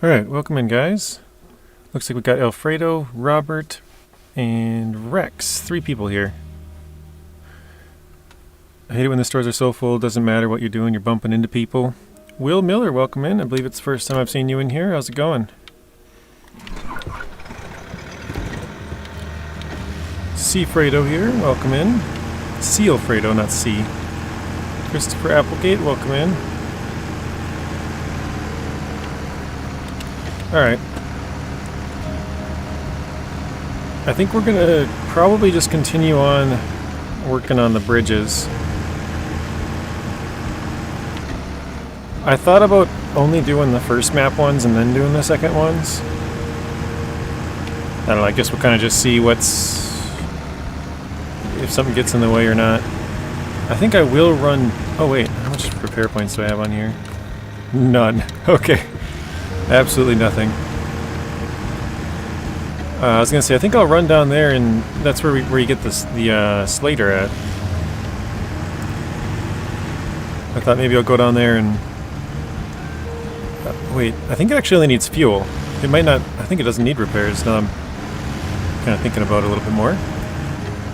Alright, welcome in, guys. Looks like we got Alfredo, Robert, and Rex. 3 people here. I hate it when the stores are so full, doesn't matter what you're doing, you're bumping into people. Will Miller, welcome in. I believe it's the first time I've seen you in here. How's it going? Seafredo here, welcome in. Sealfredo, not C. Christopher Applegate, welcome in. Alright. I think we're gonna probably just continue on working on the bridges. I thought about only doing the first map ones and then doing the second ones. I don't know, I guess we'll kind of just see if something gets in the way or not. I think I will run... Oh wait, how much repair points do I have on here? None. Okay. Absolutely nothing. I was gonna say, I think I'll run down there, and that's where you get the Slater at. I thought maybe I'll go down there and... wait, I think it actually only needs fuel. It might not... I think it doesn't need repairs. Now I'm kind of thinking about it a little bit more.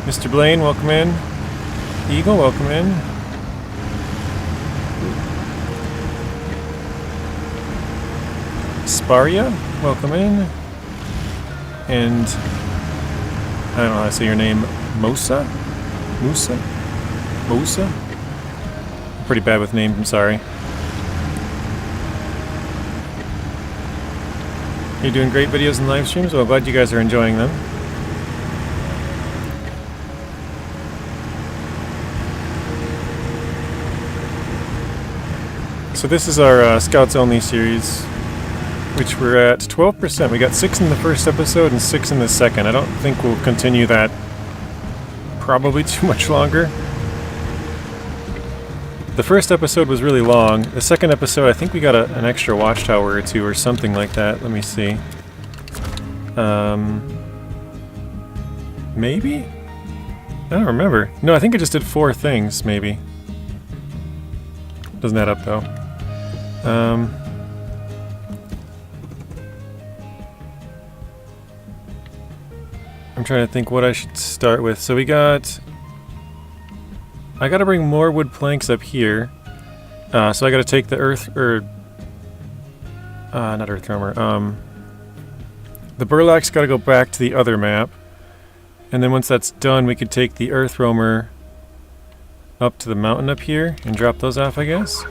Mr. Blaine, welcome in. Eagle, welcome in. Sparia, welcome in. And I don't know how to say your name. Mosa? Musa? Mosa? I'm pretty bad with names, I'm sorry. You're doing great videos and live streams. Well, I'm glad you guys are enjoying them. So this is our Scouts Only series, which we're at 12%. We got 6 in the first episode and 6 in the second. I don't think we'll continue that probably too much longer. The first episode was really long. The second episode, I think we got an extra watchtower or 2 or something like that. Let me see. Maybe? I don't remember. No, I think I just did 4 things, maybe. Doesn't add up, though. I'm trying to think what I should start with. So we got... I gotta bring more wood planks up here. So I gotta take the not earth roamer. The burlac's gotta go back to the other map. And then once that's done, we could take the earth roamer up to the mountain up here and drop those off, I guess.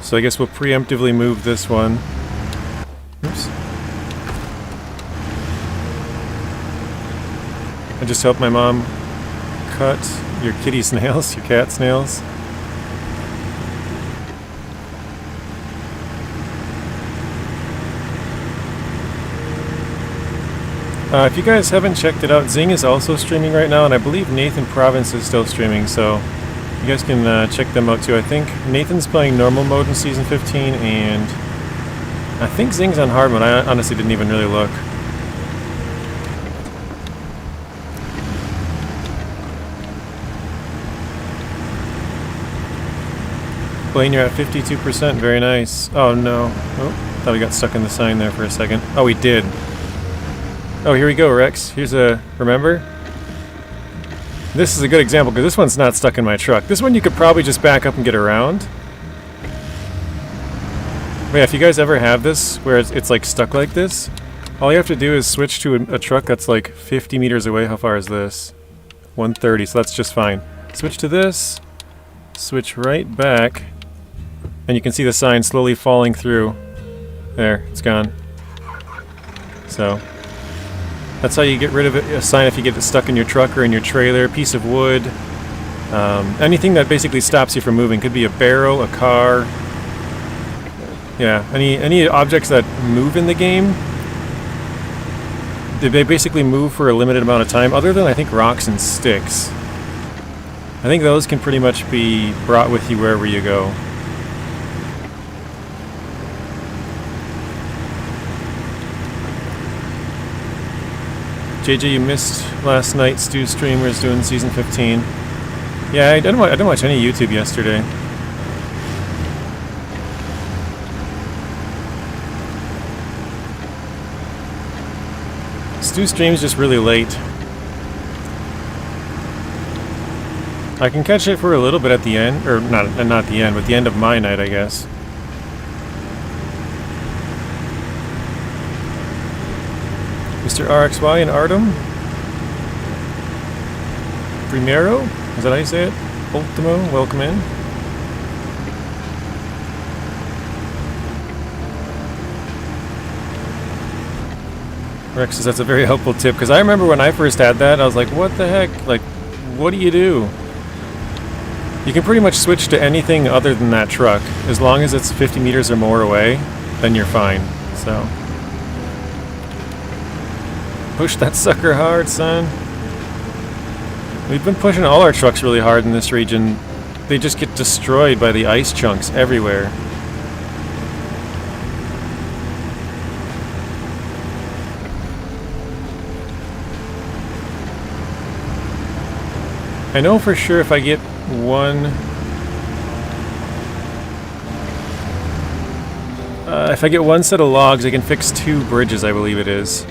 So I guess we'll preemptively move this one. Oops. I just helped my mom cut your kitty snails, your cat snails. If you guys haven't checked it out, Zing is also streaming right now, and I believe Nathan Province is still streaming, so you guys can check them out too. I think Nathan's playing normal mode in Season 15, and I think Zing's on hard mode. I honestly didn't even really look. Blaine, you're at 52%. Very nice. Oh no. Oh, thought we got stuck in the sign there for a second. Oh, we did. Oh, here we go, Rex. Here's a... Remember? This is a good example, because this one's not stuck in my truck. This one you could probably just back up and get around. But yeah, if you guys ever have this, where it's like stuck like this, all you have to do is switch to a truck that's like 50 meters away. How far is this? 130, so that's just fine. Switch to this, switch right back, and you can see the sign slowly falling through. There, it's gone. So... that's how you get rid of it, a sign if you get it stuck in your truck or in your trailer. A piece of wood, Anything that basically stops you from moving. Could be a barrel, a car. Yeah, any objects that move in the game. They basically move for a limited amount of time, other than I think rocks and sticks. I think those can pretty much be brought with you wherever you go. JJ, you missed last night. Stu Streamers doing season 15. Yeah, I didn't watch any YouTube yesterday. Stu streams just really late. I can catch it for a little bit at the end, or not the end, but the end of my night, I guess. Mr. RXY and Artem. Primero? Is that how you say it? Ultimo, welcome in. Rex says that's a very helpful tip, because I remember when I first had that, I was like, what the heck? Like, what do? You can pretty much switch to anything other than that truck. As long as it's 50 meters or more away, then you're fine. So, push that sucker hard, son. We've been pushing all our trucks really hard in this region. They just get destroyed by the ice chunks everywhere. I know for sure if I get one... if I get one set of logs, I can fix 2 bridges, I believe it is.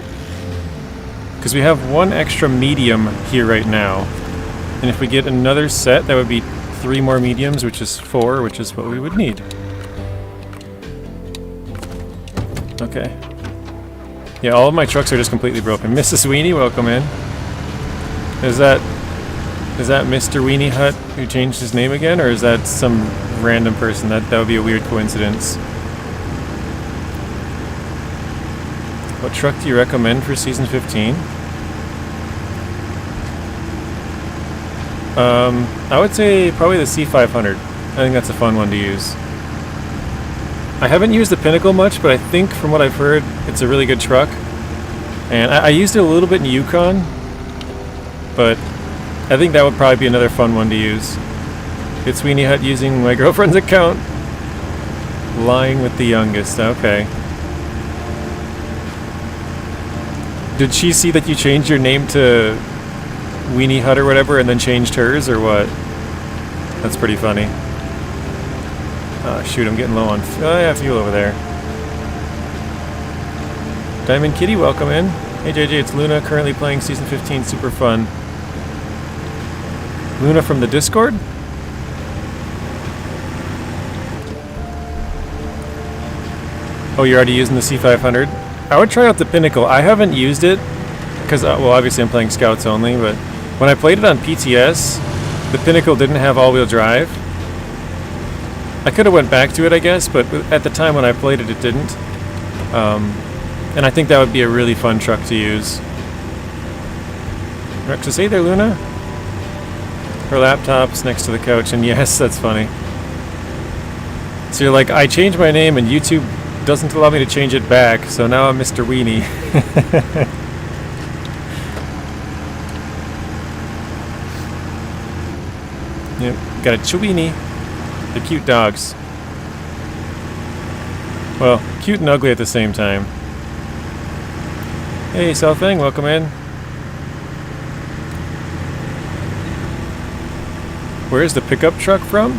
Because we have 1 extra medium here right now. And if we get another set, that would be 3 more mediums, which is 4, which is what we would need. Okay. Yeah, all of my trucks are just completely broken. Mrs. Weenie, welcome in. Is that Mr. Weenie Hut who changed his name again, or is that some random person? That would be a weird coincidence. What truck do you recommend for season 15? I would say probably the C500. I think that's a fun one to use. I haven't used the Pinnacle much, but I think from what I've heard, it's a really good truck. And I used it a little bit in Yukon, but I think that would probably be another fun one to use. It's Weenie Hut using my girlfriend's account. Lying with the youngest, okay. Did she see that you changed your name to Weenie Hut or whatever and then changed hers, or what? That's pretty funny. Oh shoot, I'm getting low on fuel over there. Diamond Kitty, welcome in. Hey JJ, it's Luna, currently playing season 15, super fun. Luna from the Discord? Oh, you're already using the C500? I would try out the Pinnacle. I haven't used it, because, well, obviously I'm playing Scouts only, but when I played it on PTS, the Pinnacle didn't have all-wheel drive. I could have went back to it, I guess, but at the time when I played it, it didn't. And I think that would be a really fun truck to use. Rexus, hey there, Luna. Her laptop's next to the couch, and yes, that's funny. So you're like, I changed my name, and YouTube doesn't allow me to change it back, so now I'm Mr. Weenie. Yep, got a Chewini. The cute dogs. Well, cute and ugly at the same time. Hey, Southang, welcome in. Where's the pickup truck from?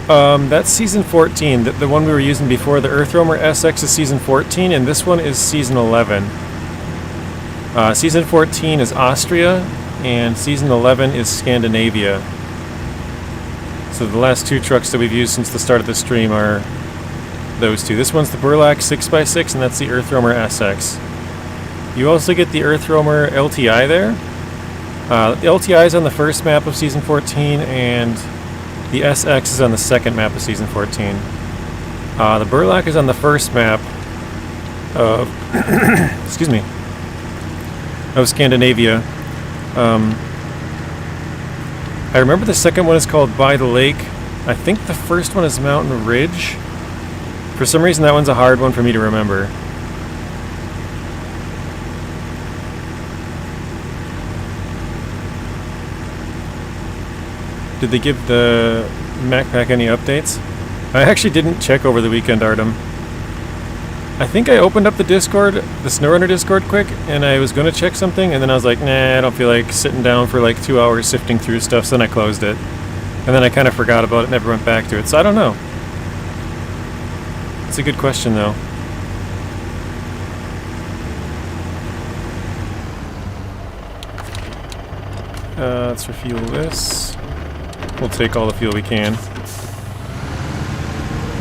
That's season 14. The one we were using before, the Earth Roamer SX, is season 14, and this one is season 11. Season 14 is Austria, and season 11 is Scandinavia. So the last 2 trucks that we've used since the start of the stream are those 2. This one's the Burlac 6x6, and that's the Earth Roamer SX. You also get the Earth Roamer LTI there. The LTI is on the first map of season 14, and the SX is on the second map of season 14. The Burlac is on the first map of excuse me, of Scandinavia. I remember the second one is called By the Lake. I think the first one is Mountain Ridge. For some reason, that one's a hard one for me to remember. Did they give the Mac Pack any updates? I actually didn't check over the weekend, Artem. I think I opened up the Discord, the SnowRunner Discord quick, and I was going to check something, and then I was like, nah, I don't feel like sitting down for like 2 hours sifting through stuff, so then I closed it. And then I kind of forgot about it, never went back to it, so I don't know. It's a good question, though. Let's refuel this. We'll take all the fuel we can.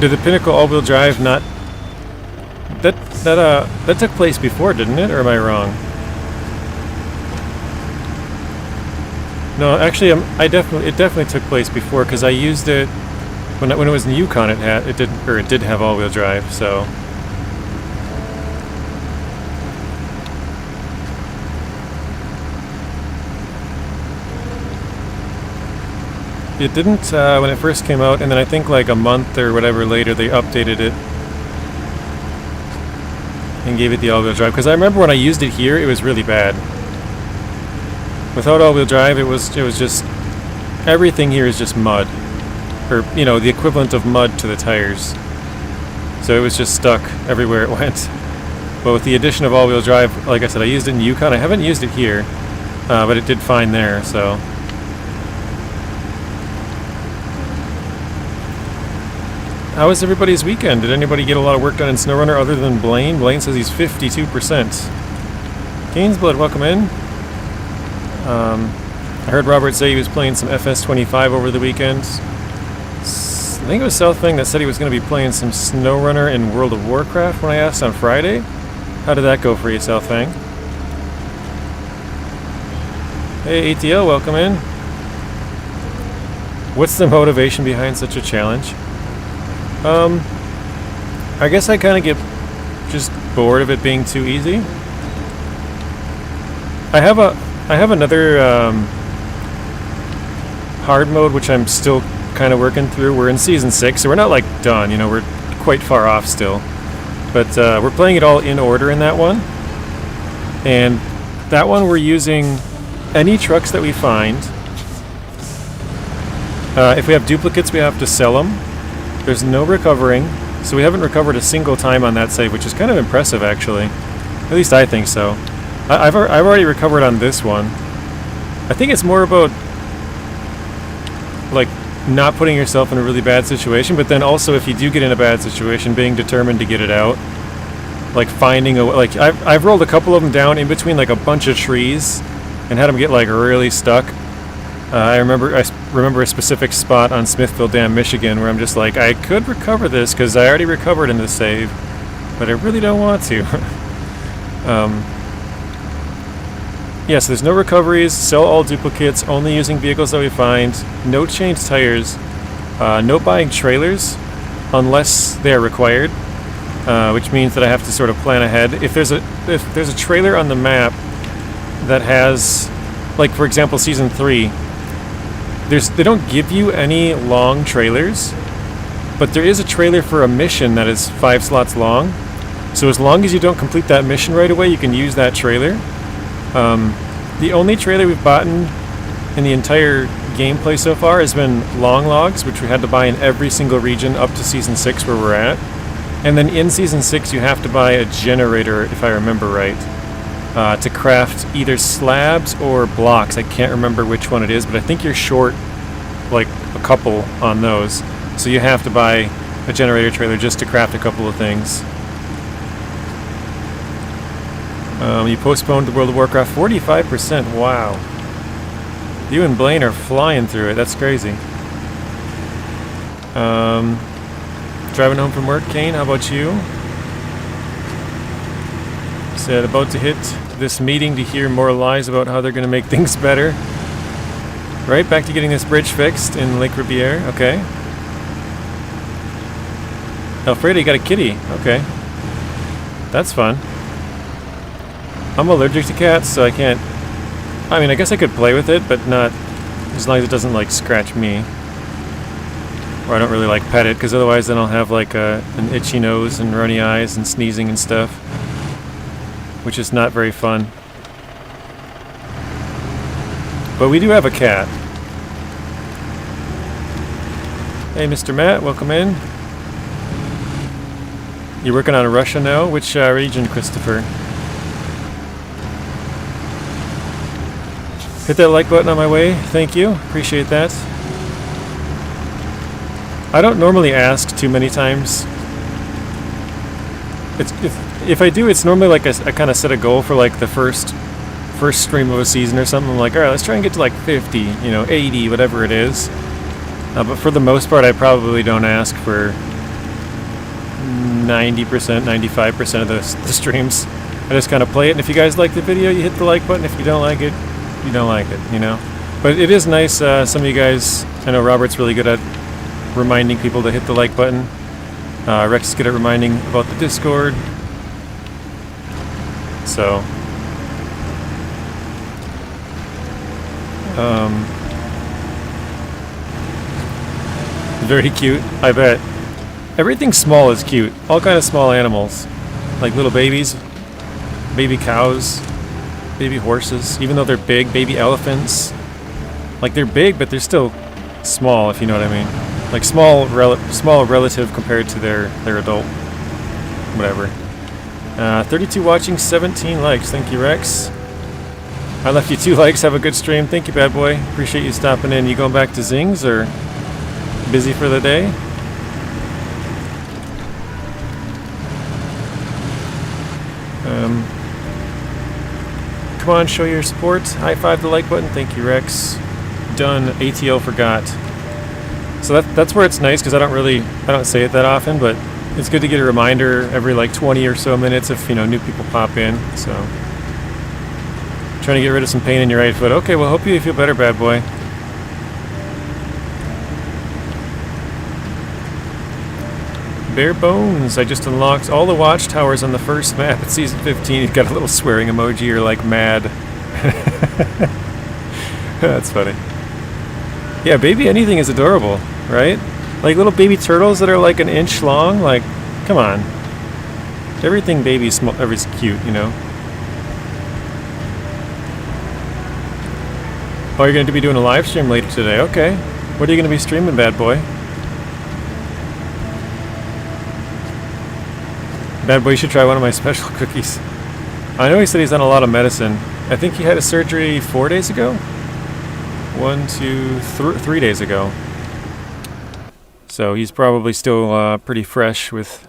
Did the Pinnacle all-wheel drive not... That took place before, didn't it? Or am I wrong? No, actually, it definitely took place before, because I used it when it was in the Yukon. It did have all-wheel drive. So it didn't when it first came out, and then I think like a month or whatever later they updated it and gave it the all-wheel drive. Because I remember when I used it here, it was really bad. Without all-wheel drive, it was just everything here is just mud, or you know, the equivalent of mud to the tires. So it was just stuck everywhere it went. But with the addition of all-wheel drive, like I said, I used it in Yukon. I haven't used it here, but it did fine there. So. How was everybody's weekend? Did anybody get a lot of work done in SnowRunner other than Blaine? Blaine says he's 52%. Gainsblood, welcome in. I heard Robert say he was playing some FS25 over the weekend. I think it was Southfang that said he was going to be playing some SnowRunner in World of Warcraft when I asked on Friday. How did that go for you, Southfang? Hey, ATL, welcome in. What's the motivation behind such a challenge? I guess I kind of get just bored of it being too easy. I have another hard mode which I'm still kind of working through. We're in season 6, so we're not like done. You know, we're quite far off still. But we're playing it all in order in that one. And that one we're using any trucks that we find. If we have duplicates, we have to sell them. There's no recovering, so we haven't recovered a single time on that save, which is kind of impressive, actually. At least I think so. I've already recovered on this one. I think it's more about, like, not putting yourself in a really bad situation, but then also if you do get in a bad situation, being determined to get it out. Like, finding a... Like, I've rolled a couple of them down in between, like, a bunch of trees and had them get, like, really stuck. I remember a specific spot on Smithville Dam, Michigan, where I'm just like, I could recover this because I already recovered in the save, but I really don't want to. Yes, there's no recoveries, sell all duplicates, only using vehicles that we find, no change tires, no buying trailers unless they are required, which means that I have to sort of plan ahead. If there's a trailer on the map that has, like for example, Season 3, they don't give you any long trailers, but there is a trailer for a mission that is 5 slots long. So as long as you don't complete that mission right away, you can use that trailer. The only trailer we've bought in the entire gameplay so far has been long logs, which we had to buy in every single region up to Season 6 where we're at. And then in Season 6 you have to buy a generator, if I remember right. To craft either slabs or blocks. I can't remember which one it is, but I think you're short like a couple on those. So you have to buy a generator trailer just to craft a couple of things. You postponed the World of Warcraft 45%. Wow. You and Blaine are flying through it. That's crazy. Driving home from work, Kane, how about you? Said about to hit this meeting to hear more lies about how they're going to make things better. Right, back to getting this bridge fixed in Lake Riviere. Okay. Alfredo, you got a kitty. Okay. That's fun. I'm allergic to cats, so I can't... I mean, I guess I could play with it, but not as long as it doesn't like scratch me. Or I don't really like pet it, because otherwise then I'll have like an itchy nose and runny eyes and sneezing and stuff, which is not very fun. But we do have a cat. Hey, Mr. Matt, welcome in. You're working on Russia now? Which region, Christopher? Hit that like button on my way. Thank you. Appreciate that. I don't normally ask too many times. If I do, it's normally like I kind of set a goal for like the first stream of a season or something. I'm like, all right, let's try and get to like 50, 80, whatever it is. But for the most part, I probably don't ask for 90%, 95% of the streams. I just kind of play it, and if you guys like the video, you hit the like button. If you don't like it, you don't like it, But it is nice, some of you guys, I know Robert's really good at reminding people to hit the like button. Rex is good at reminding about the Discord. So, very cute, I bet. Everything small is cute. All kind of small animals. Like little babies, baby cows, baby horses, even though they're big, baby elephants. Like they're big, but they're still small, if you know what I mean. Like small relative compared to their adult. Whatever. 32 watching, 17 likes. Thank you, Rex. I left you 2 likes. Have a good stream. Thank you, bad boy. Appreciate you stopping in. You going back to Zings or busy for the day? Come on, show your support. High five the like button. Thank you, Rex. Done. ATL forgot. So that's where it's nice, because I don't say it that often, but it's good to get a reminder every like 20 or so minutes if new people pop in. So trying to get rid of some pain in your right foot. Okay, well, hope you feel better, bad boy. Bare bones. I just unlocked all the watchtowers on the first map at season 15. You've got a little swearing emoji. You're like mad. That's funny. Yeah, baby anything is adorable, right? Like little baby turtles that are like an inch long. Like, come on. Everything baby is cute, Oh, you're going to be doing a live stream later today. Okay. What are you going to be streaming, bad boy? Bad boy, you should try one of my special cookies. I know he said he's on a lot of medicine. I think he had a surgery 4 days ago? 3 days ago. So he's probably still pretty fresh with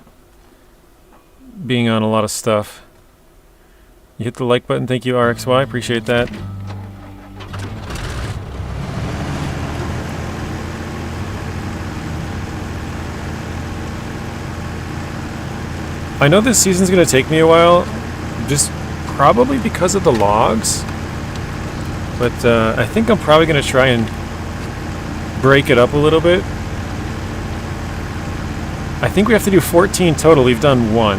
being on a lot of stuff. You hit the like button. Thank you, RXY. Appreciate that. I know this season's going to take me a while, just probably because of the logs, but I think I'm probably going to try and break it up a little bit. I think we have to do 14 total. We've done 1.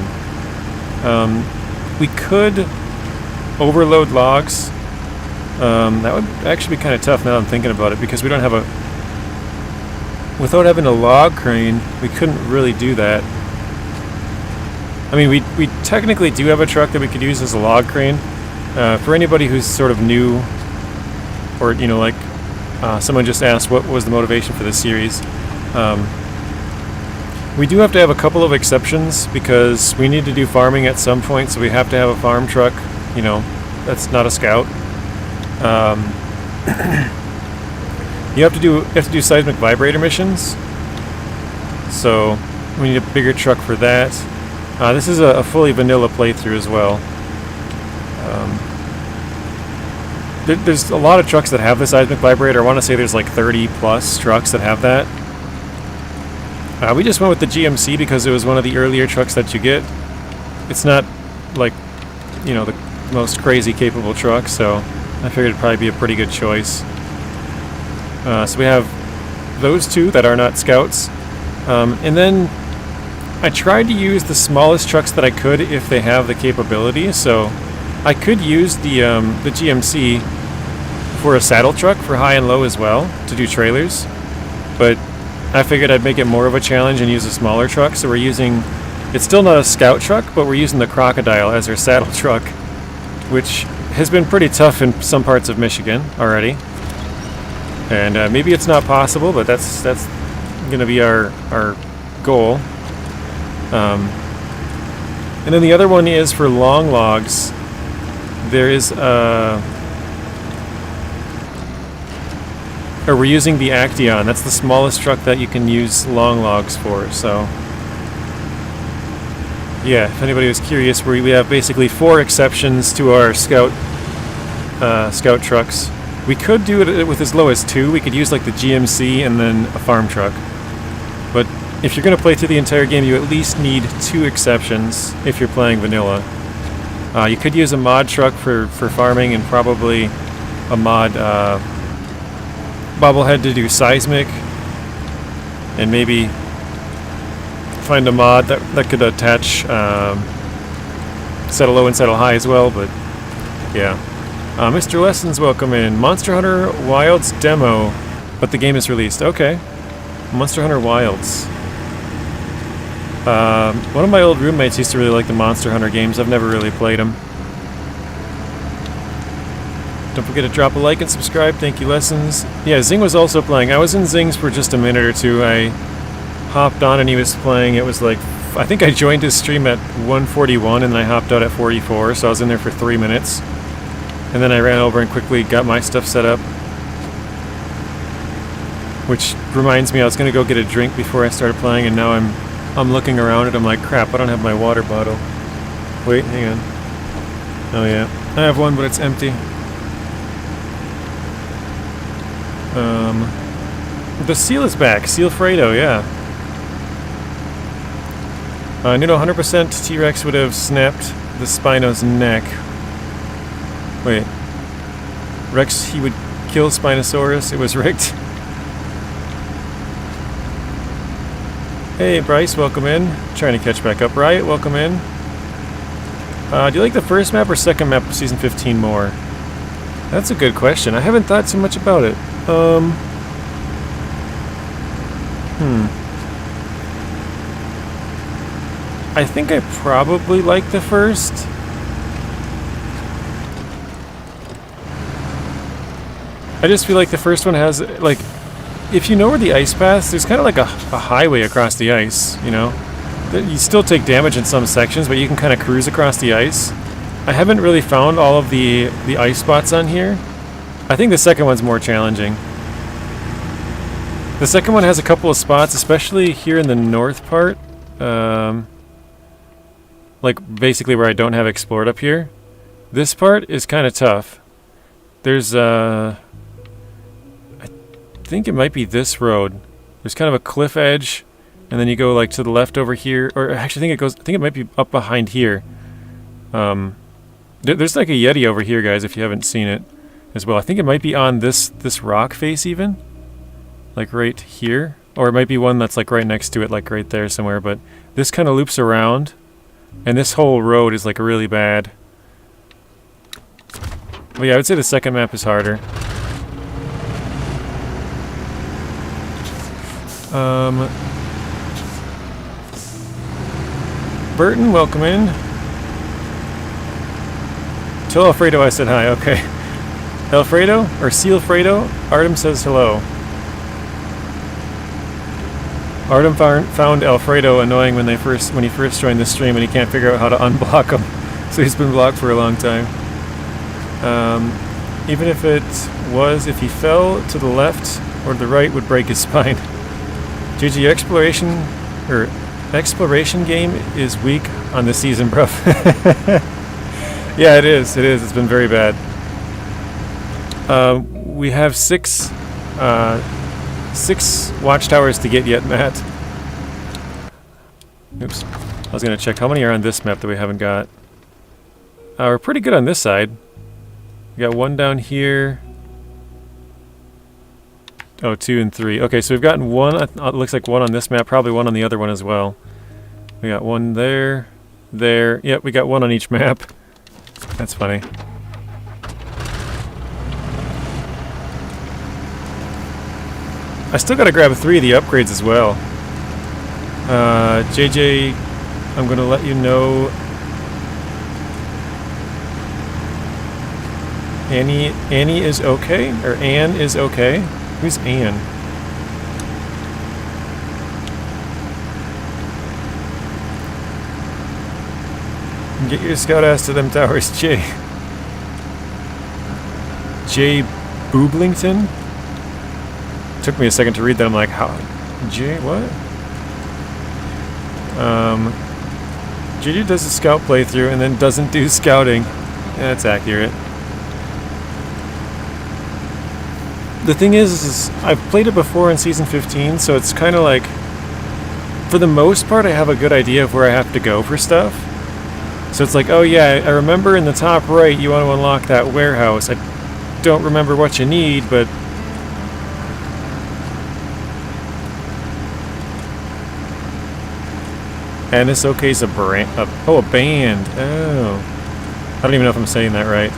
We could overload logs. That would actually be kind of tough now that I'm thinking about it, because we don't have without having a log crane, we couldn't really do that. I mean, we technically do have a truck that we could use as a log crane. For anybody who's sort of new, or someone just asked what was the motivation for this series. We do have to have a couple of exceptions, because we need to do farming at some point, so we have to have a farm truck. That's not a scout. You have to do seismic vibrator missions, so we need a bigger truck for that. This is a fully vanilla playthrough as well. There's a lot of trucks that have the seismic vibrator. I want to say there's like 30 plus trucks that have that. We just went with the GMC because it was one of the earlier trucks that you get. It's not like, the most crazy capable truck, so I figured it'd probably be a pretty good choice. So we have those 2 that are not scouts. And then I tried to use the smallest trucks that I could if they have the capability. So I could use the GMC for a saddle truck for high and low as well to do trailers, but I figured I'd make it more of a challenge and use a smaller truck. So we're using, it's still not a scout truck, but we're using the Crocodile as our saddle truck, which has been pretty tough in some parts of Michigan already. And maybe it's not possible, but that's going to be our goal. And then the other one is for long logs. There is or we're using the Actaeon. That's the smallest truck that you can use long logs for. So yeah, if anybody was curious, we have basically 4 exceptions to our scout trucks. We could do it with as low as 2. We could use like the GMC and then a farm truck. But if you're going to play through the entire game, you at least need 2 exceptions if you're playing vanilla. You could use a mod truck for farming, and probably a mod bobblehead to do seismic, and maybe find a mod that could attach settle low and settle high as well. But yeah. Mr. Lessons, welcome in. Monster Hunter Wilds demo, but the game is released. Okay. Monster Hunter Wilds. One of my old roommates used to really like the Monster Hunter games. I've never really played them. Don't forget to drop a like and subscribe. Thank you, Lessons. Yeah, Zing was also playing. I was in Zing's for just a minute or two. I hopped on and he was playing. It was like, I think I joined his stream at 1:41 and then I hopped out at 44, so I was in there for 3 minutes. And then I ran over and quickly got my stuff set up. Which reminds me, I was going to go get a drink before I started playing, and now I'm looking around and I'm like, crap, I don't have my water bottle. Wait, hang on. Oh yeah, I have one, but it's empty. The seal is back. Seal Fredo, yeah. I knew 100% T-Rex would have snapped the Spino's neck. Wait. Rex, he would kill Spinosaurus. It was rigged. Hey, Bryce, welcome in. Trying to catch back up. Riot, welcome in. Do you like the first map or second map of Season 15 more? That's a good question. I haven't thought too much about it. I think I probably like the first. I just feel like the first one has, like, if you know where the ice paths, there's kind of like a highway across the ice, you know? You still take damage in some sections, but you can kind of cruise across the ice. I haven't really found all of the ice spots on here. I think the second one's more challenging. The second one has a couple of spots, especially here in the north part. Like, basically where I don't have explored up here. This part is kind of tough. There's, I think it might be this road. There's kind of a cliff edge, and then you go like to the left over here, or actually I think it might be up behind here. There's like a Yeti over here, guys, if you haven't seen it as well. I think it might be on this rock face even, like right here, or it might be one that's like right next to it, like right there somewhere. But this kind of loops around, and this whole road is like really bad. But yeah, I would say the second map is harder. Burton, welcome in. Tell Alfredo I said hi, okay. Alfredo, or Seal Fredo, Artem says hello. Artem found Alfredo annoying when he first joined the stream, and he can't figure out how to unblock him. So he's been blocked for a long time. Even if he fell to the left or the right, would break his spine. GG, exploration game is weak on this season, bro. Yeah, it is. It's been very bad. We have six watchtowers to get yet, Matt. Oops. I was gonna check how many are on this map that we haven't got. We're pretty good on this side. We got one down here. Oh, 2 and 3. Okay, so we've gotten one. It looks like one on this map, probably one on the other one as well. We got one there, there. Yep, we got one on each map. That's funny. I still gotta grab 3 of the upgrades as well. JJ, I'm gonna let you know. Annie is okay? Or Anne is okay? Who's Anne? Get your scout ass to them towers, J. J. Booblington? Took me a second to read that. I'm like, how? J. What? JJ does a scout playthrough and then doesn't do scouting. Yeah, that's accurate. The thing is I've played it before in Season 15, so it's kind of like, for the most part, I have a good idea of where I have to go for stuff. So it's like, oh yeah, I remember in the top right you want to unlock that warehouse. I don't remember what you need, but... And this okay's a brand... oh, a band. Oh. I don't even know if I'm saying that right.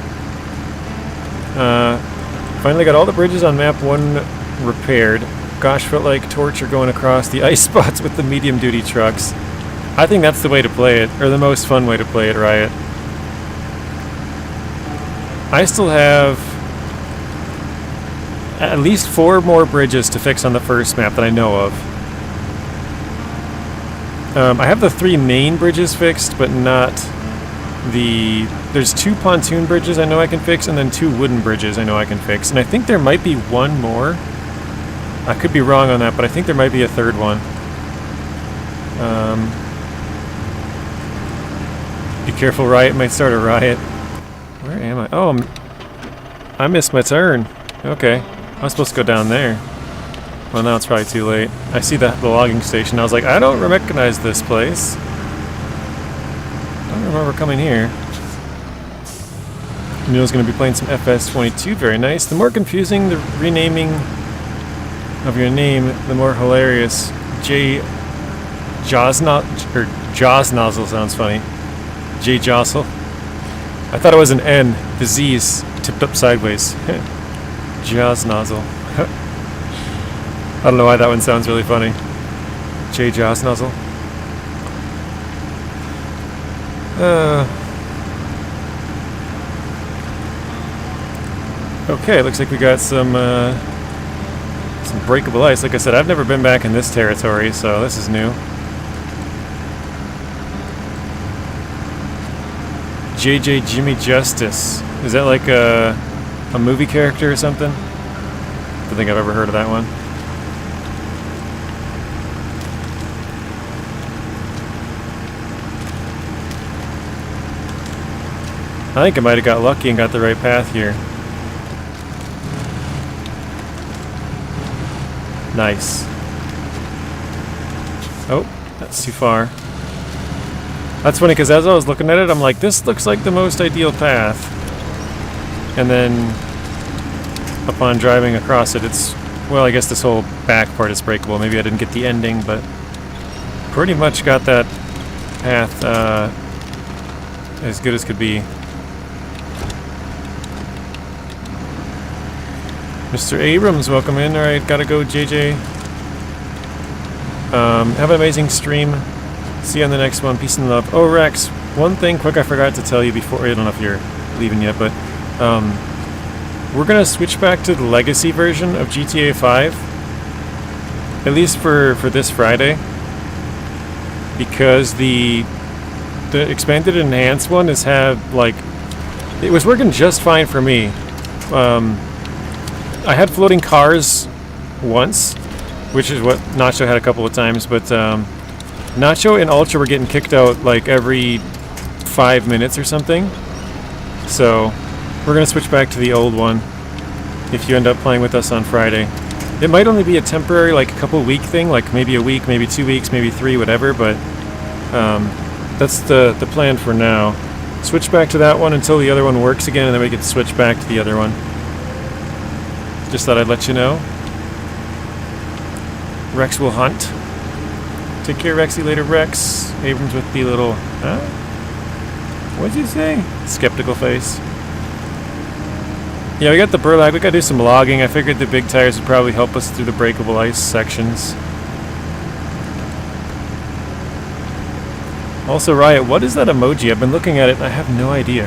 Finally got all the bridges on map 1 repaired. Gosh, felt like torture going across the ice spots with the medium-duty trucks. I think that's the way to play it, or the most fun way to play it, Riot. I still have at least 4 more bridges to fix on the first map that I know of. I have the 3 main bridges fixed, but not the... There's 2 pontoon bridges I know I can fix, and then 2 wooden bridges I know I can fix. And I think there might be 1 more. I could be wrong on that, but I think there might be a 3rd one. Be careful, Riot might start a riot. Where am I? Oh, I missed my turn. Okay. I was supposed to go down there. Well, now it's probably too late. I see the logging station. I was like, I don't recognize this place. I don't remember coming here. Neil's going to be playing some FS22. Very nice. The more confusing the renaming of your name, the more hilarious. J. Jaws Nozzle sounds funny. J. Jostle. I thought it was an N. The Z's tipped up sideways. Jaws Nozzle. I don't know why that one sounds really funny. J. Jaws Nozzle. Okay, looks like we got some breakable ice. Like I said, I've never been back in this territory, so this is new. JJ Jimmy Justice. Is that like a movie character or something? Don't think I've ever heard of that one. I think I might have got lucky and got the right path here. Nice. Oh, that's too far. That's funny because as I was looking at it, I'm like, this looks like the most ideal path. And then upon driving across it, it's, well, I guess this whole back part is breakable. Maybe I didn't get the ending, but pretty much got that path as good as could be. Mr. Abrams, welcome in. Alright, gotta go, JJ. Have an amazing stream. See you on the next one. Peace and love. Oh, Rex, one thing quick I forgot to tell you before. I don't know if you're leaving yet, but we're gonna switch back to the legacy version of GTA 5. At least for this Friday. Because the expanded and enhanced one has had, like... It was working just fine for me. I had floating cars once, which is what Nacho had a couple of times, but Nacho and Ultra were getting kicked out like every 5 minutes or something. So we're going to switch back to the old one if you end up playing with us on Friday. It might only be a temporary, like a couple week thing, like maybe a week, maybe 2 weeks, maybe 3, whatever, but that's the plan for now. Switch back to that one until the other one works again, and then we can switch back to the other one. Just thought I'd let you know. Rex will hunt. Take care, Rexy. Later, Rex. Abrams with the little... What'd you say? Skeptical face. Yeah, we got the burlak. We gotta do some logging. I figured the big tires would probably help us through the breakable ice sections. Also, Riot, what is that emoji? I've been looking at it and I have no idea.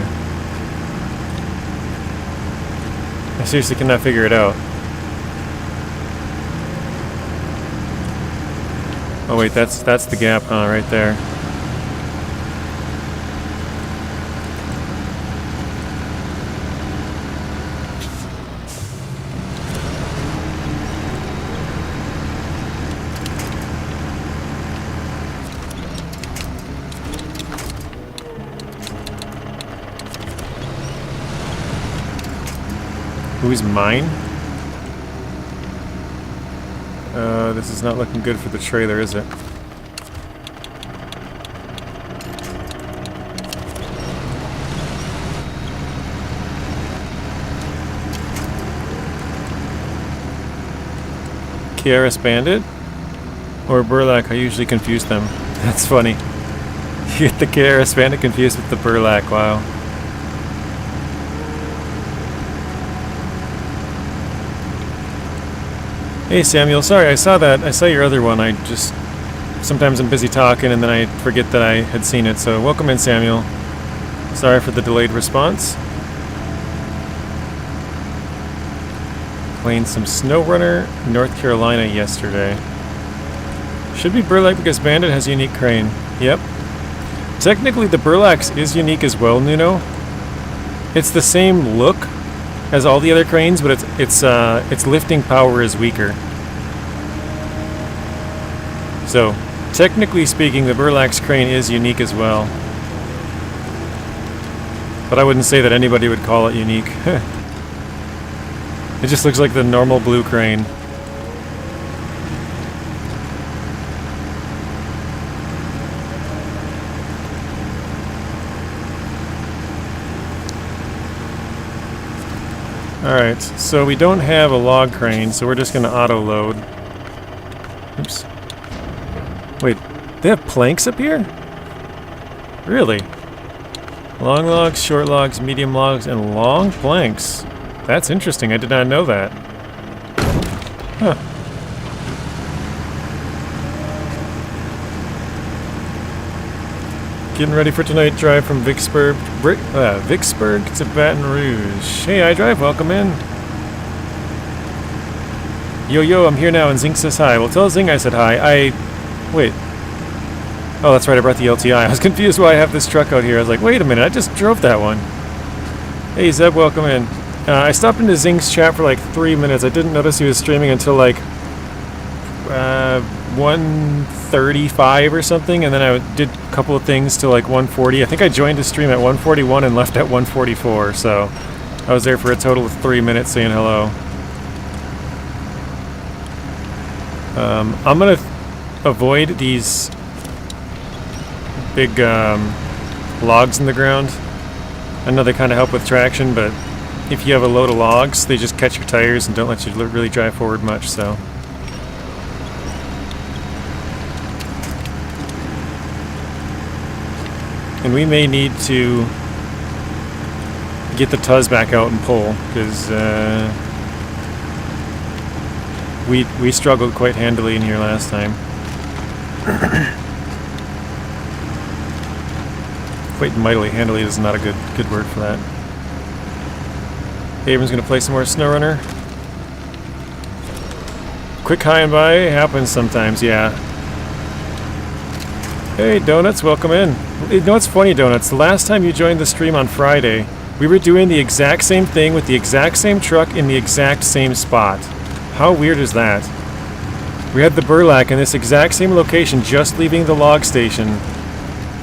I seriously cannot figure it out. Oh wait, that's the gap, huh? Right there. Who's mine? This is not looking good for the trailer, is it? KRS Bandit? Or Burlac, I usually confuse them. That's funny. You get the KRS Bandit confused with the Burlac, wow. Hey Samuel, sorry, I saw that. I saw your other one. I just... Sometimes I'm busy talking and then I forget that I had seen it. So welcome in, Samuel. Sorry for the delayed response. Playing some SnowRunner, North Carolina yesterday. Should be Burlac because Bandit has a unique crane. Yep. Technically the Burlac is unique as well, Nuno. It's the same look as all the other cranes, but its lifting power is weaker. So, technically speaking, the Burlac's crane is unique as well. But I wouldn't say that anybody would call it unique. It just looks like the normal blue crane. Alright, so we don't have a log crane, so we're just going to auto-load. Oops. Wait, they have planks up here? Really? Long logs, short logs, medium logs, and long planks. That's interesting, I did not know that. Huh. Getting ready for tonight's drive from Vicksburg to Baton Rouge. Hey, iDrive, welcome in. Yo, I'm here now, and Zing says hi. Well, tell Zing I said hi. Wait. Oh, that's right, I brought the LTI. I was confused why I have this truck out here. I was like, wait a minute, I just drove that one. Hey, Zeb, welcome in. I stopped into Zing's chat for like 3 minutes. I didn't notice he was streaming until like 1:35 or something, and then I did a couple of things till like 1:40. I think I joined his stream at 1:41 and left at 1:44, so I was there for a total of 3 minutes saying hello. I'm gonna avoid these big logs in the ground. I know they kind of help with traction, but if you have a load of logs, they just catch your tires and don't let you really drive forward much, so. And we may need to get the Tuz back out and pull, because we struggled quite handily in here last time. Quite mightily handily is not a good word for that. Abram's gonna play some more SnowRunner. Quick high and by happens sometimes, yeah. Hey Donuts, welcome in. You know what's funny, Donuts? The last time you joined the stream on Friday, we were doing the exact same thing with the exact same truck in the exact same spot. How weird is that? We had the Burlac in this exact same location, just leaving the log station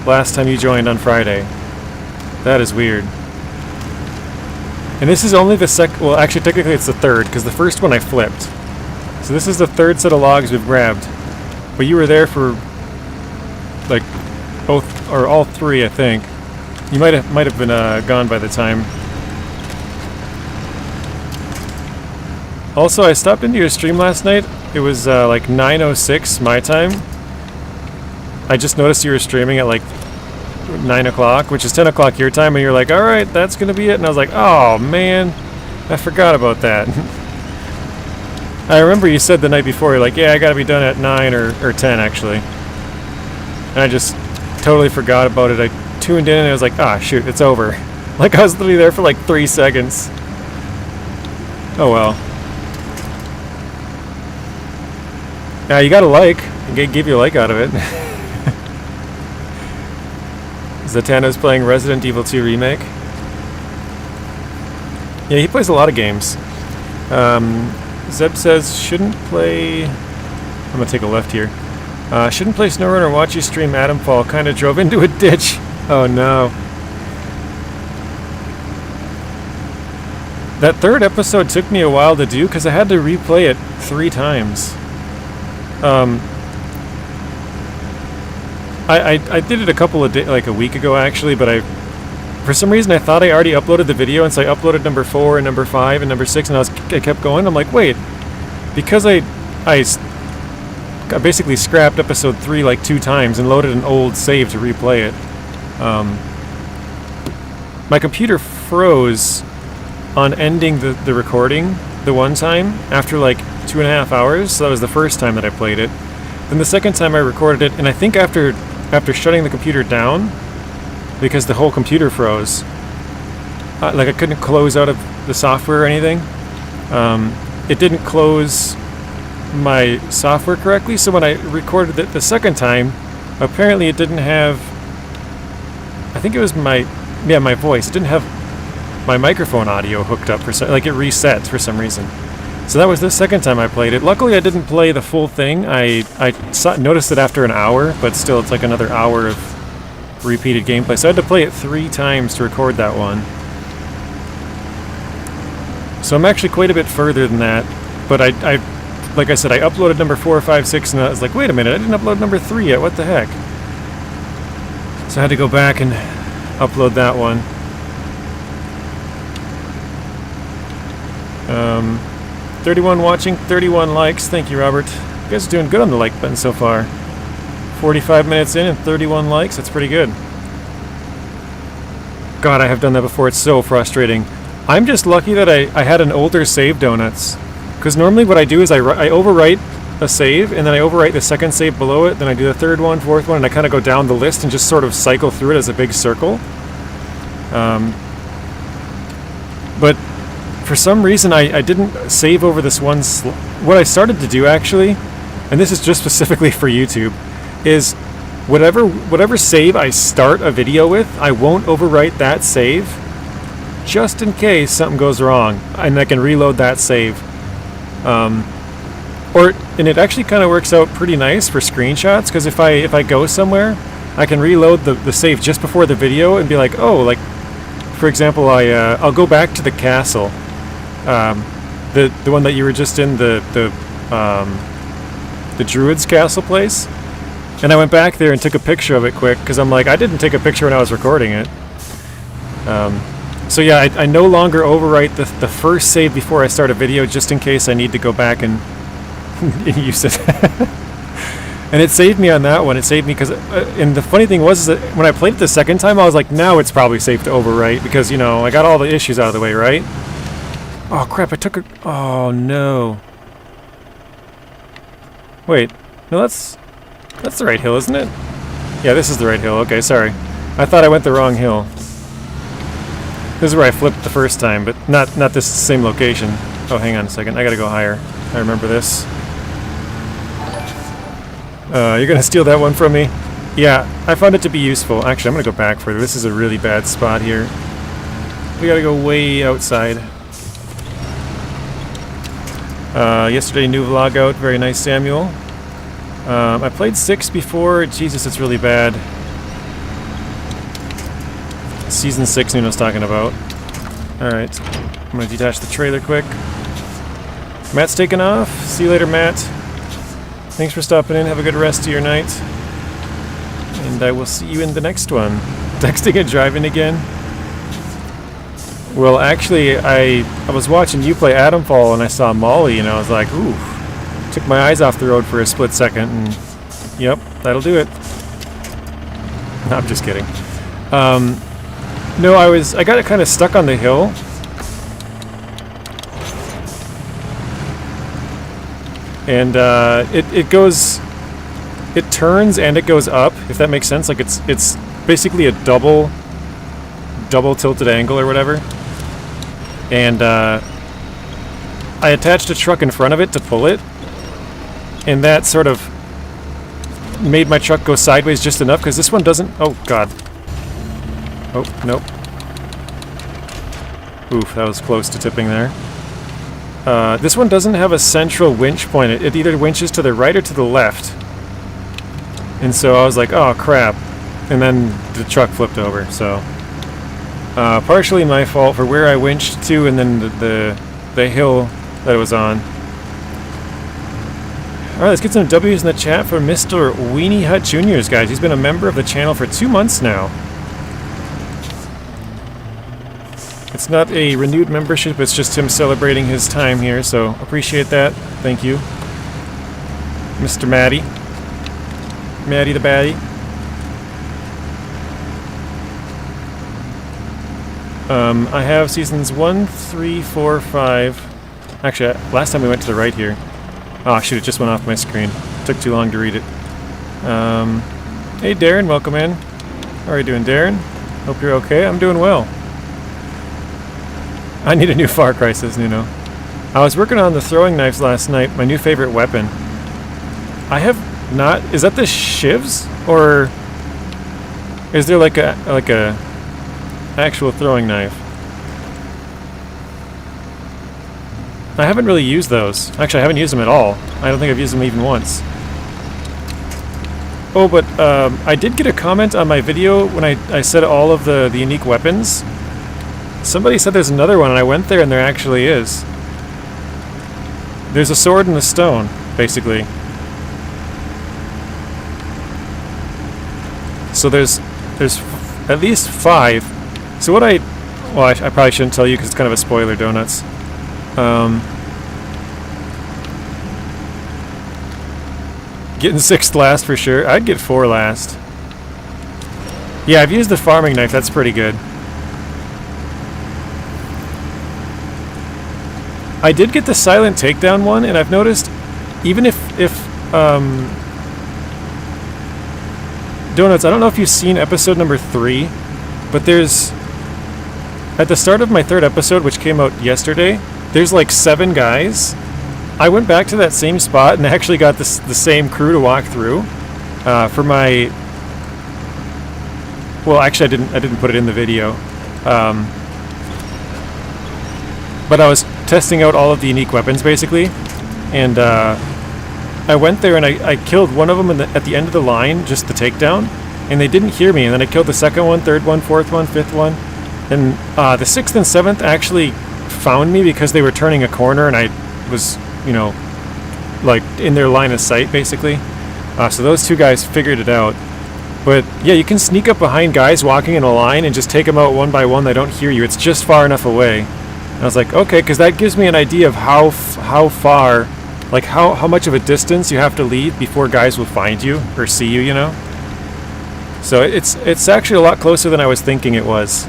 last time you joined on Friday. That is weird. And this is only the well, actually technically it's the third, because the first one I flipped. So this is the third set of logs we've grabbed. But you were there for like both or all three, I think. You might have been gone by the time. Also, I stopped into your stream last night. It was like 9:06 my time. I just noticed you were streaming at like 9 o'clock, which is 10 o'clock your time, and you're like, alright, that's gonna be it. And I was like, oh man. I forgot about that. I remember you said the night before, you're like, yeah, I gotta be done at 9 or 10, actually. And I just totally forgot about it. I tuned in and I was like, ah, shoot, it's over. Like, I was literally there for like 3 seconds. Oh well. Yeah, you got a like. I give you a like out of it. Zatanna's playing Resident Evil 2 Remake. Yeah, he plays a lot of games. Zeb says, shouldn't play... I'm gonna take a left here. Shouldn't play SnowRunner, watch you stream Atomfall. Kinda drove into a ditch. Oh no. That third episode took me a while to do because I had to replay it 3 times. I did it a couple of like a week ago actually, but for some reason I thought I already uploaded the video, and so I uploaded number 4 and number 5 and number 6, and I kept going. I'm like, wait, because I basically scrapped episode 3 like 2 times and loaded an old save to replay it. My computer froze on ending the recording the one time after like 2.5 hours, so that was the first time that I played it. Then the second time I recorded it, and I think after shutting the computer down, because the whole computer froze, like I couldn't close out of the software or anything. It didn't close my software correctly, so when I recorded it the second time, apparently it didn't have, I think it was my voice. It didn't have my microphone audio hooked up like it reset for some reason. So that was the second time I played it. Luckily I didn't play the full thing. I noticed it after an hour, but still it's like another hour of repeated gameplay. So I had to play it 3 times to record that one. So I'm actually quite a bit further than that, but I like I said, I uploaded number 4, 5, 6, and I was like, wait a minute, I didn't upload number 3 yet, what the heck? So I had to go back and upload that one. 31 watching, 31 likes, thank you, Robert. You guys are doing good on the like button so far. 45 minutes in and 31 likes, that's pretty good. God, I have done that before, it's so frustrating. I'm just lucky that I had an older save donuts. Because normally what I do is I overwrite a save, and then I overwrite the second save below it, then I do the third one, fourth one, and I kind of go down the list and just sort of cycle through it as a big circle. But for some reason I didn't save over this one. What I started to do actually, and this is just specifically for YouTube, is whatever save I start a video with, I won't overwrite that save, just in case something goes wrong, and I can reload that save. And it actually kind of works out pretty nice for screenshots, because if I go somewhere, I can reload the save just before the video and be like, oh, like for example, I'll go back to the castle, the one that you were just in, the Druid's castle place, and I went back there and took a picture of it quick, because I'm like, I didn't take a picture when I was recording it. So yeah, I no longer overwrite the first save before I start a video, just in case I need to go back and use it. And it saved me on that one. It saved me because, and the funny thing was is that when I played it the second time, I was like, now it's probably safe to overwrite, because, you know, I got all the issues out of the way, right? Oh crap, I took a... Oh no. Wait, no, that's the right hill, isn't it? Yeah, this is the right hill. Okay, sorry. I thought I went the wrong hill. This is where I flipped the first time, but not this same location. Oh, hang on a second. I gotta go higher. I remember this. You're gonna steal that one from me? Yeah, I found it to be useful. Actually, I'm gonna go back further. This is a really bad spot here. We gotta go way outside. Yesterday, new vlog out. Very nice, Samuel. I played 6 before. Jesus, it's really bad. Season 6, Nuno's talking about. Alright, I'm gonna detach the trailer quick. Matt's taking off. See you later, Matt. Thanks for stopping in. Have a good rest of your night. And I will see you in the next one. Texting and driving again? Well, actually, I was watching you play Atomfall and I saw Molly and I was like, ooh. Took my eyes off the road for a split second and yep, that'll do it. No, I'm just kidding. No, I got it kind of stuck on the hill. and it turns and it goes up, if that makes sense. Like it's basically a double tilted angle or whatever. And I attached a truck in front of it to pull it, and that sort of made my truck go sideways just enough, because this one doesn't... Oh, God. Oh, nope. Oof, that was close to tipping there. This one doesn't have a central winch point. It either winches to the right or to the left. And so I was like, oh, crap. And then the truck flipped over, so... partially my fault for where I winched to, and then the hill that it was on. Alright, let's get some W's in the chat for Mr. Weenie Hut Jr.'s, guys. He's been a member of the channel for 2 months now. It's not a renewed membership, it's just him celebrating his time here, so appreciate that. Thank you. Mr. Maddie. Maddie the Baddie. I have seasons 1, 3, 4, 5. Actually, last time we went to the right here. Oh, shoot, it just went off my screen. Took too long to read it. Hey, Darren, welcome in. How are you doing, Darren? Hope you're okay. I'm doing well. I need a new Far Cry, says Nuno. I was working on the throwing knives last night, my new favorite weapon. I have not... Is that the shivs? Or... is there like a actual throwing knife? I haven't really used those. Actually, I haven't used them at all. I don't think I've used them even once. Oh, but I did get a comment on my video when I said all of the unique weapons. Somebody said there's another one, and I went there and there actually is. There's a sword and a stone, basically. So there's at least 5. So what I probably shouldn't tell you because it's kind of a spoiler, donuts. Getting 6th last for sure. I'd get 4 last. Yeah, I've used the farming knife. That's pretty good. I did get the silent takedown one, and I've noticed even if donuts, I don't know if you've seen episode number 3, but there's at the start of my 3rd episode, which came out yesterday, there's like 7 guys. I went back to that same spot and actually got the same crew to walk through for my... Well, actually, I didn't put it in the video. But I was testing out all of the unique weapons, basically. And I went there and I killed one of them at the end of the line, just the takedown. And they didn't hear me. And then I killed the 2nd one, 3rd one, 4th one, 5th one. And the 6th and 7th actually found me because they were turning a corner and I was, you know, like in their line of sight, basically. So those 2 guys figured it out. But yeah, you can sneak up behind guys walking in a line and just take them out one by one. They don't hear you. It's just far enough away. And I was like, okay, because that gives me an idea of how far, like how much of a distance you have to leave before guys will find you or see you, you know? So it's actually a lot closer than I was thinking it was.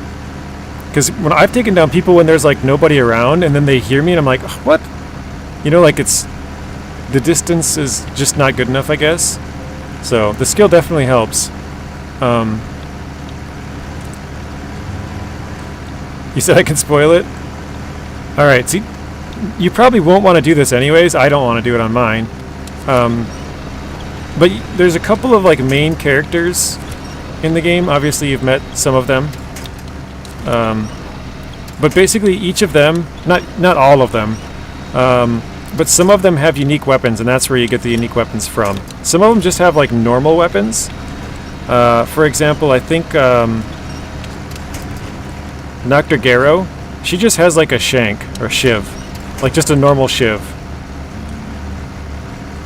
Because when I've taken down people when there's like nobody around and then they hear me and I'm like, what? You know, like the distance is just not good enough, I guess. So the skill definitely helps. You said I can spoil it? Alright, see, you probably won't want to do this anyways. I don't want to do it on mine. But there's a couple of like main characters in the game. Obviously you've met some of them. But basically each of them, not all of them, but some of them have unique weapons, and that's where you get the unique weapons from. Some of them just have like normal weapons. For example, I think Nocturgero, she just has like a shank or a shiv, like just a normal shiv.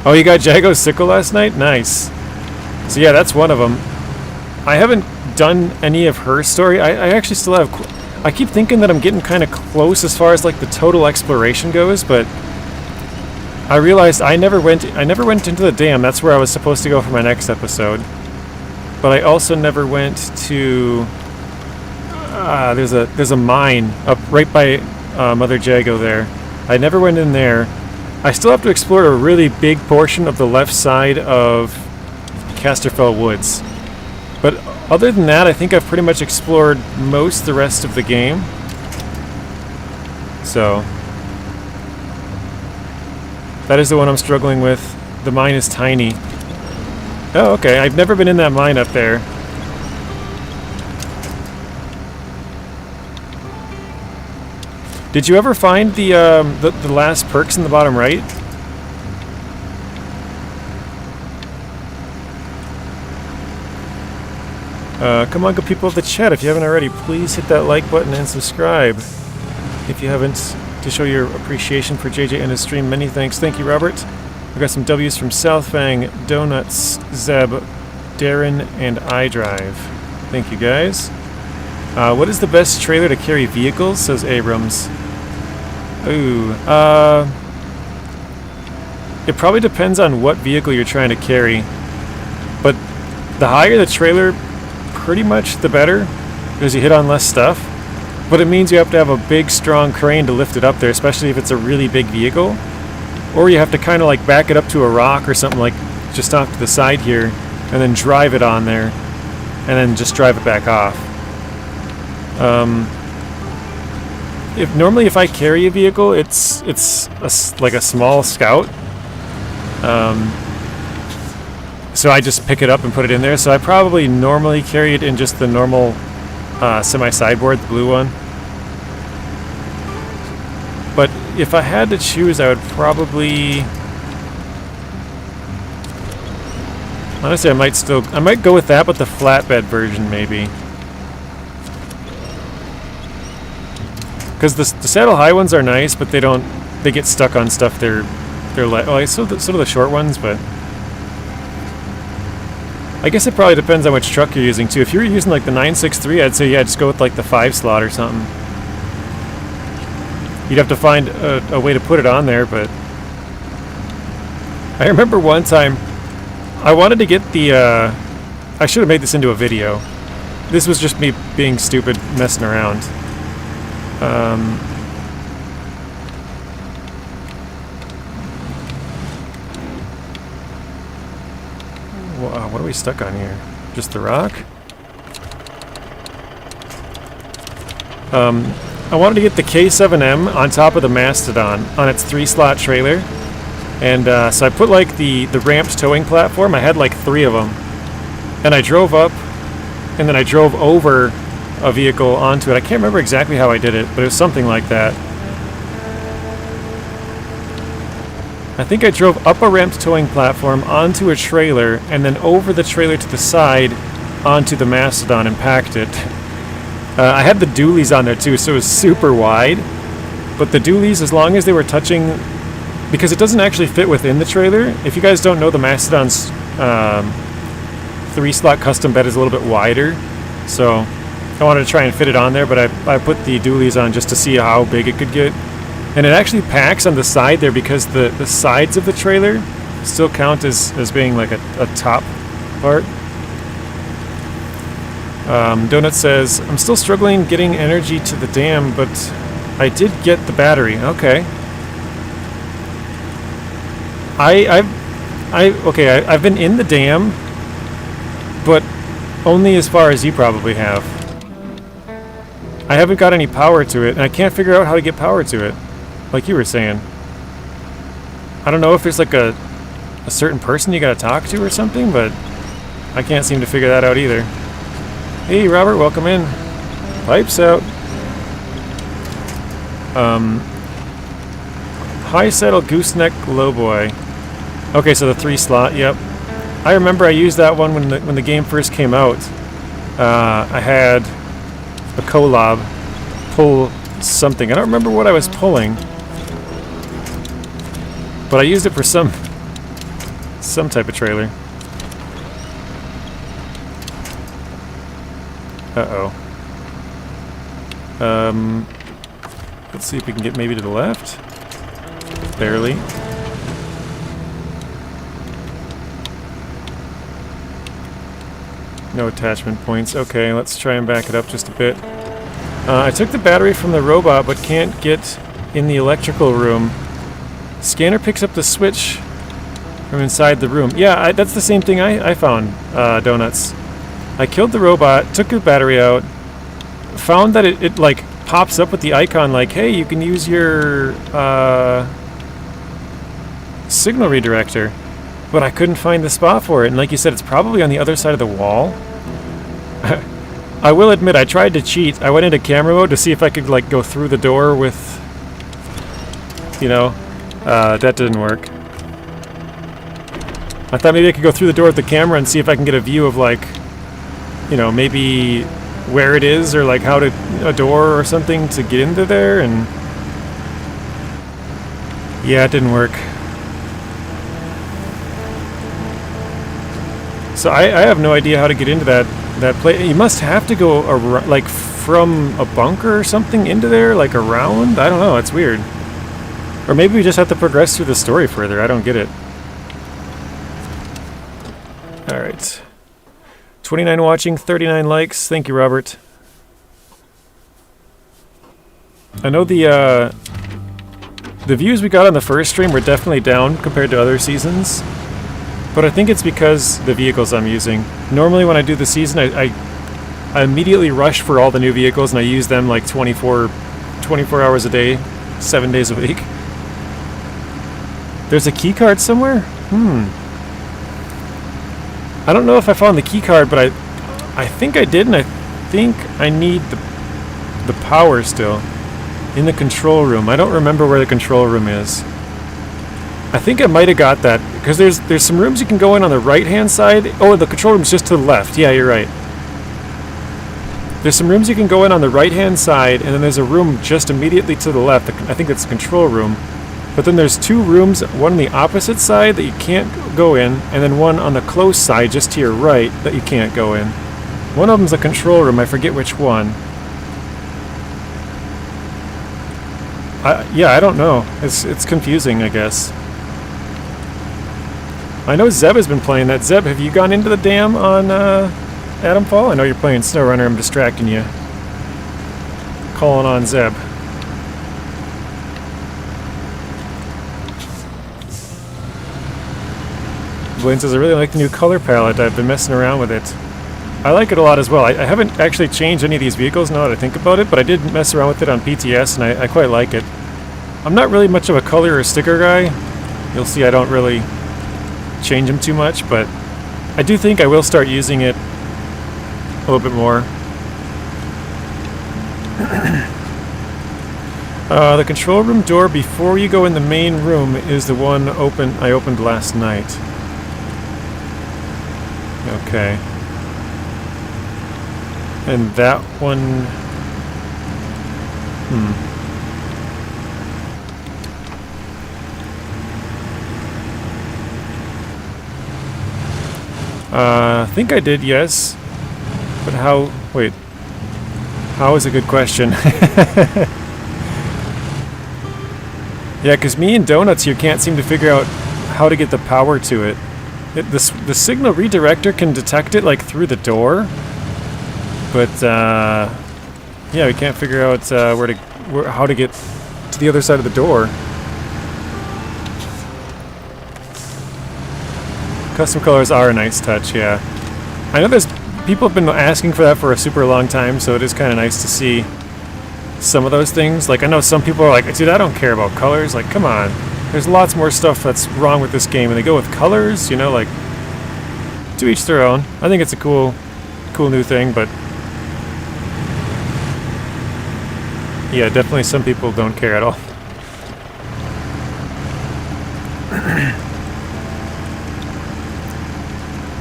Oh, you got Jago's sickle last night? Nice. So yeah, that's one of them. I haven't done any of her story. I actually still have... I keep thinking that I'm getting kind of close as far as like the total exploration goes, but I realized I never went into the dam. That's where I was supposed to go for my next episode. But I also never went to... there's a mine up right by Mother Jago there. I never went in there. I still have to explore a really big portion of the left side of Casterfell Woods. But other than that, I think I've pretty much explored most of the rest of the game. So that is the one I'm struggling with. The mine is tiny. Oh, okay. I've never been in that mine up there. Did you ever find the last perks in the bottom right? Come on, good people of the chat, if you haven't already, please hit that like button and subscribe. If you haven't, to show your appreciation for JJ and his stream, many thanks. Thank you, Robert. We got some W's from Southfang, Donuts, Zeb, Darren, and iDrive. Thank you, guys. What is the best trailer to carry vehicles? Says Abrams. Ooh, it probably depends on what vehicle you're trying to carry. But the higher the trailer, pretty much the better, because you hit on less stuff. But it means you have to have a big, strong crane to lift it up there, especially if it's a really big vehicle. Or you have to kind of like back it up to a rock or something, like just off to the side here, and then drive it on there, and then just drive it back off. Normally if I carry a vehicle, it's like a small Scout. So I just pick it up and put it in there. So I probably normally carry it in just the normal semi-sideboard, the blue one. But if I had to choose, I would probably... Honestly, I might go with that, but the flatbed version maybe. Because the saddle high ones are nice, but they get stuck on stuff. They're like, oh, so do the short ones, but I guess it probably depends on which truck you're using too. If you're using like the 963, I'd say yeah, just go with like the 5 slot or something. You'd have to find a way to put it on there, but I remember one time I wanted to get the I should have made this into a video. This was just me being stupid, messing around. What are we stuck on here? Just the rock? I wanted to get the K7M on top of the Mastodon on its 3-slot trailer. And so I put like the ramped towing platform. I had like 3 of them. And I drove up, and then I drove over a vehicle onto it. I can't remember exactly how I did it, but it was something like that. I think I drove up a ramped towing platform onto a trailer, and then over the trailer to the side onto the Mastodon and packed it. I had the dualies on there too, so it was super wide. But the dualies, as long as they were touching... Because it doesn't actually fit within the trailer. If you guys don't know, the Mastodon's 3-slot custom bed is a little bit wider. So I wanted to try and fit it on there, but I put the dualies on just to see how big it could get. And it actually packs on the side there because the sides of the trailer still count as being like a top part. Donut says, I'm still struggling getting energy to the dam, but I did get the battery. Okay. I've been in the dam, but only as far as you probably have. I haven't got any power to it, and I can't figure out how to get power to it, like you were saying. I don't know if there's like a certain person you gotta talk to or something, but I can't seem to figure that out either. Hey Robert, welcome in. Pipes out. High saddle gooseneck lowboy. Okay, so the 3-slot, yep. I remember I used that one when the game first came out. I had a collab pull something. I don't remember what I was pulling, but I used it for some type of trailer. Uh-oh. Let's see if we can get maybe to the left. Barely. No attachment points. Okay, let's try and back it up just a bit. I took the battery from the robot, but can't get in the electrical room. Scanner picks up the switch from inside the room. Yeah, that's the same thing I found, Donuts. I killed the robot, took the battery out, found that it like pops up with the icon like, hey, you can use your signal redirector. But I couldn't find the spot for it, and like you said, it's probably on the other side of the wall. I will admit, I tried to cheat. I went into camera mode to see if I could like go through the door with, you know, that didn't work. I thought maybe I could go through the door with the camera and see if I can get a view of like, you know, maybe where it is or like how to a door or something to get into there, and yeah, it didn't work. So I have no idea how to get into that place. You must have to go around, like from a bunker or something into there, like around. I don't know. It's weird. Or maybe we just have to progress through the story further. I don't get it. All right. 29 watching, 39 likes. Thank you, Robert. I know the views we got on the first stream were definitely down compared to other seasons. But I think it's because the vehicles I'm using. Normally when I do the season, I immediately rush for all the new vehicles and I use them like 24 hours a day, 7 days a week. There's a key card somewhere? I don't know if I found the key card, but I think I did, and I think I need the power still in the control room. I don't remember where the control room is. I think I might have got that, because there's some rooms you can go in on the right-hand side. Oh, the control room's just to the left. Yeah, you're right. There's some rooms you can go in on the right-hand side, and then there's a room just immediately to the left. I think that's the control room. But then there's two rooms, one on the opposite side that you can't go in, and then one on the close side just to your right that you can't go in. One of them's a control room. I forget which one. Yeah, I don't know. It's confusing, I guess. I know Zeb has been playing that. Zeb, have you gone into the dam on Adamfall? I know you're playing SnowRunner. I'm distracting you. Calling on Zeb. Blaine says, I really like the new color palette. I've been messing around with it. I like it a lot as well. I haven't actually changed any of these vehicles now that I think about it, but I did mess around with it on PTS, and I quite like it. I'm not really much of a color or sticker guy. You'll see I don't really change them too much, but I do think I will start using it a little bit more. The control room door before you go in the main room is the one I opened last night. Okay. And that one... I think I did, yes. But how... Wait. How is a good question. Yeah, because me and Donuts here can't seem to figure out how to get the power to it. The signal redirector can detect it, like, through the door. But, yeah, we can't figure out how to get to the other side of the door. Custom colors are a nice touch, yeah. I know people have been asking for that for a super long time, so it is kind of nice to see some of those things. Like, I know some people are like, dude, I don't care about colors. Like, come on. There's lots more stuff that's wrong with this game, and they go with colors, you know, like, to each their own. I think it's a cool new thing, but yeah, definitely some people don't care at all.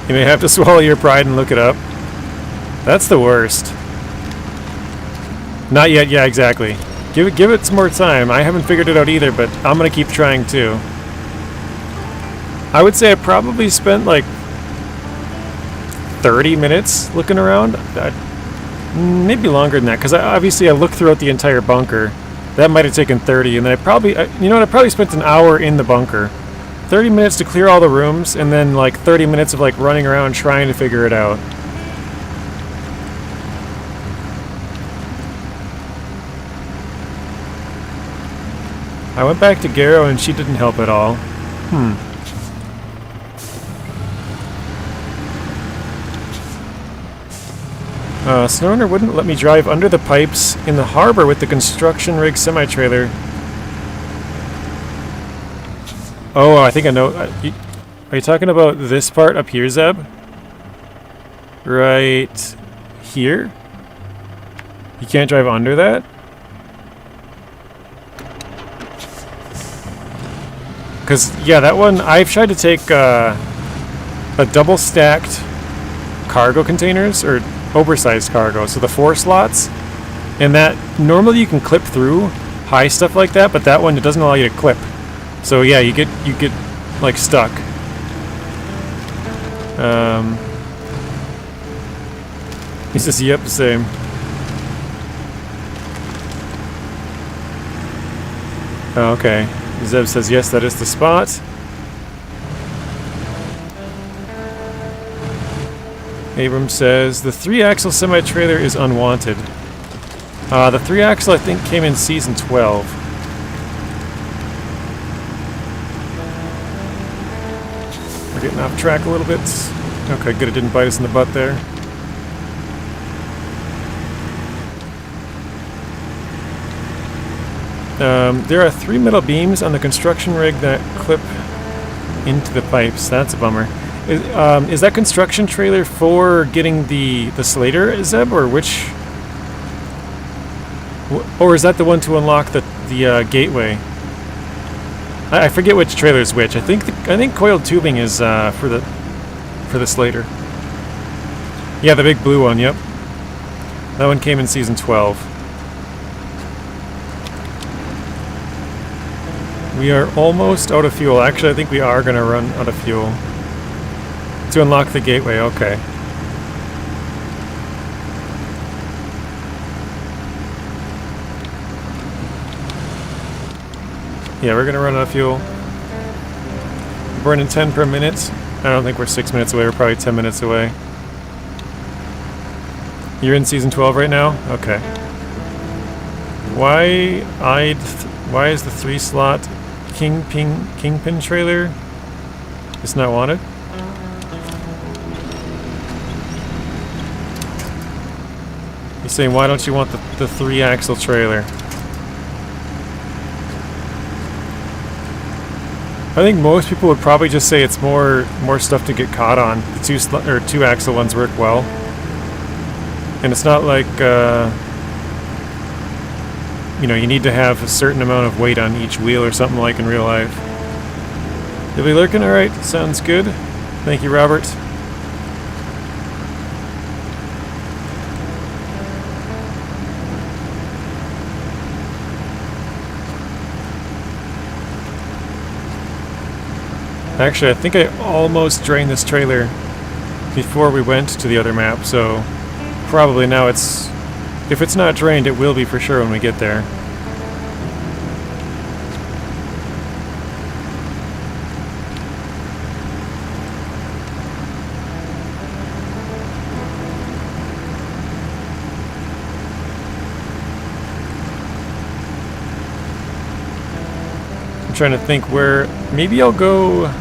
You may have to swallow your pride and look it up. That's the worst. Not yet, yeah, exactly. Give it some more time. I haven't figured it out either, but I'm gonna keep trying too. I would say I probably spent like 30 minutes looking around. Maybe longer than that, because obviously I looked throughout the entire bunker. That might have taken 30, and then I probably, you know what, I probably spent an hour in the bunker. 30 minutes to clear all the rooms, and then like 30 minutes of like running around trying to figure it out. I went back to Garrow and she didn't help at all. SnowRunner wouldn't let me drive under the pipes in the harbor with the construction rig semi-trailer. Oh, I think I know. Are you talking about this part up here, Zeb? Right here? You can't drive under that? Because, yeah, that one, I've tried to take a double-stacked cargo containers, or oversized cargo, so the 4 slots, and that, normally you can clip through high stuff like that, but that one, it doesn't allow you to clip. So yeah, you get like stuck. He says, yep, same. Oh, okay. Zeb says, yes, that is the spot. Abram says, the 3-axle semi-trailer is unwanted. The 3-axle, I think, came in Season 12. We're getting off track a little bit. Okay, good, it didn't bite us in the butt there. There are 3 metal beams on the construction rig that clip into the pipes. That's a bummer. Is that construction trailer for getting the Slater, Zeb, or which? Or is that the one to unlock the gateway? I forget which trailer is which. I think coiled tubing is for the Slater. Yeah, the big blue one. Yep. That one came in Season 12. We are almost out of fuel. Actually, I think we are going to run out of fuel. To unlock the gateway, okay. Yeah, we're going to run out of fuel. Burning 10 per minute. I don't think we're 6 minutes away. We're probably 10 minutes away. You're in Season 12 right now? Okay. Why is the 3-slot Kingpin trailer just not wanted? He's saying, why don't you want the 3-axle trailer? I think most people would probably just say it's more stuff to get caught on. The 2-axle ones work well, and it's not like you know, you need to have a certain amount of weight on each wheel or something like in real life. You'll be lurking? Alright, sounds good. Thank you, Robert. Actually, I think I almost drained this trailer before we went to the other map, so probably now it's... If it's not drained, it will be for sure when we get there. I'm trying to think where... Maybe I'll go...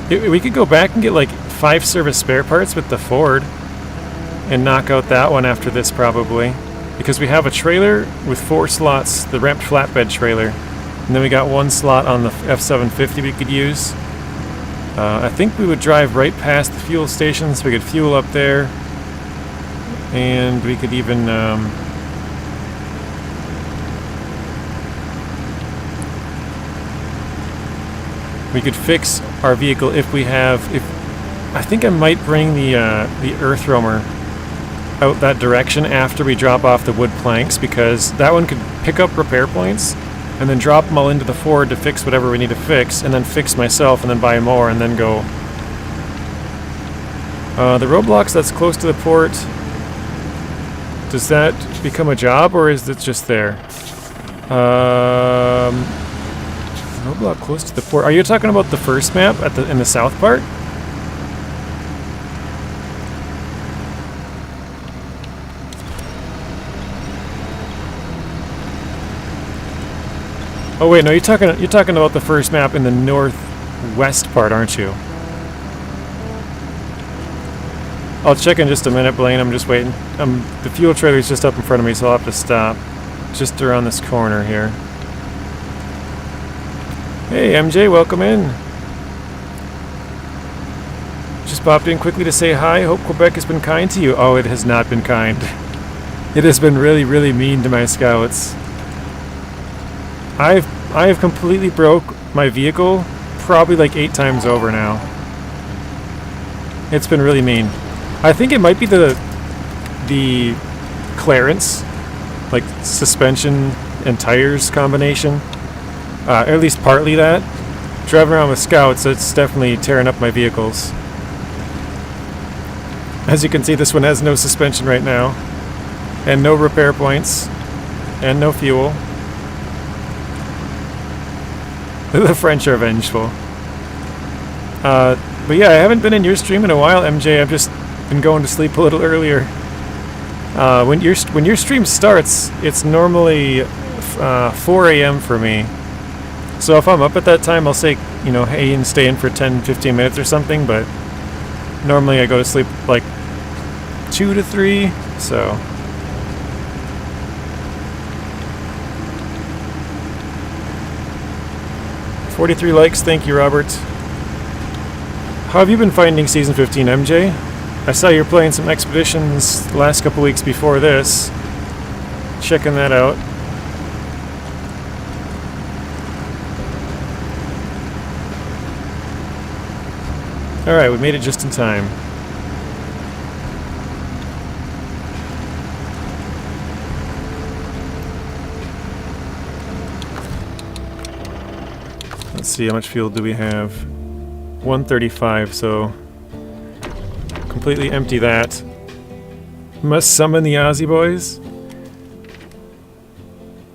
We could go back and get like 5 service spare parts with the Ford and knock out that one after this probably, because we have a trailer with 4 slots, the ramped flatbed trailer, and then we got 1 slot on the F750 we could use. I think we would drive right past the fuel station so we could fuel up there, and we could even we could fix our vehicle if we have... I think I might bring the earth roamer out that direction after we drop off the wood planks, because that one could pick up repair points and then drop them all into the Ford to fix whatever we need to fix, and then fix myself and then buy more and then go. The roadblocks that's close to the port, does that become a job or is it just there? Roadblock close to the port. Are you talking about the first map in the south part? Oh wait, no, you're talking about the first map in the northwest part, aren't you? I'll check in just a minute, Blaine. I'm just waiting. The fuel trailer's just up in front of me, so I'll have to stop. Just around this corner here. Hey, MJ, welcome in. Just popped in quickly to say hi. Hope Quebec has been kind to you. Oh, it has not been kind. It has been really, really mean to my scouts. I have completely broke my vehicle probably like 8 times over now. It's been really mean. I think it might be the clearance, like suspension and tires combination. At least partly that. Driving around with scouts, it's definitely tearing up my vehicles. As you can see, this one has no suspension right now, and no repair points, and no fuel. The French are vengeful. But yeah, I haven't been in your stream in a while, MJ. I've just been going to sleep a little earlier. When your stream starts, it's normally 4 a.m. for me. So if I'm up at that time, I'll say, you know, hey, and stay in for 10-15 minutes or something, but normally I go to sleep like 2 to 3, so... $43 likes, thank you, Robert. How have you been finding Season 15, MJ? I saw you were playing some expeditions the last couple weeks before this. Checking that out. Alright, we made it just in time. Let's see, how much fuel do we have? 135, so completely empty that. Must summon the Aussie boys.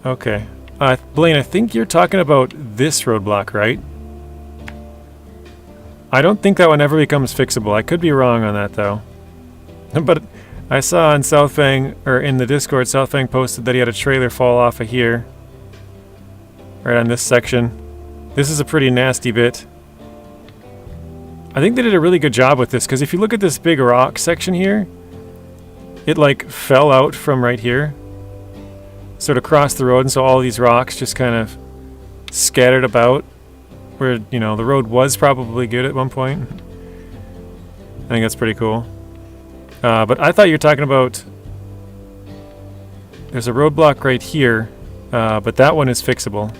Okay. Blaine, I think you're talking about this roadblock, right? I don't think that one ever becomes fixable. I could be wrong on that, though. But I saw on Southfang, or in the Discord, Southfang posted that he had a trailer fall off of here. Right on this section. This is a pretty nasty bit. I think they did a really good job with this, because if you look at this big rock section here, it like fell out from right here. Sort of crossed the road, and so all these rocks just kind of scattered about. Where, you know, the road was probably good at one point. I think that's pretty cool. But I thought you were talking about... There's a roadblock right here, but that one is fixable.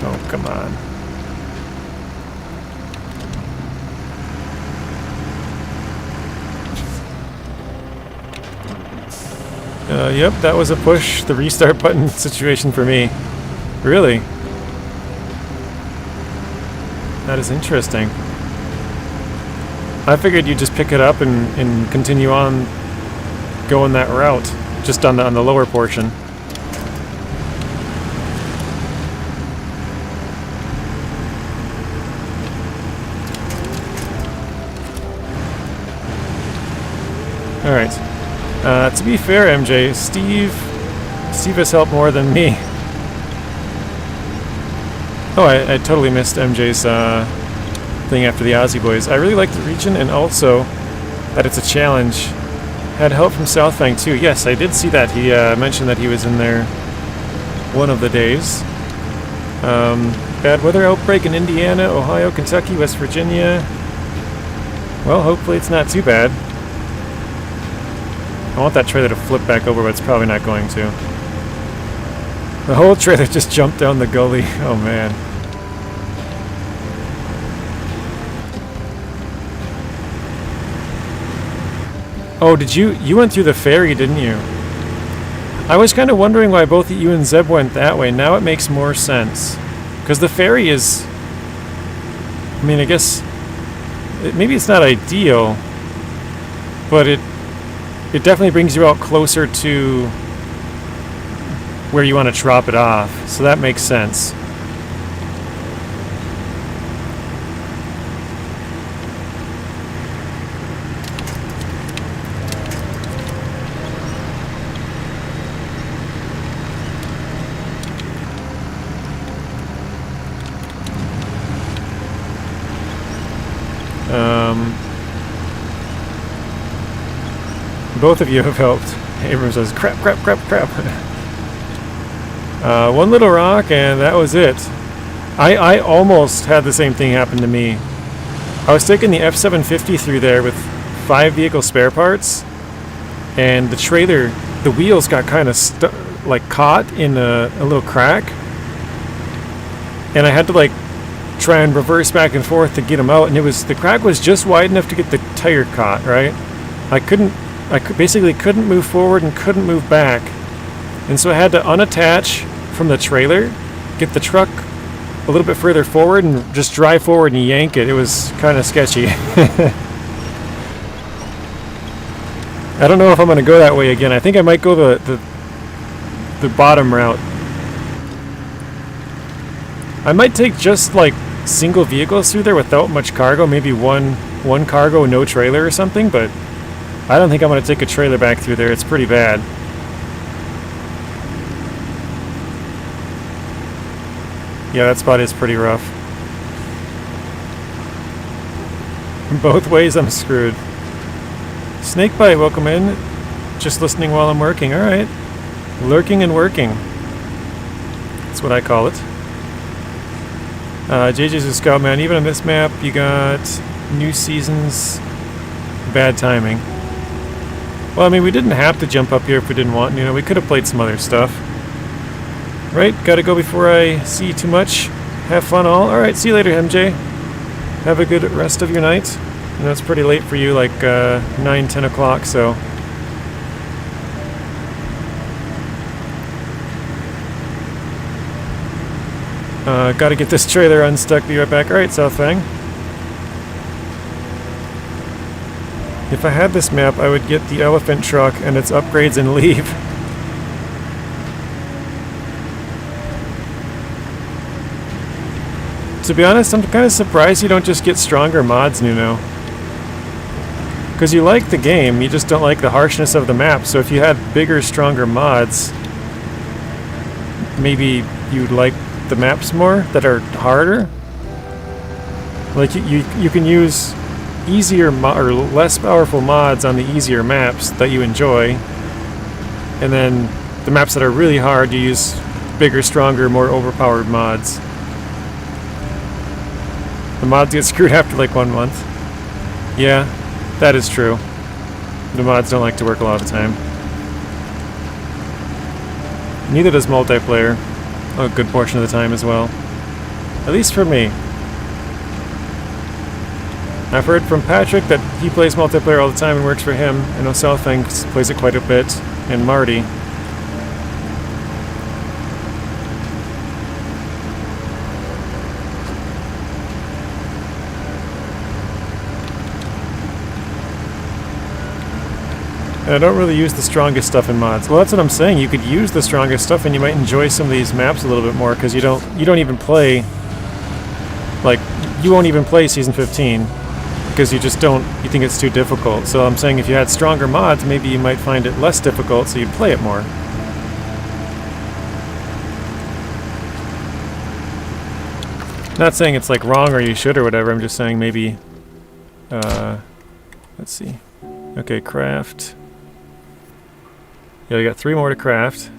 Oh, come on. Yep, that was a push the restart button situation for me. Really? That is interesting. I figured you'd just pick it up and continue on going that route, just on the lower portion. Alright. To be fair, MJ, Steve has helped more than me. Oh, I totally missed MJ's thing after the Aussie boys. I really like the region, and also that it's a challenge. Had help from Southfang too. Yes, I did see that. He mentioned that he was in there one of the days. Bad weather outbreak in Indiana, Ohio, Kentucky, West Virginia. Well, hopefully it's not too bad. I want that trailer to flip back over, but it's probably not going to. The whole trailer just jumped down the gully. Oh, man. Oh, did you went through the ferry, didn't you? I was kind of wondering why both you and Zeb went that way. Now it makes more sense. Because the ferry is... I mean, I guess... maybe it's not ideal, but it definitely brings you out closer to where you want to drop it off, so that makes sense. Both of you have helped. Abrams says, crap, crap, crap, crap. One little rock, and that was it. I almost had the same thing happen to me. I was taking the F15 through there with 5 vehicle spare parts, and the trailer, the wheels got kind of like caught in a little crack, and I had to like try and reverse back and forth to get them out, and the crack was just wide enough to get the tire caught, right? I basically couldn't move forward and couldn't move back, and so I had to unattach from the trailer, get the truck a little bit further forward, and just drive forward and yank it. It was kind of sketchy. I don't know if I'm going to go that way again. I think I might go the bottom route. I might take just like single vehicles through there without much cargo, maybe one cargo, no trailer or something, but I don't think I'm going to take a trailer back through there. It's pretty bad. Yeah, that spot is pretty rough. Both ways I'm screwed. Snakebite, welcome in. Just listening while I'm working. Alright. Lurking and working. That's what I call it. JJ's a scout man. Even on this map, you got new seasons. Bad timing. Well, I mean, we didn't have to jump up here if we didn't want. You know, we could have played some other stuff. Right, gotta go before I see you too much. Have fun all. Alright, see you later, MJ. Have a good rest of your night. I know it's pretty late for you, like 9, 10 o'clock, so... gotta get this trailer unstuck, be right back. Alright, Southfang. If I had this map, I would get the elephant truck and its upgrades and leave. To be honest, I'm kind of surprised you don't just get stronger mods, Nuno. Because you like the game, you just don't like the harshness of the map. So if you had bigger, stronger mods, maybe you'd like the maps more that are harder. Like you can use easier or less powerful mods on the easier maps that you enjoy, and then the maps that are really hard, you use bigger, stronger, more overpowered mods. The mods get screwed after like 1 month. Yeah, that is true. The mods don't like to work a lot of the time. Neither does multiplayer. A good portion of the time as well. At least for me. I've heard from Patrick that he plays multiplayer all the time and works for him. I know Southfang plays it quite a bit. And Marty. And I don't really use the strongest stuff in mods. Well, that's what I'm saying. You could use the strongest stuff and you might enjoy some of these maps a little bit more, because you don't even play, like, you won't even play Season 15 because you think it's too difficult. So I'm saying if you had stronger mods, maybe you might find it less difficult, so you'd play it more. Not saying it's like wrong or you should or whatever, I'm just saying maybe, let's see. Okay, craft. Yeah, we got 3 more to craft.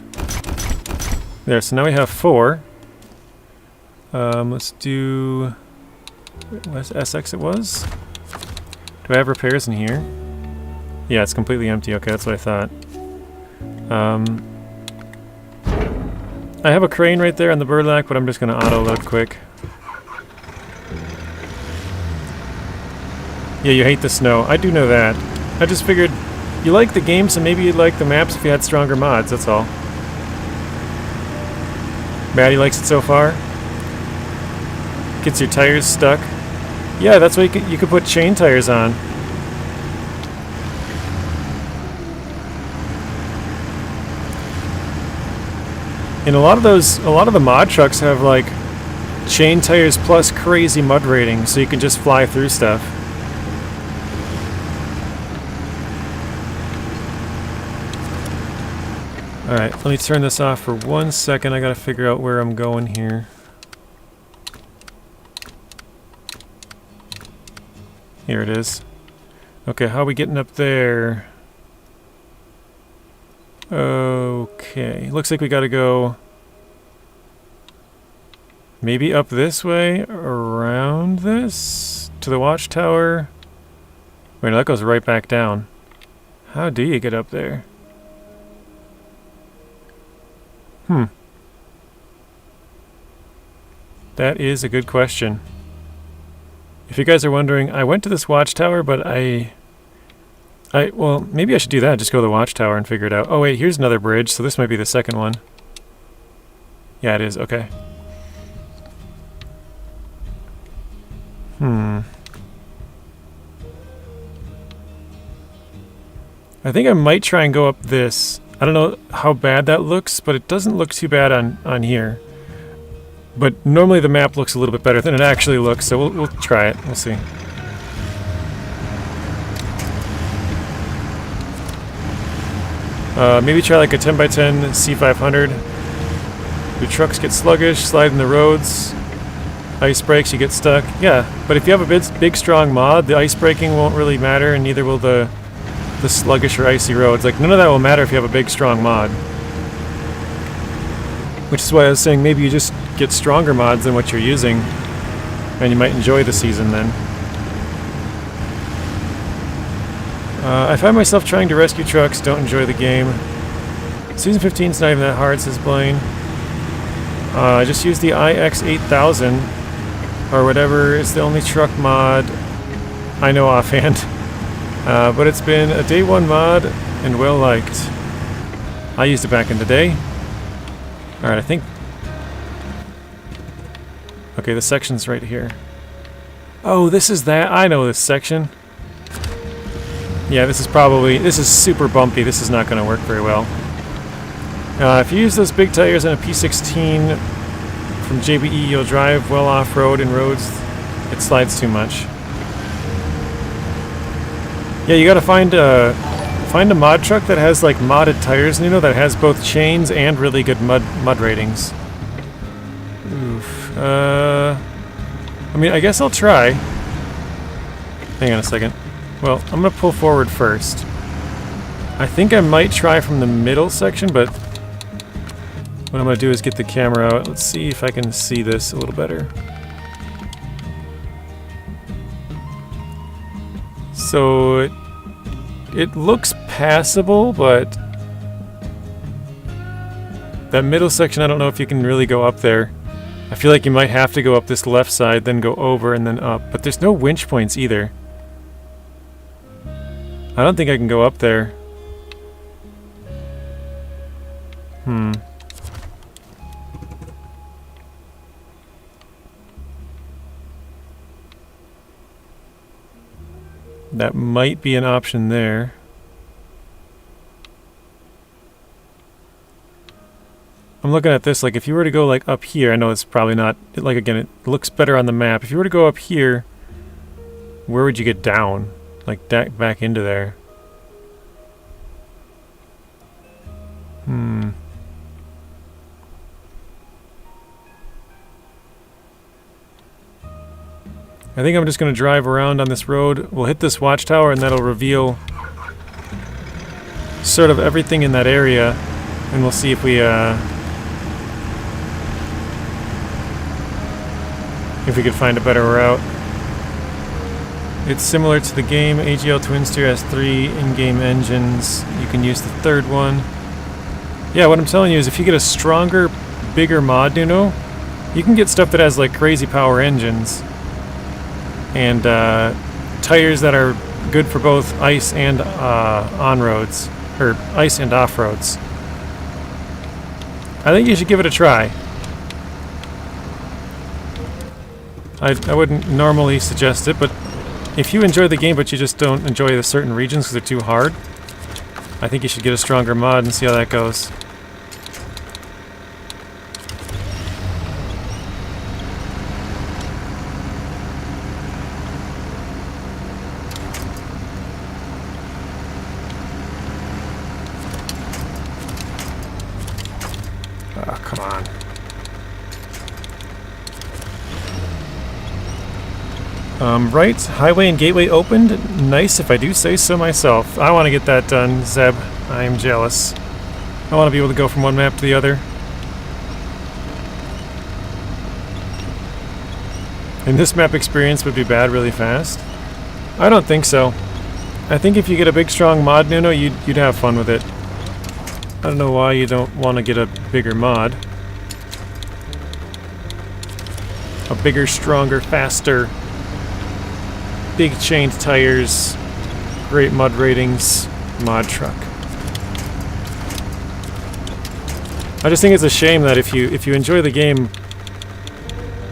There, so now we have 4. Let's do... What's SX it was? Do I have repairs in here? Yeah, it's completely empty. Okay, that's what I thought. I have a crane right there on the Burlac, but I'm just going to auto-load quick. Yeah, you hate the snow. I do know that. I just figured you like the game, so maybe you'd like the maps if you had stronger mods, that's all. Maddie likes it so far. Gets your tires stuck. Yeah, that's why you could put chain tires on. And a lot of the mod trucks have like chain tires plus crazy mud rating, so you can just fly through stuff. Alright, let me turn this off for 1 second. I gotta figure out where I'm going here. Here it is. Okay, how are we getting up there? Okay, looks like we gotta go maybe up this way, around this, to the watchtower. Wait, no, that goes right back down. How do you get up there? That is a good question. If you guys are wondering, I went to this watchtower, but well, maybe I should do that. Just go to the watchtower and figure it out. Oh wait, here's another bridge, so this might be the second one. Yeah, it is. Okay. I think I might try and go up this. I don't know how bad that looks, but it doesn't look too bad on here. But normally the map looks a little bit better than it actually looks, so we'll try it. We'll see. Maybe try like a 10x10 C500. Your trucks get sluggish, slide in the roads. Ice breaks, you get stuck. Yeah, but if you have a big strong mod, the ice breaking won't really matter, and neither will the sluggish or icy roads. Like, none of that will matter if you have a big strong mod. Which is why I was saying maybe you just get stronger mods than what you're using, and you might enjoy the season then. I find myself trying to rescue trucks, don't enjoy the game. Season 15 is not even that hard, says Blaine. I just used the IX8000, or whatever is the only truck mod I know offhand. But it's been a day one mod, and well liked. I used it back in the day. Alright, I think... Okay, the section's right here. Oh, this is that. I know this section. Yeah, this is super bumpy. This is not going to work very well. If you use those big tires on a P16 from JBE, you'll drive well off-road and roads. It slides too much. Yeah, you gotta find a mod truck that has like modded tires, you know, that has both chains and really good mud ratings. Oof. I mean, I guess I'll try. Hang on a second. Well, I'm gonna pull forward first. I think I might try from the middle section, but what I'm gonna do is get the camera out. Let's see if I can see this a little better. So it looks passable, but that middle section, I don't know if you can really go up there. I feel like you might have to go up this left side, then go over and then up. But there's no winch points either. I don't think I can go up there. That might be an option there. I'm looking at this, like if you were to go like up here, I know it's probably not, like again, it looks better on the map. If you were to go up here, where would you get down? Like back into there. I think I'm just going to drive around on this road. We'll hit this watchtower and that'll reveal sort of everything in that area. And we'll see if we could find a better route. It's similar to the game. AGL Twinster has 3 in-game engines. You can use the third one. Yeah, what I'm telling you is if you get a stronger, bigger mod, you know, you can get stuff that has like crazy power engines. And tires that are good for both ice and on-roads, or ice and off-roads. I think you should give it a try. I wouldn't normally suggest it, but if you enjoy the game but you just don't enjoy the certain regions because they're too hard, I think you should get a stronger mod and see how that goes. Oh, come on. Right, highway and gateway opened. Nice if I do say so myself. I want to get that done, Zeb. I am jealous. I want to be able to go from one map to the other. And this map experience would be bad really fast? I don't think so. I think if you get a big strong mod, Nuno, you'd have fun with it. I don't know why you don't want to get a bigger mod. A bigger, stronger, faster, big chained tires, great mud ratings, mod truck. I just think it's a shame that if you enjoy the game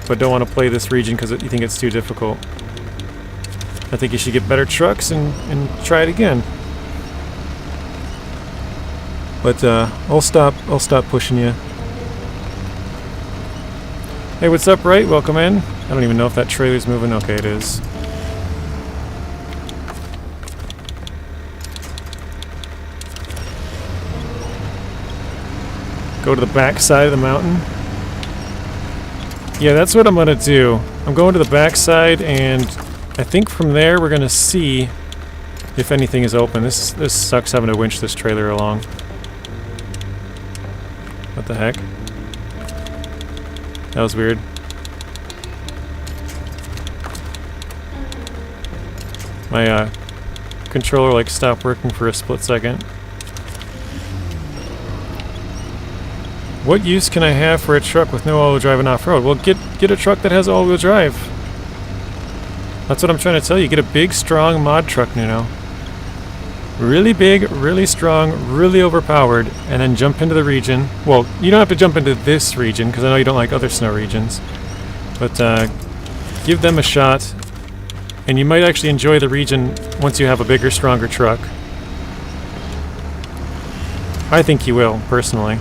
but don't want to play this region because you think it's too difficult, I think you should get better trucks and try it again. But I'll stop pushing you. Hey, what's up, right? Welcome in. I don't even know if that trailer's moving. Okay, it is. Go to the back side of the mountain. Yeah, that's what I'm gonna do. I'm going to the back side, and I think from there we're gonna see if anything is open. This sucks having to winch this trailer along. What the heck? That was weird. My controller like stopped working for a split second. What use can I have for a truck with no all-wheel drive and off-road? Well, get a truck that has all-wheel drive. That's what I'm trying to tell you. Get a big, strong mod truck, Nuno. Really big, really strong, really overpowered, and then jump into the region. Well, you don't have to jump into this region, because I know you don't like other snow regions. But give them a shot, and you might actually enjoy the region once you have a bigger, stronger truck. I think you will, personally.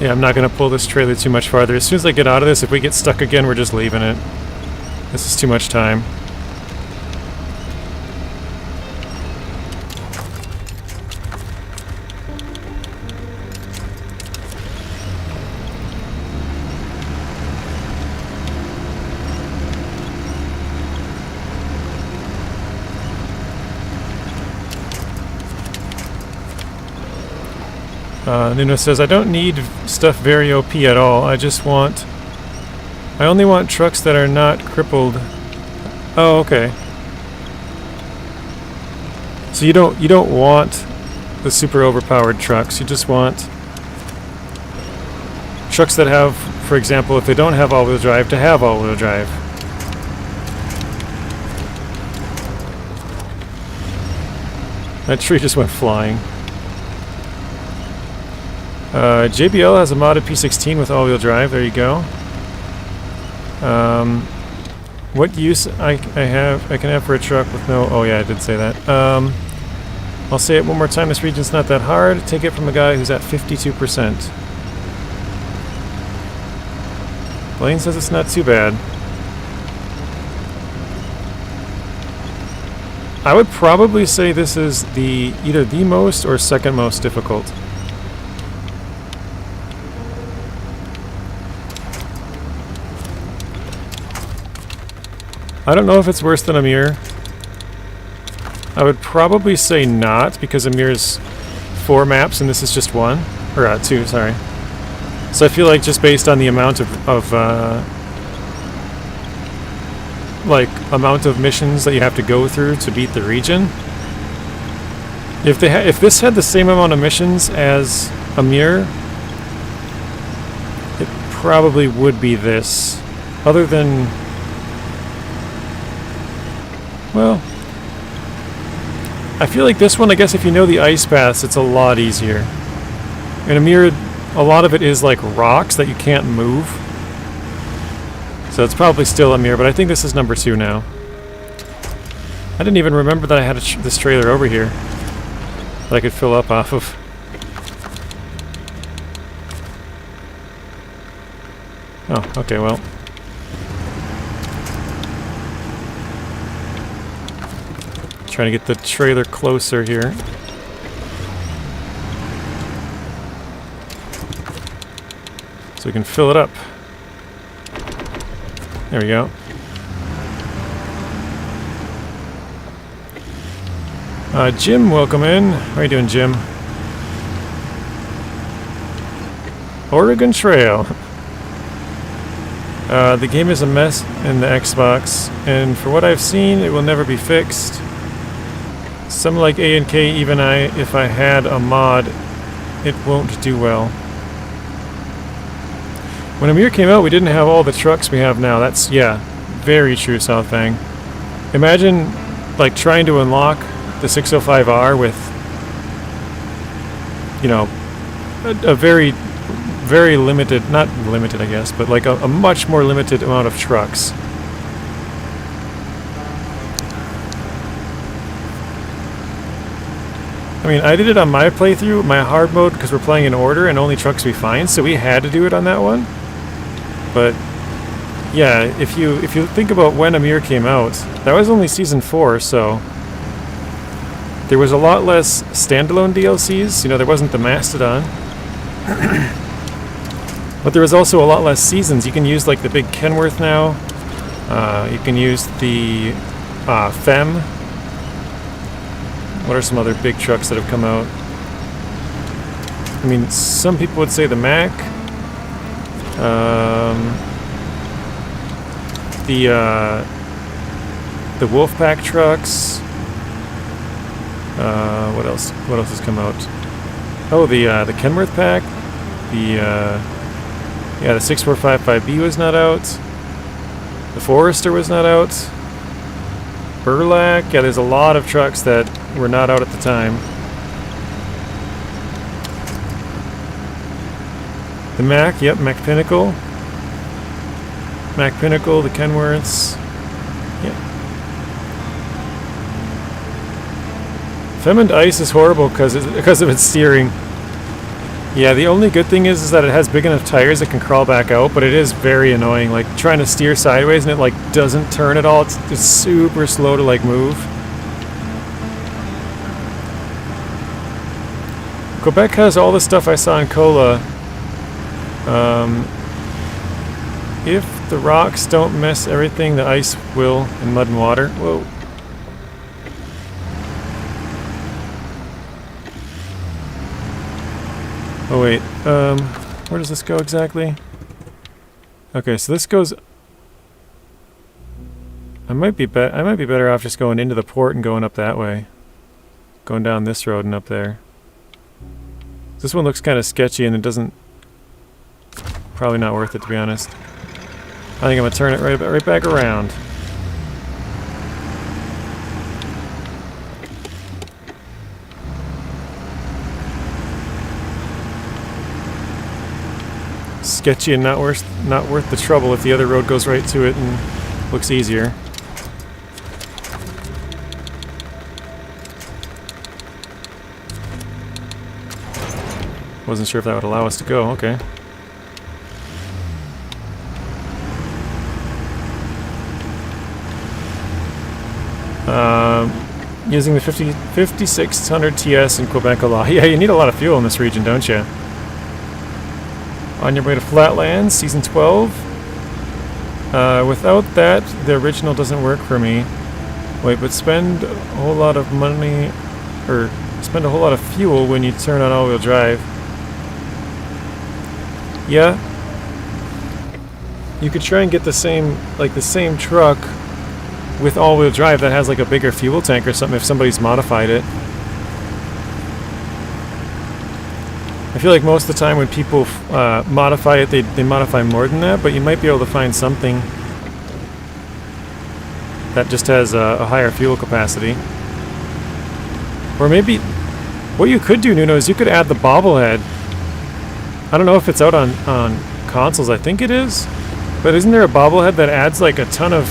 Yeah, I'm not going to pull this trailer too much farther. As soon as I get out of this, if we get stuck again, we're just leaving it. This is too much time. Nuno says, I don't need stuff very OP at all. I only want trucks that are not crippled. Oh, okay. So you don't want the super overpowered trucks. You just want trucks that have, for example, if they don't have all-wheel drive, to have all-wheel drive. That tree just went flying. JBL has a modded P16 with all-wheel drive. There you go. What use I can have for a truck with no... Oh yeah, I did say that. I'll say it one more time. This region's not that hard. Take it from a guy who's at 52%. Blaine says it's not too bad. I would probably say this is either the most or second most difficult. I don't know if it's worse than Amir. I would probably say not, because Amir's 4 maps and this is just 1. Or 2, sorry. So I feel like just based on the amount of missions that you have to go through to beat the region. If this had the same amount of missions as Amir, it probably would be this. Other than... Well, I feel like this one, I guess if you know the ice paths, it's a lot easier. In Amir, a lot of it is like rocks that you can't move. So it's probably still Amir, but I think this is number 2 now. I didn't even remember that I had this trailer over here that I could fill up off of. Oh, okay, well. Trying to get the trailer closer here. So we can fill it up. There we go. Jim, welcome in. How are you doing, Jim? Oregon Trail. The game is a mess in the Xbox, and for what I've seen, it will never be fixed. Some like A and K, even if I had a mod, it won't do well. When Amir came out, we didn't have all the trucks we have now. That's, yeah, very true, Southang. Imagine, like, trying to unlock the 605R with, you know, a very, very limited, not limited, I guess, but like a much more limited amount of trucks. I mean, I did it on my playthrough, my hard mode, because we're playing in order and only trucks we find, so we had to do it on that one. But yeah, if you think about when Amir came out, that was only Season 4, so there was a lot less standalone DLCs. You know, there wasn't the Mastodon. But there was also a lot less seasons. You can use like the big Kenworth now. You can use the Fem. What are some other big trucks that have come out? I mean, some people would say the Mack. The Wolfpack trucks. What else? What else has come out? Oh, the Kenworth pack. The 6455B was not out. The Forester was not out. Burlac. Yeah, there's a lot of trucks that were not out at the time. The Mack. Yep, Mack Pinnacle. Mack Pinnacle. The Kenworths. Yep. Fem and Ice is horrible because of its steering. Yeah, the only good thing is that it has big enough tires it can crawl back out, but it is very annoying. Like trying to steer sideways and it like doesn't turn at all. It's super slow to like move. Quebec has all the stuff I saw in Cola. If the rocks don't mess everything, the ice will in mud and water. Whoa. Oh wait, where does this go exactly? Okay, so this goes... I might be better off just going into the port and going up that way. Going down this road and up there. This one looks kind of sketchy and it doesn't... Probably not worth it, to be honest. I think I'm gonna turn it right back around. Sketchy and not worth the trouble if the other road goes right to it and looks easier. Wasn't sure if that would allow us to go. Okay. Using the 5600 TS in Quebec a lot. Yeah, you need a lot of fuel in this region, don't you? On your way to Flatlands, Season 12. Without that, the original doesn't work for me. Wait, but spend a whole lot of money, or spend a whole lot of fuel when you turn on all-wheel drive. Yeah. You could try and get the same truck with all-wheel drive that has like a bigger fuel tank or something if somebody's modified it. I feel like most of the time when people modify it, they modify more than that, but you might be able to find something that just has a higher fuel capacity. Or maybe, what you could do, Nuno, is you could add the bobblehead. I don't know if it's out on consoles, I think it is, but isn't there a bobblehead that adds like a ton of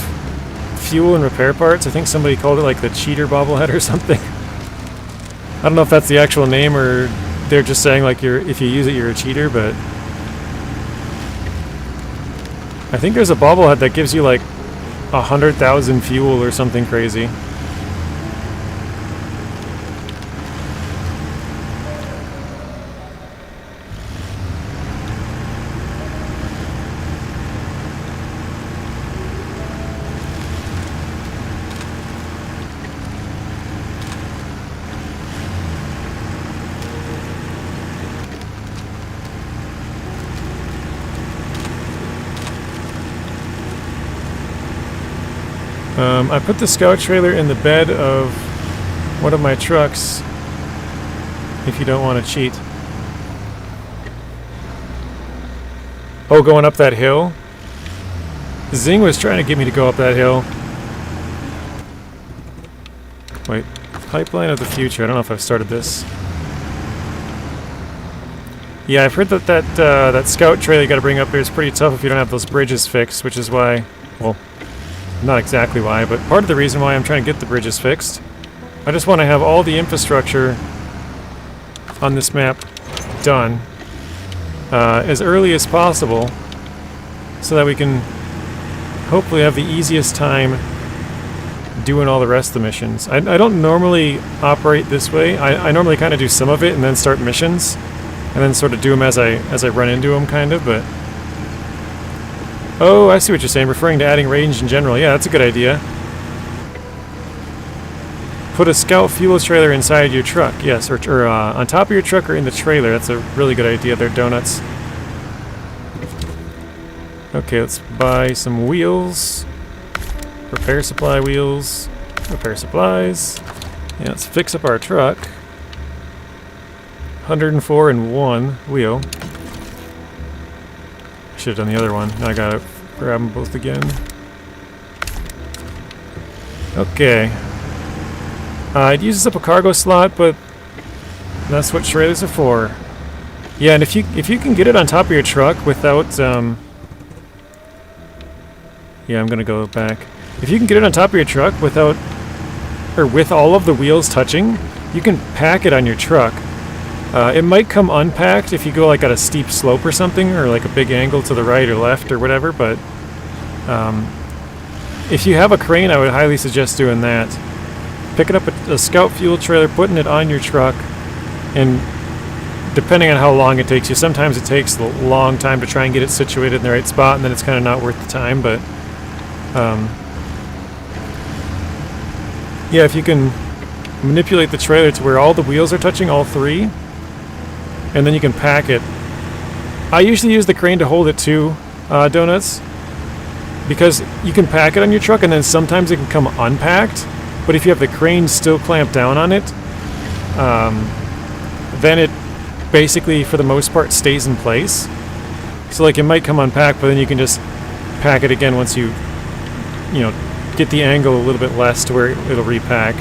fuel and repair parts? I think somebody called it like the cheater bobblehead or something. I don't know if that's the actual name or they're just saying like if you use it you're a cheater, but I think there's a bobblehead that gives you like 100,000 fuel or something crazy. I put the scout trailer in the bed of one of my trucks if you don't want to cheat. Oh, going up that hill? Zing was trying to get me to go up that hill. Wait, pipeline of the future. I don't know if I've started this. Yeah, I've heard that that scout trailer you got to bring up here is pretty tough if you don't have those bridges fixed, which is why, well, not exactly why, but part of the reason why I'm trying to get the bridges fixed. I just want to have all the infrastructure on this map done as early as possible so that we can hopefully have the easiest time doing all the rest of the missions. I don't normally operate this way. I normally kind of do some of it and then start missions and then sort of do them as I run into them, kind of, but... Oh, I see what you're saying, referring to adding range in general. Yeah, that's a good idea. Put a scout fuel trailer inside your truck. Yes, or on top of your truck or in the trailer. That's a really good idea there, Donuts. Okay, let's buy some wheels. Repair supply wheels. Repair supplies. Yeah, let's fix up our truck. 104 and 1 wheel. Should have done the other one. Now I gotta grab them both again. Okay. It uses up a cargo slot, but that's what trailers are for. Yeah, and if you can get it on top of your truck without yeah, I'm gonna go back. If you can get it on top of your truck without, or with all of the wheels touching, you can pack it on your truck. It might come unpacked if you go like at a steep slope or something, or like a big angle to the right or left or whatever, but if you have a crane, I would highly suggest doing that. Picking up a scout fuel trailer, putting it on your truck, and depending on how long it takes you, sometimes it takes a long time to try and get it situated in the right spot, and then it's kind of not worth the time, but yeah, if you can manipulate the trailer to where all the wheels are touching, all three, and then you can pack it. I usually use the crane to hold it too, Donuts, because you can pack it on your truck and then sometimes it can come unpacked, but if you have the crane still clamped down on it, then it basically, for the most part, stays in place. So like it might come unpacked, but then you can just pack it again once you know, get the angle a little bit less to where it'll repack.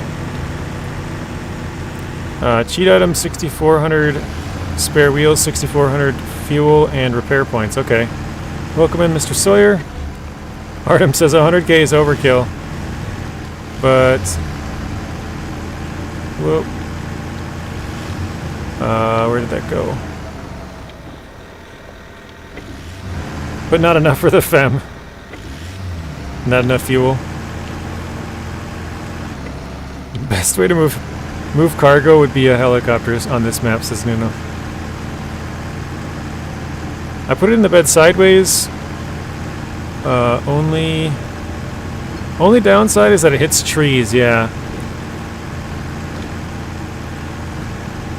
Cheat item 6,400 spare wheels, 6,400 fuel, and repair points. Okay. Welcome in, Mr. Sawyer. Artem says 100k is overkill. But... whoop. Where did that go? But not enough for the fem. Not enough fuel. Best way to move cargo would be helicopters on this map, says Nuno. I put it in the bed sideways. Only downside is that it hits trees, yeah.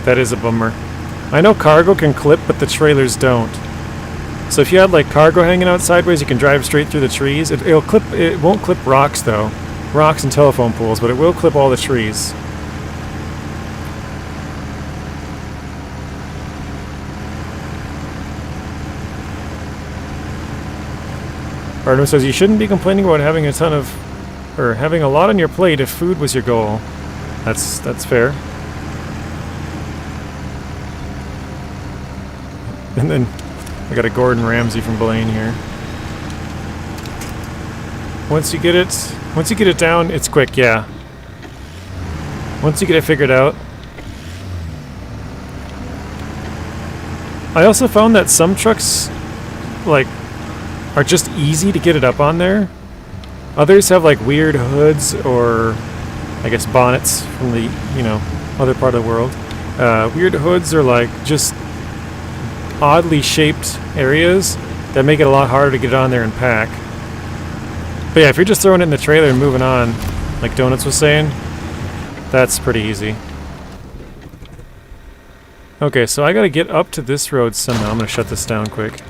That is a bummer. I know cargo can clip, but the trailers don't. So if you had like cargo hanging out sideways, you can drive straight through the trees. It'll clip. It won't clip rocks though, rocks and telephone poles, but it will clip all the trees. Artem says you shouldn't be complaining about having a ton of, or having a lot on your plate if food was your goal. That's fair. And then I got a Gordon Ramsay from Blaine here. Once you get it down, it's quick, yeah. Once you get it figured out. I also found that some trucks, like, are just easy to get it up on there. Others have like weird hoods or I guess bonnets from the, you know, other part of the world. Weird hoods are like just oddly shaped areas that make it a lot harder to get it on there and pack. But yeah, if you're just throwing it in the trailer and moving on, like Donuts was saying, that's pretty easy. Okay, so I gotta get up to this road somehow. I'm gonna shut this down quick.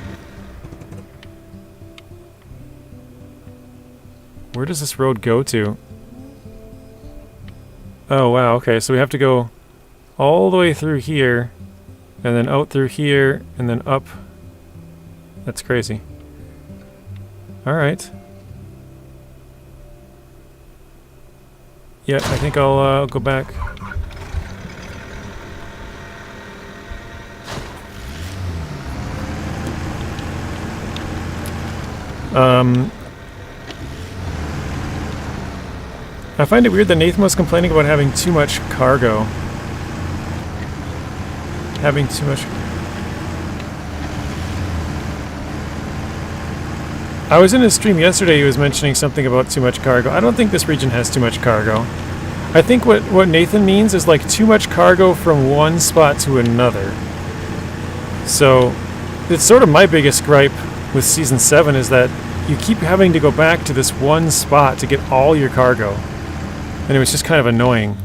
Where does this road go to? Oh, wow, okay, so we have to go all the way through here, and then out through here, and then up. That's crazy. Alright. Yeah, I think I'll go back. I find it weird that Nathan was complaining about having too much cargo. Having too much... I was in his stream yesterday, he was mentioning something about too much cargo. I don't think this region has too much cargo. I think what Nathan means is like too much cargo from one spot to another. So, it's sort of my biggest gripe with Season 7 is that you keep having to go back to this one spot to get all your cargo. And it was just kind of annoying.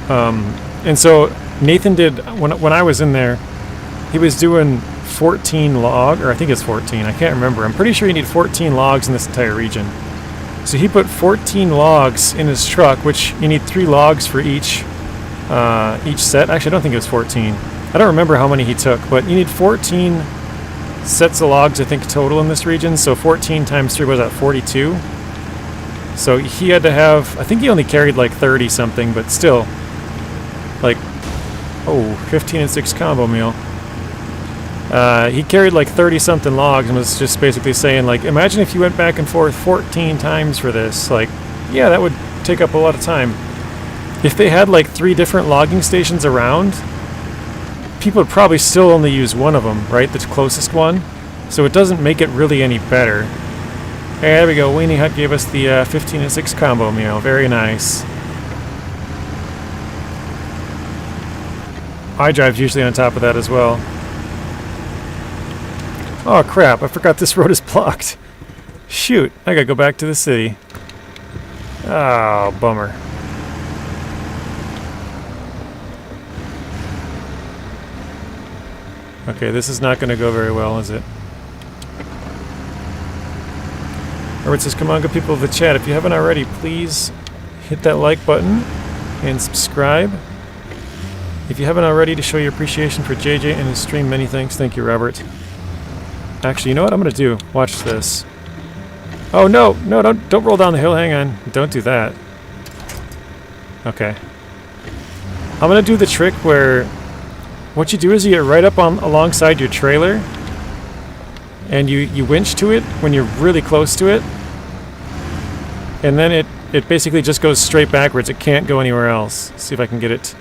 And so Nathan did, when I was in there, he was doing 14 log, or I think it's 14, I can't remember. I'm pretty sure you need 14 logs in this entire region. So he put 14 logs in his truck, which you need 3 logs for each set. Actually, I don't think it was 14. I don't remember how many he took, but you need 14 sets of logs, I think, total in this region. So 14 times 3 was that 42. So he had to have, I think he only carried like 30 something, but still, like, oh, 15 and 6 combo meal. He carried like 30 something logs and was just basically saying, like, imagine if you went back and forth 14 times for this. Like, yeah, that would take up a lot of time. If they had like 3 different logging stations around, people would probably still only use one of them, right? The closest one. So it doesn't make it really any better. Hey, there we go. Weenie Hut gave us the 15 and 6 combo meal. Very nice. iDrive's usually on top of that as well. Oh crap, I forgot this road is blocked. Shoot, I gotta go back to the city. Oh, bummer. Okay, this is not gonna go very well, is it? Robert says, come on, good people of the chat, if you haven't already, please hit that like button and subscribe. If you haven't already, to show your appreciation for JJ and his stream, many thanks. Thank you, Robert. Actually, you know what I'm going to do? Watch this. Oh, no! No, don't roll down the hill. Hang on. Don't do that. Okay. I'm going to do the trick where what you do is you get right up on alongside your trailer and you winch to it when you're really close to it. And then it basically just goes straight backwards. It can't go anywhere else. Let's see if I can get it.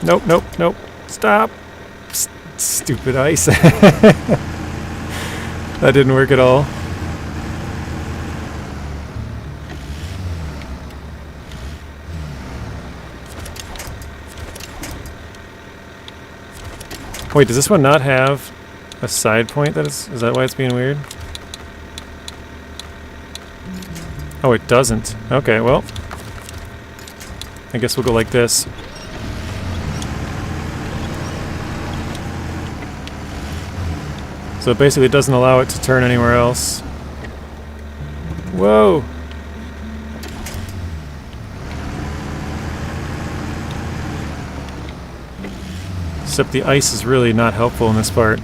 Nope, nope, nope. Stop. Stupid ice. That didn't work at all. Wait, does this one not have a side point? Is that why it's being weird? Oh, it doesn't. Okay, well, I guess we'll go like this. So it basically doesn't allow it to turn anywhere else. Whoa! Except the ice is really not helpful in this part.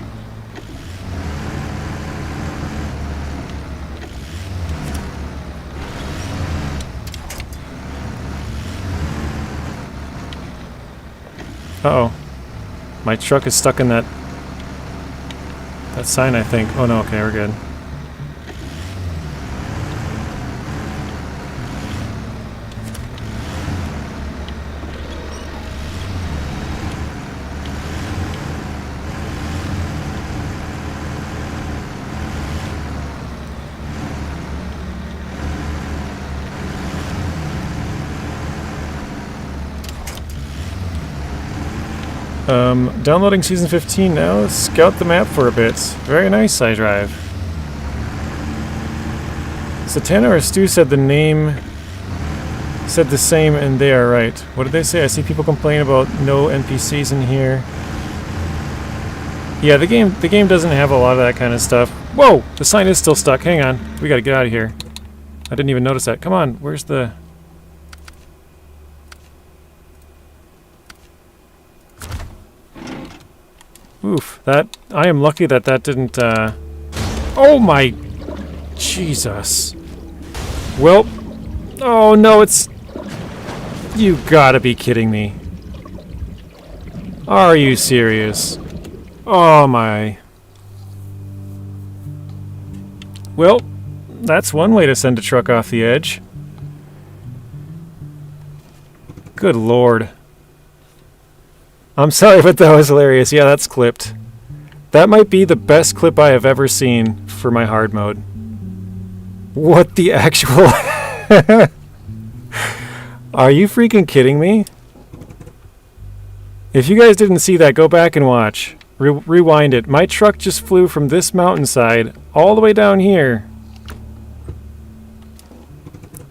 Uh-oh. My truck is stuck in that sign, I think. Oh no, okay, we're good. Downloading Season 15 now. Let's scout the map for a bit. Very nice, iDrive. Satana or Stu said the name said the same and they are right. What did they say? I see people complain about no NPCs in here. Yeah, the game doesn't have a lot of that kind of stuff. Whoa! The sign is still stuck. Hang on. We gotta get out of here. I didn't even notice that. Come on, where's the... Oof, that... I am lucky that that didn't, Oh my... Jesus. Well... Oh no, it's... You gotta be kidding me. Are you serious? Oh my... Well, that's one way to send a truck off the edge. Good lord. I'm sorry, but that was hilarious. Yeah, that's clipped. That might be the best clip I have ever seen for my hard mode. What the actual... Are you freaking kidding me? If you guys didn't see that, go back and watch. Rewind it. My truck just flew from this mountainside all the way down here.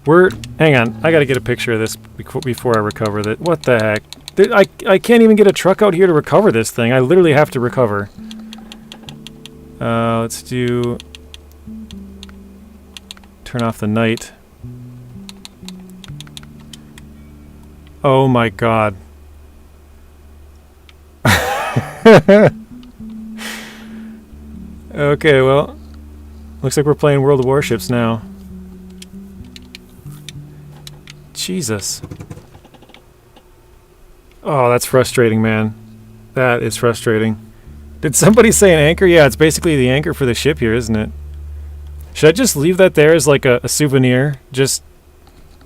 Hang on, I gotta get a picture of this before I recover that. What the heck? I can't even get a truck out here to recover this thing. I literally have to recover. Let's do... Turn off the night. Oh my god. Okay, well, looks like we're playing World of Warships now. Jesus. Oh, that's frustrating, man. That is frustrating. Did somebody say an anchor? Yeah, it's basically the anchor for the ship here, isn't it? Should I just leave that there as like a souvenir? Just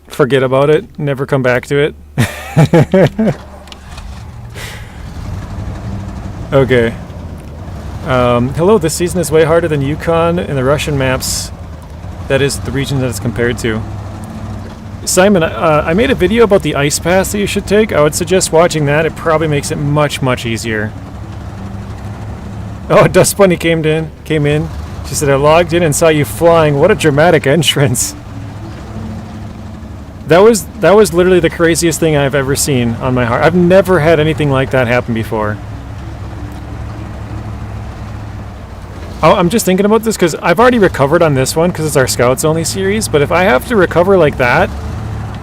forget about it, never come back to it? Okay. Hello, this season is way harder than Yukon in the Russian maps. That is the region that it's compared to. Simon, I made a video about the ice pass that you should take. I would suggest watching that. It probably makes it much, much easier. Oh, Dust Bunny came in. She said, I logged in and saw you flying. What a dramatic entrance. That was literally the craziest thing I've ever seen on my heart. I've never had anything like that happen before. Oh, I'm just thinking about this because I've already recovered on this one because it's our Scouts only series, but if I have to recover like that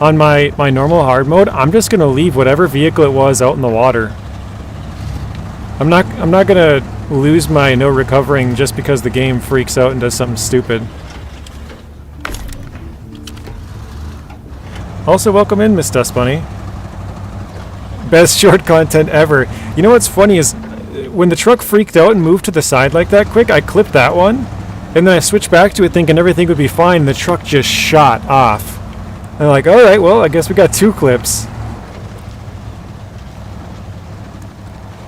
on my normal hard mode, I'm just going to leave whatever vehicle it was out in the water. I'm not going to lose my no recovering just because the game freaks out and does something stupid. Also, welcome in, Miss Dust Bunny. Best short content ever. You know what's funny is when the truck freaked out and moved to the side like that quick, I clipped that one, and then I switched back to it thinking everything would be fine, and the truck just shot off. And I'm like, alright, well, I guess we got two clips.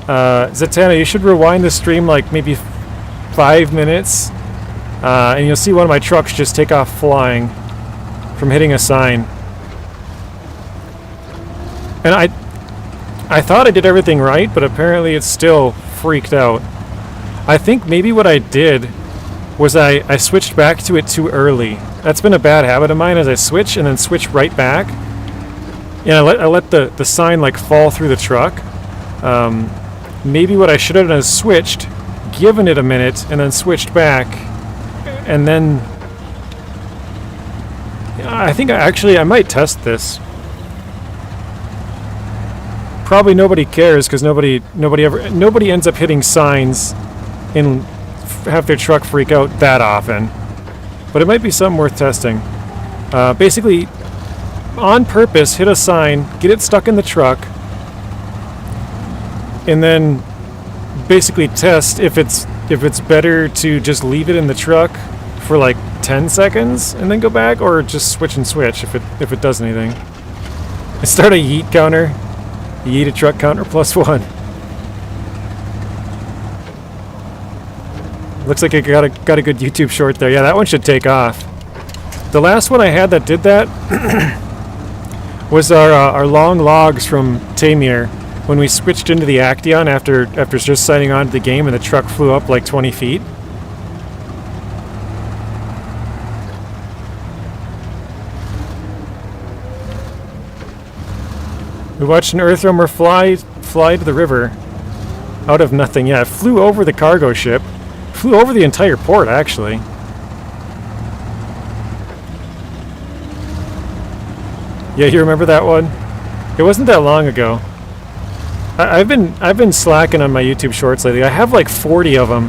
Zatanna, you should rewind the stream like maybe 5 minutes, and you'll see one of my trucks just take off flying from hitting a sign. And I thought I did everything right, but apparently it's still freaked out. I think maybe what I did was I switched back to it too early. That's been a bad habit of mine, as I switch and then switch right back. And I let the sign like fall through the truck. Maybe what I should have done is switched, given it a minute, and then switched back. And then I think I might test this. Probably nobody cares because nobody ends up hitting signs and have their truck freak out that often. But it might be something worth testing. Basically, on purpose, hit a sign, get it stuck in the truck, and then basically test if it's better to just leave it in the truck for like 10 seconds and then go back, or just switch and switch if it does anything. Start a yeet counter. Yeet a truck counter +1. Looks like I got a good YouTube short there. Yeah, that one should take off. The last one I had that did that was our long logs from Tamir when we switched into the Actaeon after just signing on to the game and the truck flew up like 20 feet. We watched an Earthroamer fly to the river. Out of nothing. Yeah, it flew over the cargo ship. Flew over the entire port, actually. Yeah, you remember that one? It wasn't that long ago. I've been slacking on my YouTube Shorts lately. I have like 40 of them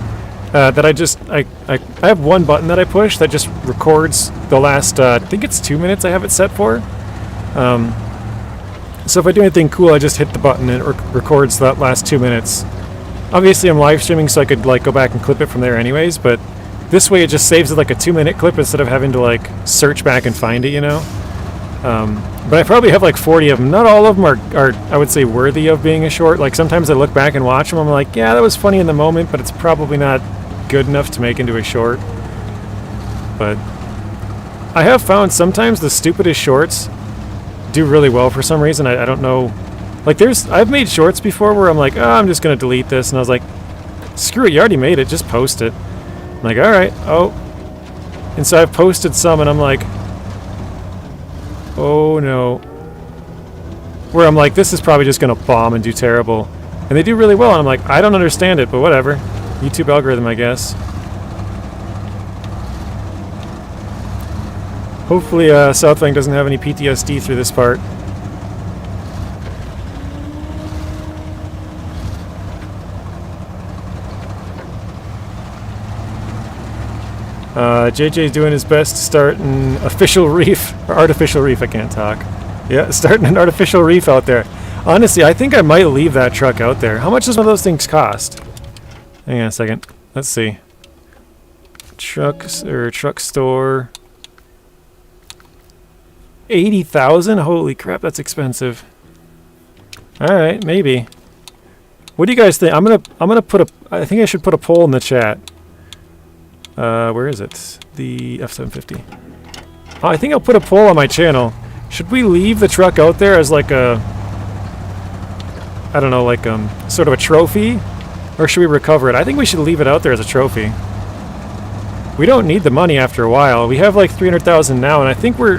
that I have one button that I push that just records the last I think it's 2 minutes I have it set for. So if I do anything cool, I just hit the button and it records that last 2 minutes. Obviously, I'm live streaming, so I could like go back and clip it from there anyways. But this way, it just saves it like a 2-minute clip instead of having to like search back and find it, you know. But I probably have like 40 of them. Not all of them are I would say worthy of being a short. Like sometimes I look back and watch them, I'm like, yeah, that was funny in the moment, but it's probably not good enough to make into a short. But I have found sometimes the stupidest shorts do really well for some reason. I don't know. Like I've made shorts before where I'm like, oh, I'm just gonna delete this, and I was like, screw it, you already made it, just post it. I'm like, all right, oh. And so I've posted some, and I'm like, oh no. Where I'm like, this is probably just gonna bomb and do terrible. And they do really well, and I'm like, I don't understand it, but whatever. YouTube algorithm, I guess. Hopefully Southbank doesn't have any PTSD through this part. JJ's doing his best to start an official reef, or artificial reef, I can't talk. Yeah, starting an artificial reef out there. Honestly, I think I might leave that truck out there. How much does one of those things cost? Hang on a second. Let's see. Trucks, or truck store. 80,000? Holy crap, that's expensive. Alright, maybe. What do you guys think? I'm gonna put a, I think I should put a poll in the chat. Where is it? The F750. Oh, I think I'll put a poll on my channel. Should we leave the truck out there as like a, I don't know, like sort of a trophy? Or should we recover it? I think we should leave it out there as a trophy. We don't need the money after a while. We have like 300,000 now, and I think we're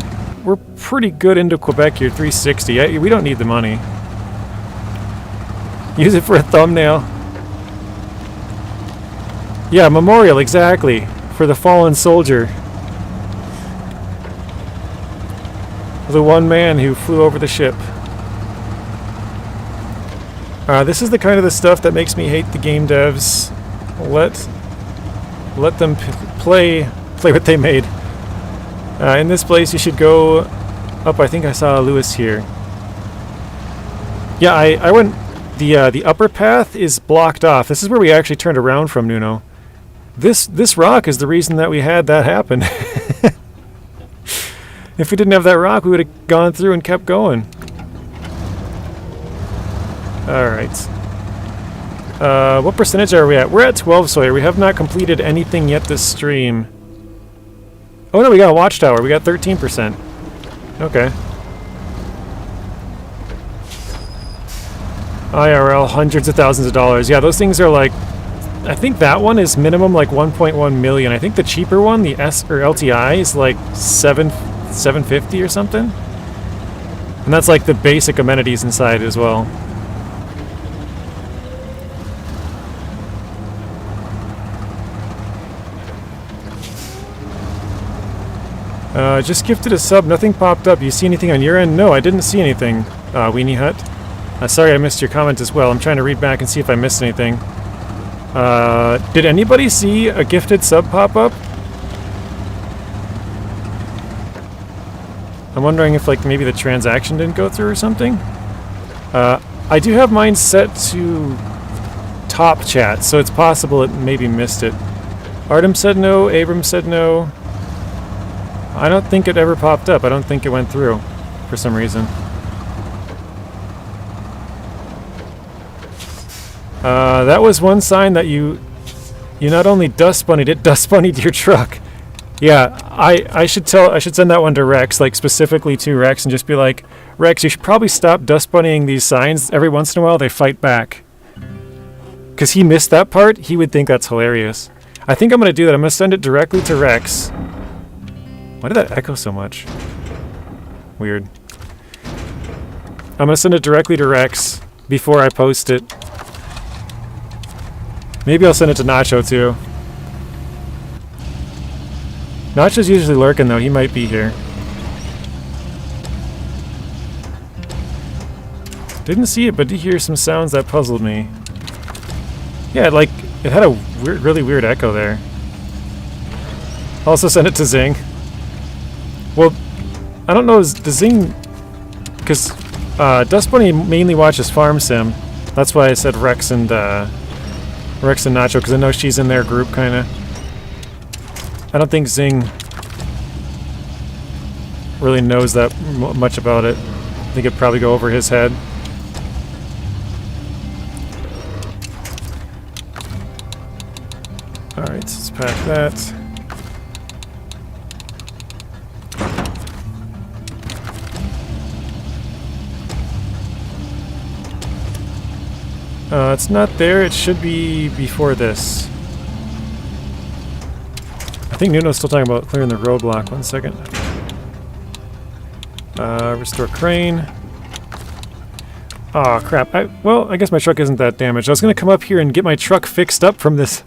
pretty good into Quebec here, 360. We don't need the money. Use it for a thumbnail. Yeah, memorial, exactly. For the fallen soldier. The one man who flew over the ship. This is the kind of the stuff that makes me hate the game devs. Let them play what they made. In this place, you should go up. I think I saw Lewis here. Yeah, I went. The upper path is blocked off. This is where we actually turned around from, Nuno. This rock is the reason that we had that happen. If we didn't have that rock, we would have gone through and kept going. Alright. What percentage are we at? We're at 12, Sawyer. We have not completed anything yet this stream. Oh no, we got a watchtower. We got 13%. Okay. IRL, hundreds of thousands of dollars. Yeah, those things are like, I think that one is minimum like 1.1 million. I think the cheaper one, the S or LTI, is like 750 or something. And that's like the basic amenities inside as well. Just gifted a sub. Nothing popped up. You see anything on your end? No, I didn't see anything. Weenie Hut. Sorry I missed your comment as well. I'm trying to read back and see if I missed anything. Did anybody see a gifted sub pop up? I'm wondering if like maybe the transaction didn't go through or something. I do have mine set to top chat, so it's possible it maybe missed it. Artem said no. Abram said no. I don't think it ever popped up. I don't think it went through for some reason. That was one sign that you not only dust bunnied it, dust bunnied your truck. Yeah, I should send that one to Rex, like specifically to Rex, and just be like, Rex, you should probably stop dust bunnying these signs. Every once in a while they fight back. Because he missed that part, he would think that's hilarious. I think I'm going to do that. I'm going to send it directly to Rex. Why did that echo so much? Weird. I'm going to send it directly to Rex before I post it. Maybe I'll send it to Nacho too. Nacho's usually lurking though, he might be here. Didn't see it, but did hear some sounds that puzzled me. Yeah, like, it had a weird, really weird echo there. Also send it to Zing. Well, I don't know, does Zing... Because Dust Bunny mainly watches Farm Sim. That's why I said Rex and Nacho, because I know she's in their group, kind of. I don't think Zing really knows that much about it. I think it'd probably go over his head. Alright, let's pack that. It's not there. It should be before this. I think Nuno's still talking about clearing the roadblock. 1 second. Restore crane. Aw, crap. Well, I guess my truck isn't that damaged. I was going to come up here and get my truck fixed up from this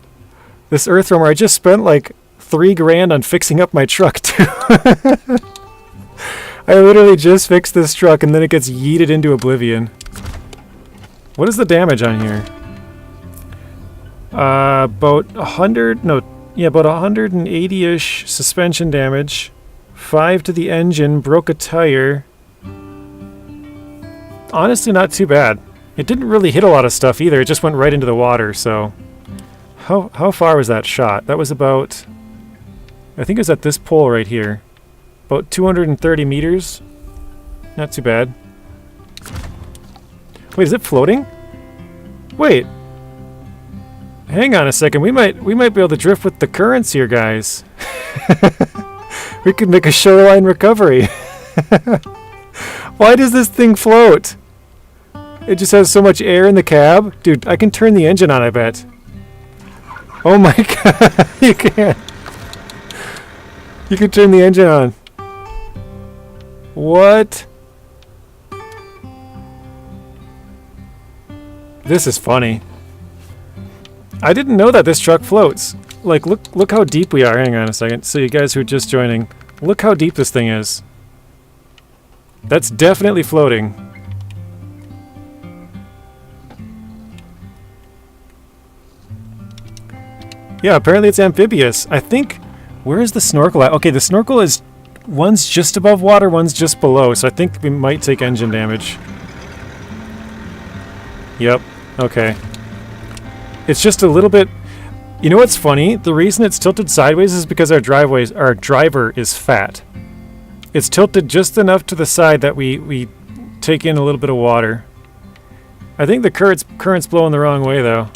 earth roamer. I just spent like $3 grand on fixing up my truck, too. I literally just fixed this truck and then it gets yeeted into oblivion. What is the damage on here? About 100, no, yeah, about 180-ish suspension damage. 5 to the engine, broke a tire. Honestly, not too bad. It didn't really hit a lot of stuff either, it just went right into the water, so... How far was that shot? That was about... I think it was at this pole right here. About 230 meters. Not too bad. Wait, is it floating? Wait. Hang on a second. We might be able to drift with the currents here, guys. We could make a shoreline recovery. Why does this thing float? It just has so much air in the cab. Dude, I can turn the engine on, I bet. Oh my god. You can. You can turn the engine on. What? This is funny. I didn't know that this truck floats. Like, look how deep we are. Hang on a second. So you guys who are just joining, look how deep this thing is. That's definitely floating. Yeah, apparently it's amphibious. I think... Where is the snorkel at? Okay, the snorkel is... One's just above water, one's just below. So I think we might take engine damage. Yep. Okay. It's just a little bit... You know what's funny? The reason it's tilted sideways is because our driver is fat. It's tilted just enough to the side that we take in a little bit of water. I think the current's blowing the wrong way, though.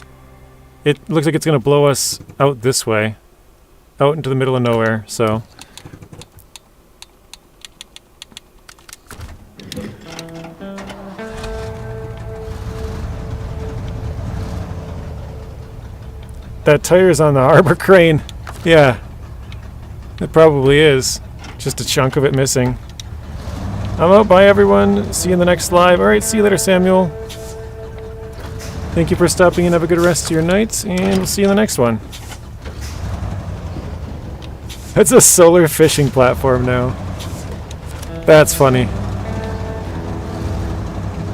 It looks like it's going to blow us out this way. Out into the middle of nowhere, so... That tire's on the harbor crane. Yeah. It probably is. Just a chunk of it missing. I'm out. Bye, everyone. See you in the next live. Alright, see you later, Samuel. Thank you for stopping and have a good rest of your night, and we'll see you in the next one. That's a solar fishing platform now. That's funny.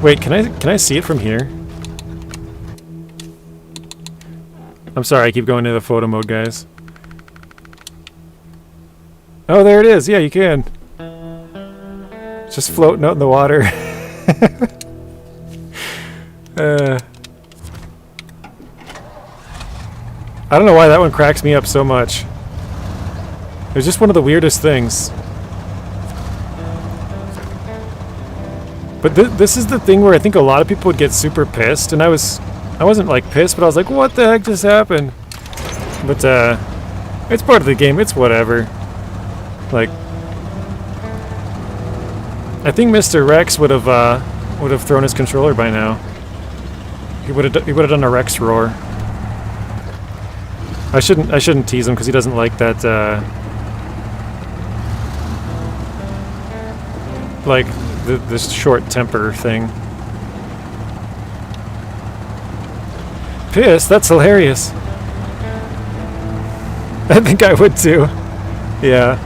Wait, can I see it from here? I'm sorry, I keep going into the photo mode, guys. Oh, there it is. Yeah, you can. It's just floating out in the water. I don't know why that one cracks me up so much. It was just one of the weirdest things. But this is the thing where I think a lot of people would get super pissed, and I wasn't like pissed, but I was like, what the heck just happened? But it's part of the game, it's whatever. Like, I think Mr. Rex would have thrown his controller by now. He would have done a Rex roar. I shouldn't tease him because he doesn't like that like this short temper thing. Piss? That's hilarious. I think I would too. Yeah.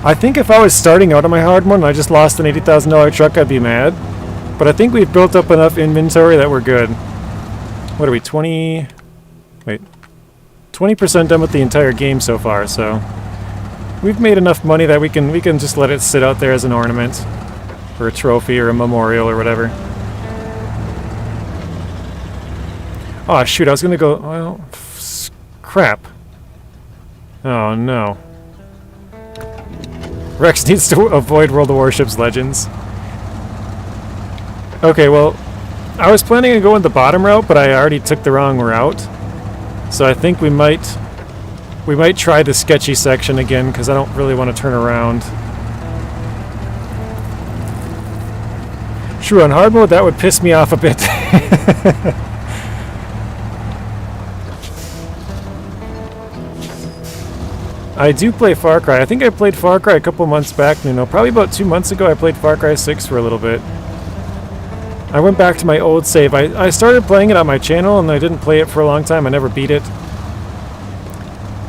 I think if I was starting out on my hard mode and I just lost an $80,000 truck, I'd be mad. But I think we've built up enough inventory that we're good. What are we, 20... Wait. 20% done with the entire game so far, so... We've made enough money that we can just let it sit out there as an ornament. Or a trophy or a memorial or whatever. Oh shoot, I was gonna go... Well... Crap. Oh no. Rex needs to avoid World of Warships Legends. Okay, well, I was planning on going the bottom route, but I already took the wrong route. So I think we might try the sketchy section again, because I don't really want to turn around. Sure, on hard mode, that would piss me off a bit. I do play Far Cry. I think I played Far Cry a couple months back, probably about 2 months ago I played Far Cry 6 for a little bit. I went back to my old save. I started playing it on my channel and I didn't play it for a long time. I never beat it.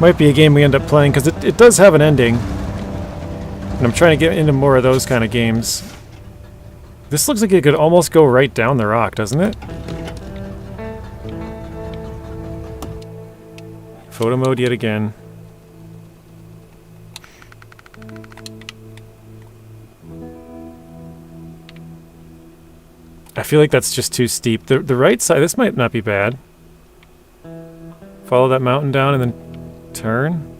Might be a game we end up playing because it does have an ending. And I'm trying to get into more of those kind of games. This looks like it could almost go right down the rock, doesn't it? Photo mode yet again. I feel like that's just too steep. The right side, this might not be bad. Follow that mountain down and then turn.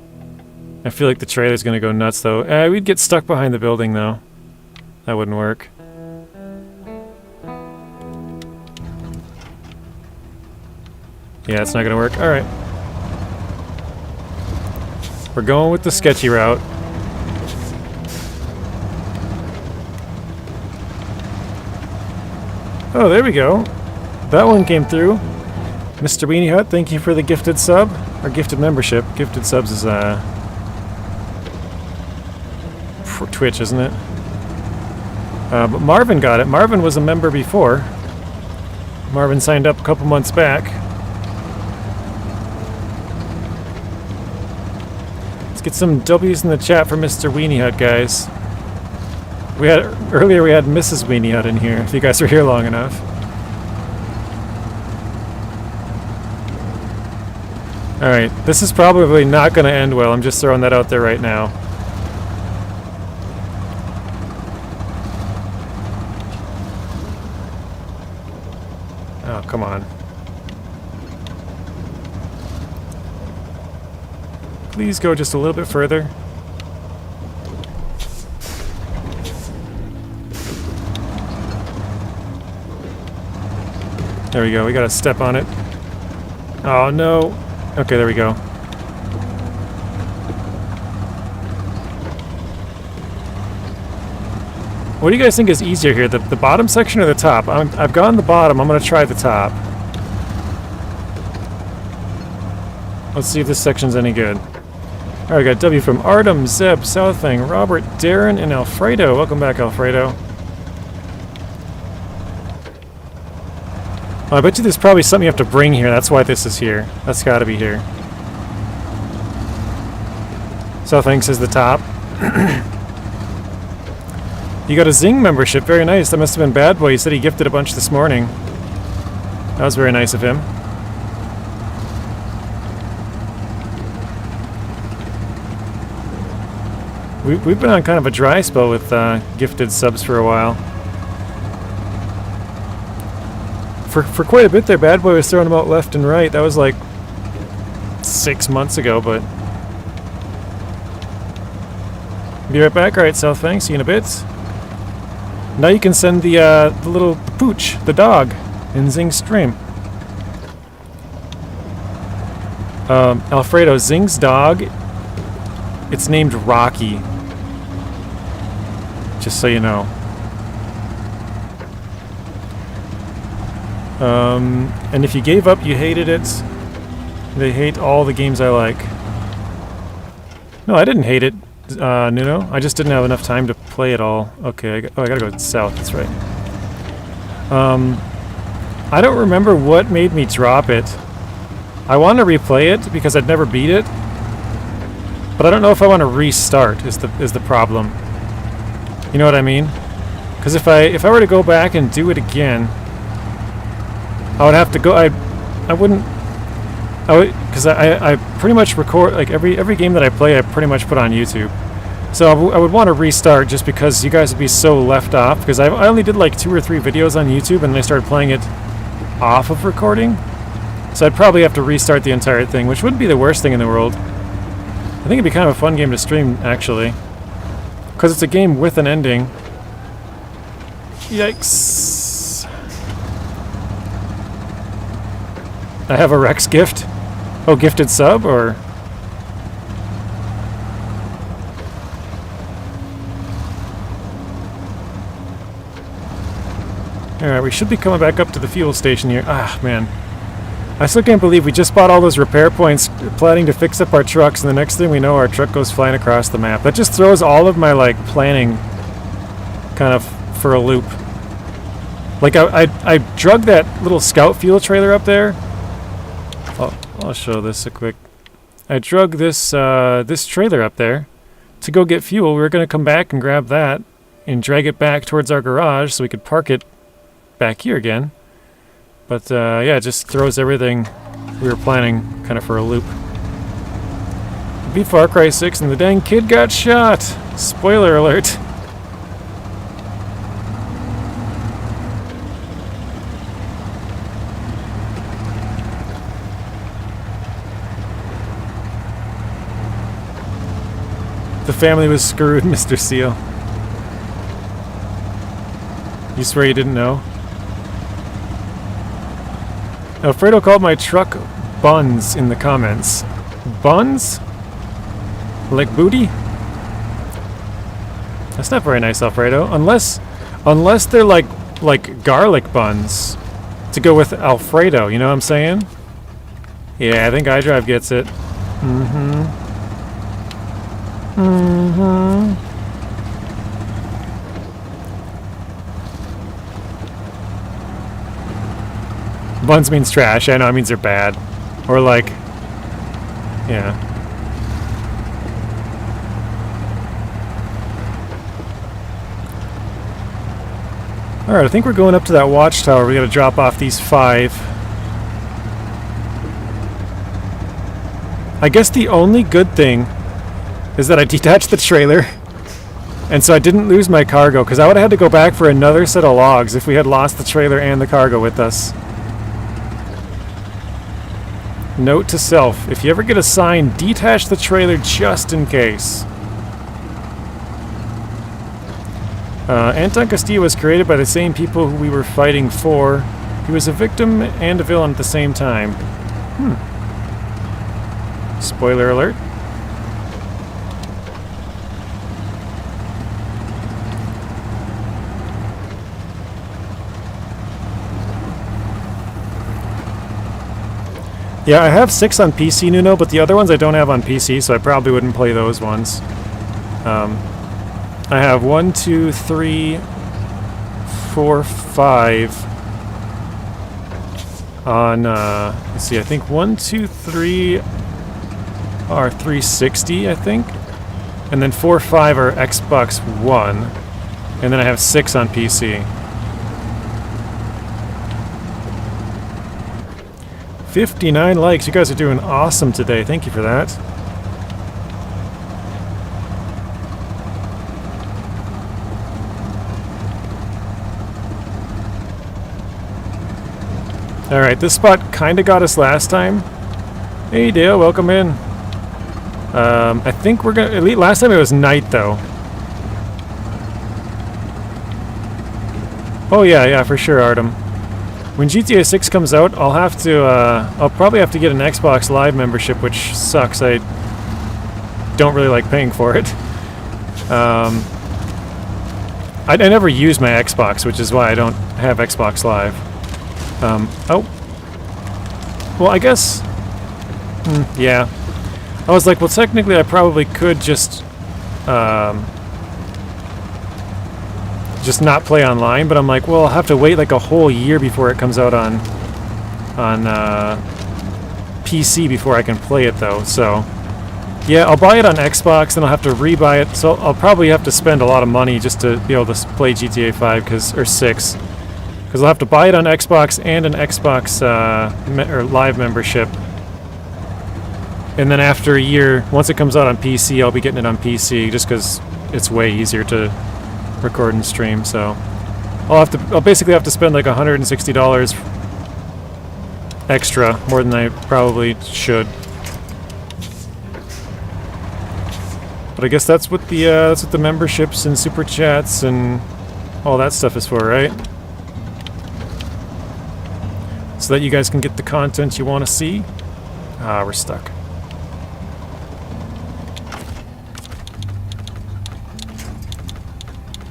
I feel like the trailer's gonna go nuts though. We'd get stuck behind the building though. That wouldn't work. Yeah, it's not gonna work. Alright. We're going with the sketchy route. Oh, there we go. That one came through. Mr. Weenie Hut, thank you for the gifted sub. Or gifted membership. Gifted subs is, for Twitch, isn't it? But Marvin got it. Marvin was a member before. Marvin signed up a couple months back. Let's get some W's in the chat for Mr. Weenie Hut, guys. Earlier we had Mrs. Weenie Hut in here, if you guys were here long enough. Alright, this is probably not going to end well. I'm just throwing that out there right now. Oh, come on. Please go just a little bit further. There we go, we gotta step on it. Oh no. Okay, there we go. What do you guys think is easier here, the bottom section or the top? I've gone the bottom, I'm gonna try the top. Let's see if this section's any good. Alright, we got W from Artem, Zeb, Southing, Robert, Darren, and Alfredo. Welcome back, Alfredo. I bet you there's probably something you have to bring here. That's why this is here. That's got to be here. So thanks is the top. You got a Zing membership. Very nice. That must have been Bad Boy. He said he gifted a bunch this morning. That was very nice of him. We've been on kind of a dry spell with gifted subs for a while. For quite a bit there, Bad Boy was throwing them out left and right. That was like 6 months ago, but... Be right back. Alright, South Fang, see you in a bit. Now you can send the little pooch, the dog, in Zing's stream. Alfredo, Zing's dog, it's named Rocky. Just so you know. And if you gave up, you hated it. They hate all the games I like. No, I didn't hate it, Nuno. I just didn't have enough time to play it all. Okay, I gotta go south, that's right. I don't remember what made me drop it. I want to replay it because I'd never beat it, but I don't know if I want to restart. Is the problem? You know what I mean? Because if I were to go back and do it again, I would have to go. I wouldn't. I would, because I pretty much record, like every game that I play, I pretty much put on YouTube. So I would want to restart just because you guys would be so left off. Because I only did like 2 or 3 videos on YouTube, and then I started playing it off of recording. So I'd probably have to restart the entire thing, which wouldn't be the worst thing in the world. I think it'd be kind of a fun game to stream, actually, because it's a game with an ending. Yikes! I have a Rex gift. Oh, gifted sub, or? Alright, we should be coming back up to the fuel station here. Ah, man. I still can't believe we just bought all those repair points planning to fix up our trucks, and the next thing we know, our truck goes flying across the map. That just throws all of my, like, planning kind of for a loop. Like, I drug that little scout fuel trailer up there. I'll show this a quick. I drug this this trailer up there to go get fuel. We were going to come back and grab that and drag it back towards our garage so we could park it back here again. But yeah, it just throws everything we were planning kind of for a loop. Beat Far Cry 6 and the dang kid got shot! Spoiler alert! The family was screwed, Mr. Seal. You swear you didn't know? Alfredo called my truck buns in the comments. Buns? Like booty? That's not very nice, Alfredo. Unless they're like garlic buns to go with Alfredo, you know what I'm saying? Yeah, I think iDrive gets it. Buns means trash. I know, it means they're bad. Or like, yeah. Alright, I think we're going up to that watchtower. We gotta drop off these 5. I guess the only good thing is that I detached the trailer, and so I didn't lose my cargo, because I would have had to go back for another set of logs if we had lost the trailer and the cargo with us. Note to self, if you ever get a sign, detach the trailer just in case. Anton Castillo was created by the same people who we were fighting for. He was a victim and a villain at the same time. Spoiler alert. Yeah, I have 6 on PC, Nuno, but the other ones I don't have on PC, so I probably wouldn't play those ones. I have 1, 2, 3, 4, 5 on, let's see, I think 1, 2, 3 are 360, I think. And then 4, 5 are Xbox One. And then I have 6 on PC. 59 likes. You guys are doing awesome today. Thank you for that. Alright, this spot kind of got us last time. Hey Dale, welcome in. I think we're gonna... Last time it was night, though. Oh yeah, for sure, Artem. When GTA 6 comes out, I'll have to, I'll probably have to get an Xbox Live membership, which sucks. I don't really like paying for it. I never use my Xbox, which is why I don't have Xbox Live. Oh. Well, I guess... yeah. I was like, well, technically I probably could just not play online, but I'm like, well, I'll have to wait like a whole year before it comes out on PC before I can play it though, so yeah, I'll buy it on Xbox, then I'll have to rebuy it, so I'll probably have to spend a lot of money just to be able to play GTA 5, or 6, because I'll have to buy it on Xbox and an Xbox or Live membership. And then after a year, once it comes out on PC, I'll be getting it on PC, just because it's way easier to record and stream, so I'll basically have to spend like $160 extra, more than I probably should. But I guess that's what the memberships and super chats and all that stuff is for, right? So that you guys can get the content you want to see. Ah, we're stuck.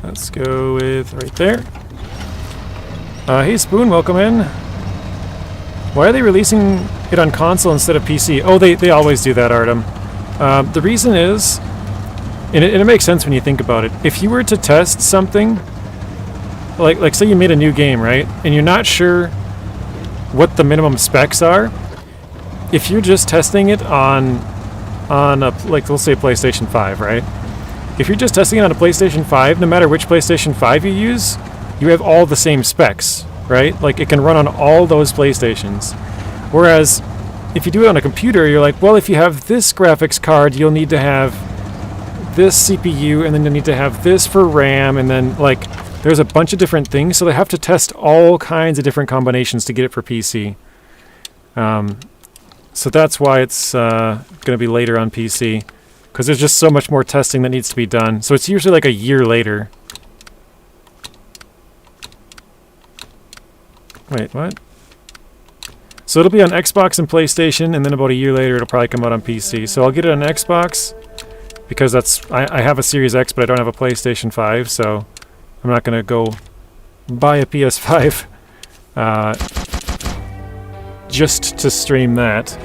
Let's go with right there. Hey Spoon, welcome in. Why are they releasing it on console instead of PC? Oh, they always do that, Artem. The reason is, and it makes sense when you think about it. If you were to test something, like say you made a new game, right? And you're not sure what the minimum specs are. If you're just testing it on a, like, we'll say PlayStation 5, right? If you're just testing it on a PlayStation 5, no matter which PlayStation 5 you use, you have all the same specs, right? Like, it can run on all those PlayStations. Whereas, if you do it on a computer, you're like, well, if you have this graphics card, you'll need to have this CPU, and then you'll need to have this for RAM, and then, like, there's a bunch of different things, so they have to test all kinds of different combinations to get it for PC. So that's why it's going to be later on PC. Because there's just so much more testing that needs to be done. So it's usually like a year later. Wait, what? So it'll be on Xbox and PlayStation, and then about a year later it'll probably come out on PC. So I'll get it on Xbox, because I have a Series X, but I don't have a PlayStation 5, so I'm not going to go buy a PS5 just to stream that.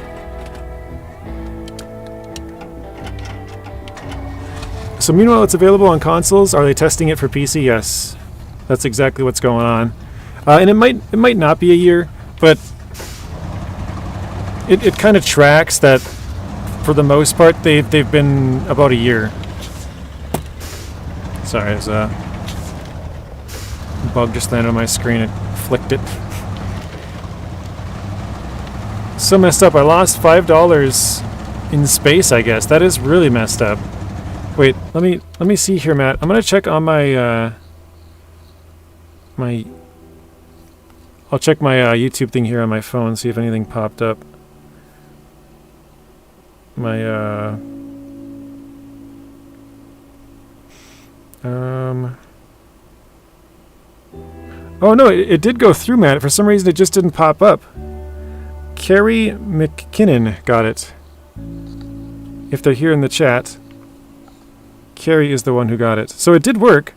So meanwhile, it's available on consoles. Are they testing it for PC? Yes, that's exactly what's going on. And it might not be a year, but it kind of tracks that for the most part they've been about a year. Sorry, there's a bug just landed on my screen. It flicked it. So messed up. I lost $5 in space, I guess. That is really messed up. Wait, let me see here, Matt. I'm gonna check on my I'll check my YouTube thing here on my phone, see if anything popped up. My oh no, it did go through, Matt. For some reason it just didn't pop up. Carrie McKinnon got it. If they're here in the chat, Carrie is the one who got it. So it did work.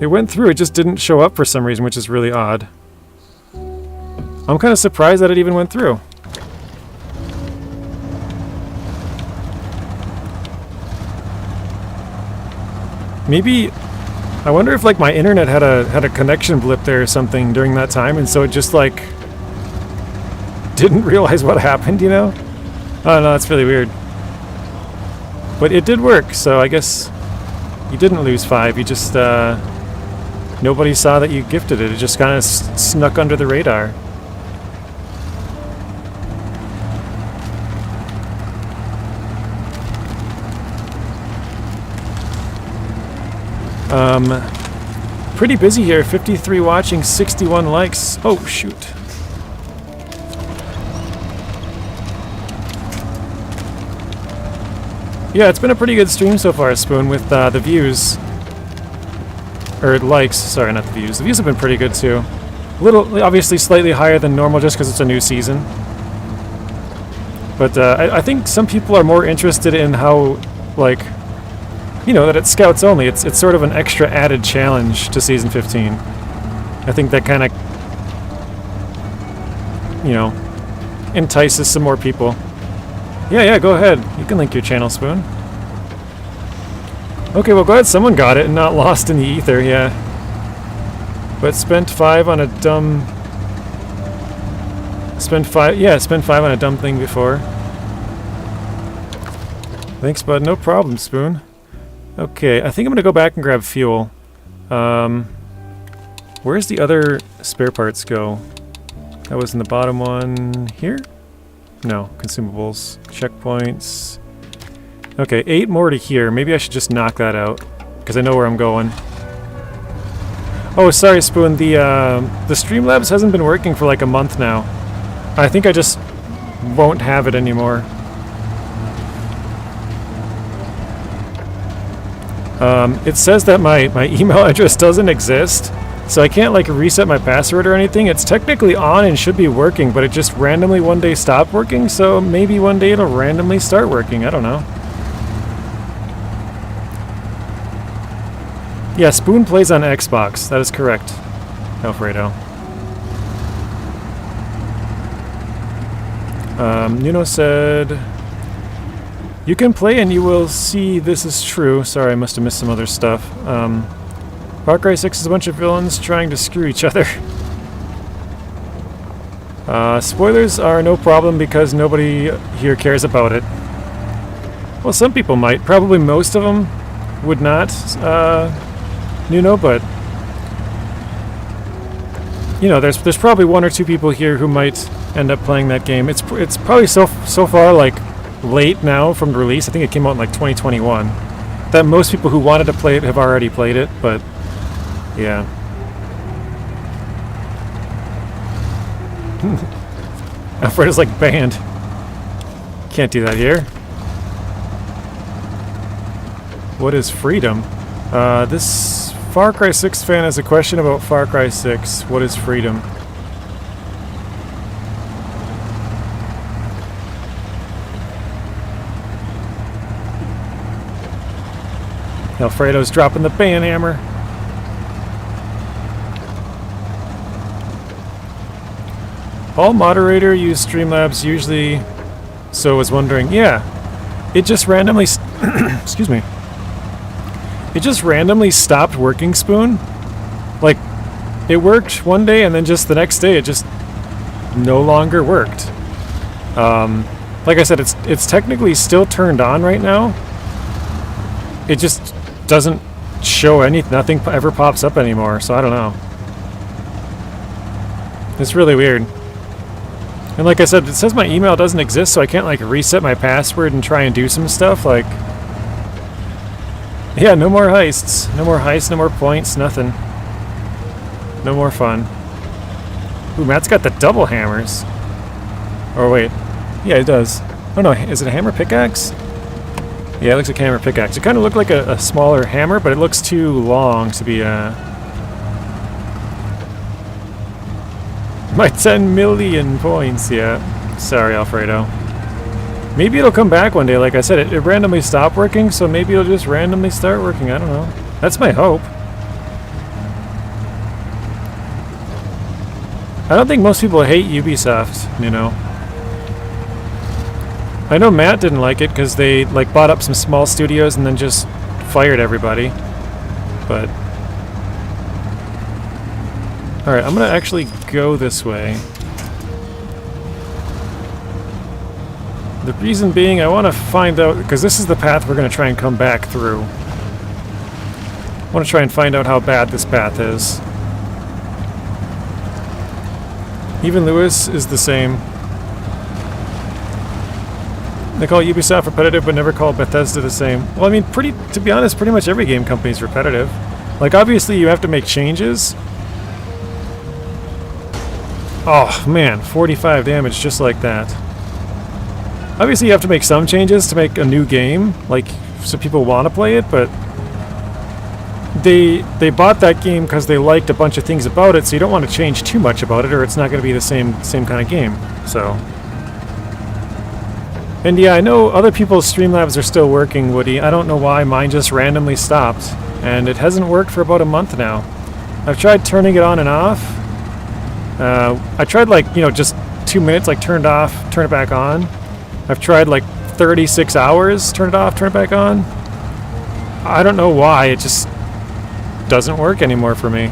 It went through, it just didn't show up for some reason, which is really odd. I'm kind of surprised that it even went through. Maybe, I wonder if like my internet had a connection blip there or something during that time, and so it just like didn't realize what happened, you know? Oh no, that's really weird. But it did work, so I guess you didn't lose 5. You just, nobody saw that you gifted it. It just kind of snuck under the radar. Pretty busy here. 53 watching, 61 likes. Oh, shoot. Yeah, it's been a pretty good stream so far, Spoon, with the views. Or likes, sorry, not the views. The views have been pretty good too. A little, obviously slightly higher than normal just because it's a new season. But I think some people are more interested in how, like, you know, that it's scouts only. It's sort of an extra added challenge to Season 15. I think that kind of, you know, entices some more people. Yeah, go ahead. You can link your channel, Spoon. Okay, well, glad someone got it and not lost in the ether, yeah. But spent 5 on a dumb Spend 5, yeah, spend 5 on a dumb thing before. Thanks, bud. No problem, Spoon. Okay, I think I'm gonna go back and grab fuel. Where's the other spare parts go? That was in the bottom one here? No, consumables. Checkpoints. Okay, 8 more to here. Maybe I should just knock that out, because I know where I'm going. Oh, sorry, Spoon. The Streamlabs hasn't been working for like a month now. I think I just won't have it anymore. It says that my email address doesn't exist, so I can't like reset my password or anything. It's technically on and should be working, but it just randomly one day stopped working, so maybe one day it'll randomly start working. I don't know. Yeah, Spoon plays on Xbox. That is correct, Alfredo. Nuno said, "You can play and you will see this is true." Sorry, I must have missed some other stuff. Far Cry 6 is a bunch of villains trying to screw each other. Spoilers are no problem because nobody here cares about it. Well, some people might. Probably most of them would not, Nuno, but you know, there's probably 1 or 2 people here who might end up playing that game. It's probably so far like late now from the release. I think it came out in like 2021. That most people who wanted to play it have already played it, but yeah. Alfredo's like banned. Can't do that here. What is freedom? This Far Cry 6 fan has a question about Far Cry 6. What is freedom? Alfredo's dropping the ban hammer. All moderator use Streamlabs usually, so I was wondering, yeah, it just randomly, excuse me, it just randomly stopped working, Spoon. Like, it worked one day and then just the next day it just no longer worked. Like I said, it's technically still turned on right now. It just doesn't show anything, nothing ever pops up anymore, so I don't know. It's really weird. And like I said, it says my email doesn't exist, so I can't like reset my password and try and do some stuff, like... Yeah, no more heists. No more heists, no more points, nothing. No more fun. Ooh, Matt's got the double hammers. Or wait. Yeah, it does. Oh no, is it a hammer pickaxe? Yeah, it looks like a hammer pickaxe. It kind of looked like a smaller hammer, but it looks too long to be My 10 million points, yeah. Sorry, Alfredo. Maybe it'll come back one day. Like I said, it randomly stopped working, so maybe it'll just randomly start working. I don't know. That's my hope. I don't think most people hate Ubisoft, you know. I know Matt didn't like it because they like bought up some small studios and then just fired everybody. But... Alright, I'm gonna actually go this way. The reason being, I want to find out, because this is the path we're going to try and come back through. I want to try and find out how bad this path is. Even Lewis is the same. They call Ubisoft repetitive, but never call Bethesda the same. Well, I mean, to be honest, pretty much every game company is repetitive. Like, obviously you have to make changes. Oh, man, 45 damage just like that. Obviously you have to make some changes to make a new game, like, so people want to play it, but they bought that game because they liked a bunch of things about it, so you don't want to change too much about it, or it's not going to be the same kind of game, so. And yeah, I know other people's Streamlabs are still working, Woody. I don't know why mine just randomly stopped, and it hasn't worked for about a month now. I've tried turning it on and off. I tried, like, you know, just 2 minutes, like, turn it off, turn it back on. I've tried like 36 hours, turn it off, turn it back on. I don't know why, it just doesn't work anymore for me.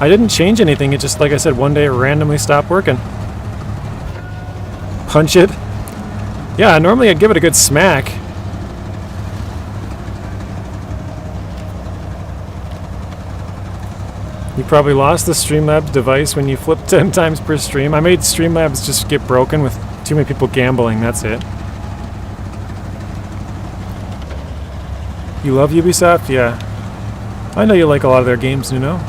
I didn't change anything. It just, like I said, one day it randomly stopped working. Punch it. Yeah, normally I'd give it a good smack. You probably lost the Streamlabs device when you flipped 10 times per stream. I made Streamlabs just get broken with too many people gambling, that's it. You love Ubisoft? Yeah. I know you like a lot of their games, Nuno.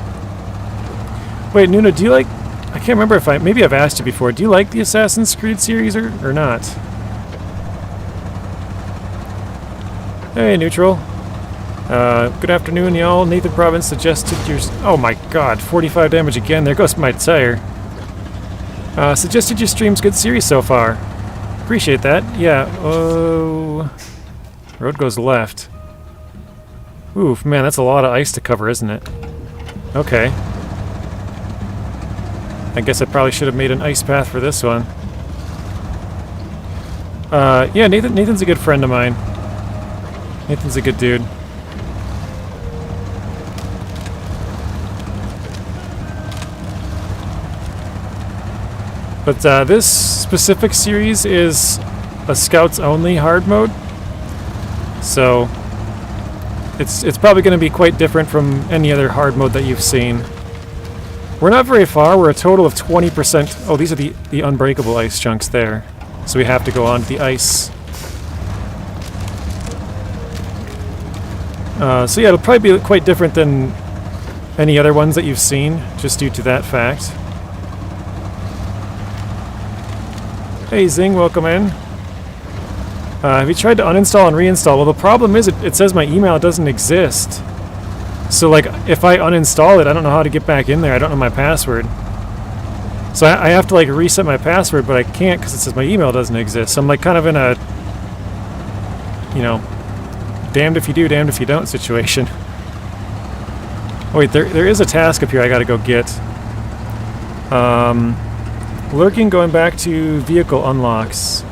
Wait, Nuno, do you like... I can't remember if maybe I've asked you before. Do you like the Assassin's Creed series or not? Hey, Neutral. Good afternoon, y'all. Nathan Province suggested your... Oh my god, 45 damage again. There goes my tire. Suggested your stream's good series so far. Appreciate that. Yeah, road goes left. Oof, man, that's a lot of ice to cover, isn't it? Okay. I guess I probably should have made an ice path for this one. Yeah, Nathan's a good friend of mine. Nathan's a good dude. But this specific series is a Scouts only hard mode, so it's probably going to be quite different from any other hard mode that you've seen. We're not very far. We're a total of 20%. Oh, these are the unbreakable ice chunks there, so we have to go on to the ice. So yeah, it'll probably be quite different than any other ones that you've seen, just due to that fact. Hey Zing, welcome in. Have you tried to uninstall and reinstall? Well, the problem is it says my email doesn't exist. So like, if I uninstall it, I don't know how to get back in there. I don't know my password. So I have to like reset my password, but I can't because it says my email doesn't exist. So I'm like kind of in a, you know, damned if you do, damned if you don't situation. Oh wait, there is a task up here I gotta go get. Lurking, going back to vehicle unlocks.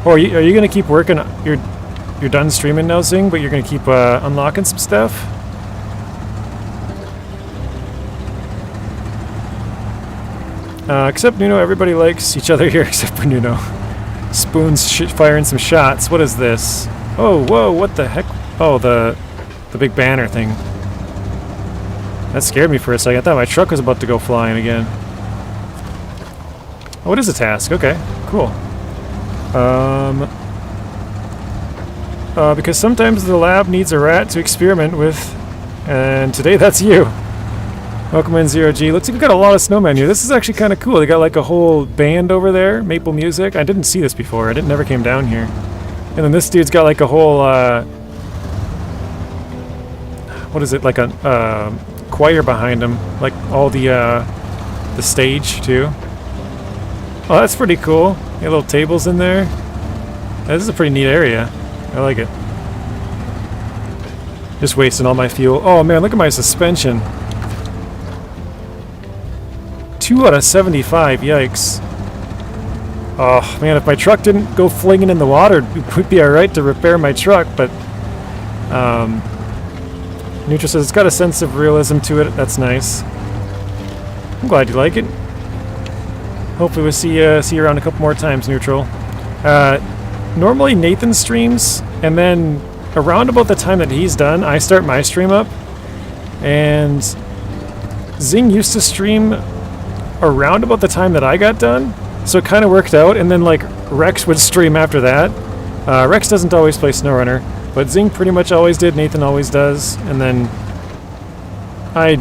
Oh, are you gonna keep working? You're done streaming now, Zing, but you're gonna keep unlocking some stuff? Except Nuno, everybody likes each other here except for Nuno. Spoon's firing some shots. What is this? Oh, whoa, what the heck? Oh, the big banner thing. That scared me for a second. I thought my truck was about to go flying again. Oh, it is a task. Okay, cool. Because sometimes the lab needs a rat to experiment with, and today that's you. Welcome in, Zero G. Looks like we've got a lot of snowmen here. This is actually kind of cool. They got like a whole band over there, maple music. I didn't see this before. I never came down here. And then this dude's got like a whole, what is it? Like a choir behind him, like all the stage too. Oh, that's pretty cool. Got little tables in there. This is a pretty neat area. I like it. Just wasting all my fuel. Oh man, look at my suspension. 2 out of 75, yikes. Oh man, if my truck didn't go flinging in the water, it would be alright to repair my truck, but Neutral says it's got a sense of realism to it. That's nice. I'm glad you like it. Hopefully we'll see you around a couple more times, Neutral. Normally Nathan streams, and then around about the time that he's done, I start my stream up. And Zing used to stream around about the time that I got done, so it kind of worked out. And then like Rex would stream after that. Rex doesn't always play SnowRunner, but Zing pretty much always did. Nathan always does, and then I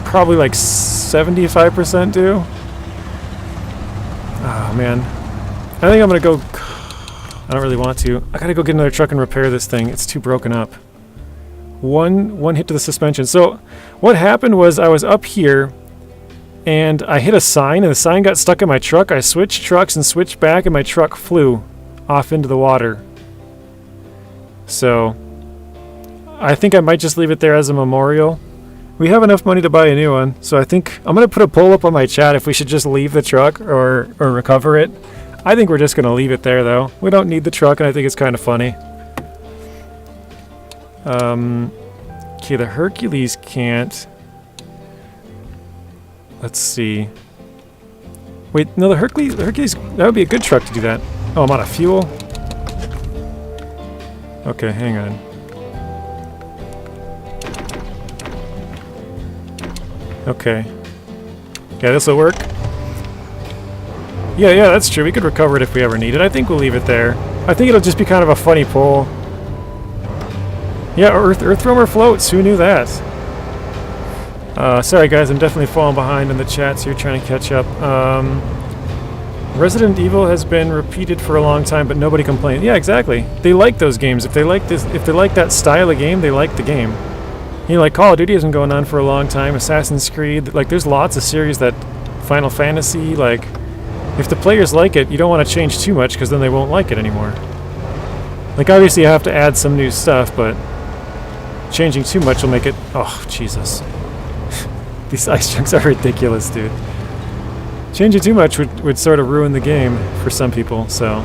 probably like 75% do. Oh man, I think I'm gonna go. I don't really want to. I gotta go get another truck and repair this thing. It's too broken up. One hit to the suspension. So what happened was I was up here and I hit a sign, and the sign got stuck in my truck. I switched trucks and switched back, and my truck flew off into the water. So I think I might just leave it there as a memorial. We have enough money to buy a new one, so I think I'm going to put a poll up on my chat if we should just leave the truck or recover it. I think we're just going to leave it there, though. We don't need the truck, and I think it's kind of funny. Okay, the Hercules can't. Let's see. Wait, no, the Hercules, that would be a good truck to do that. Oh, I'm out of fuel? Okay, hang on. Okay. Yeah, this'll work. Yeah, that's true. We could recover it if we ever need it. I think we'll leave it there. I think it'll just be kind of a funny pull. Yeah, Earth roamer floats. Who knew that? Sorry guys, I'm definitely falling behind in the chats here trying to catch up. Resident Evil has been repeated for a long time, but nobody complained. Yeah, exactly. They like those games. If they like this, if they like that style of game, they like the game. You know, like Call of Duty has been going on for a long time. Assassin's Creed, like there's lots of series that Final Fantasy, like if the players like it, you don't want to change too much because then they won't like it anymore. Like obviously you have to add some new stuff, but changing too much will make it. Oh Jesus. These ice chunks are ridiculous, dude. Changing too much would sort of ruin the game for some people, so.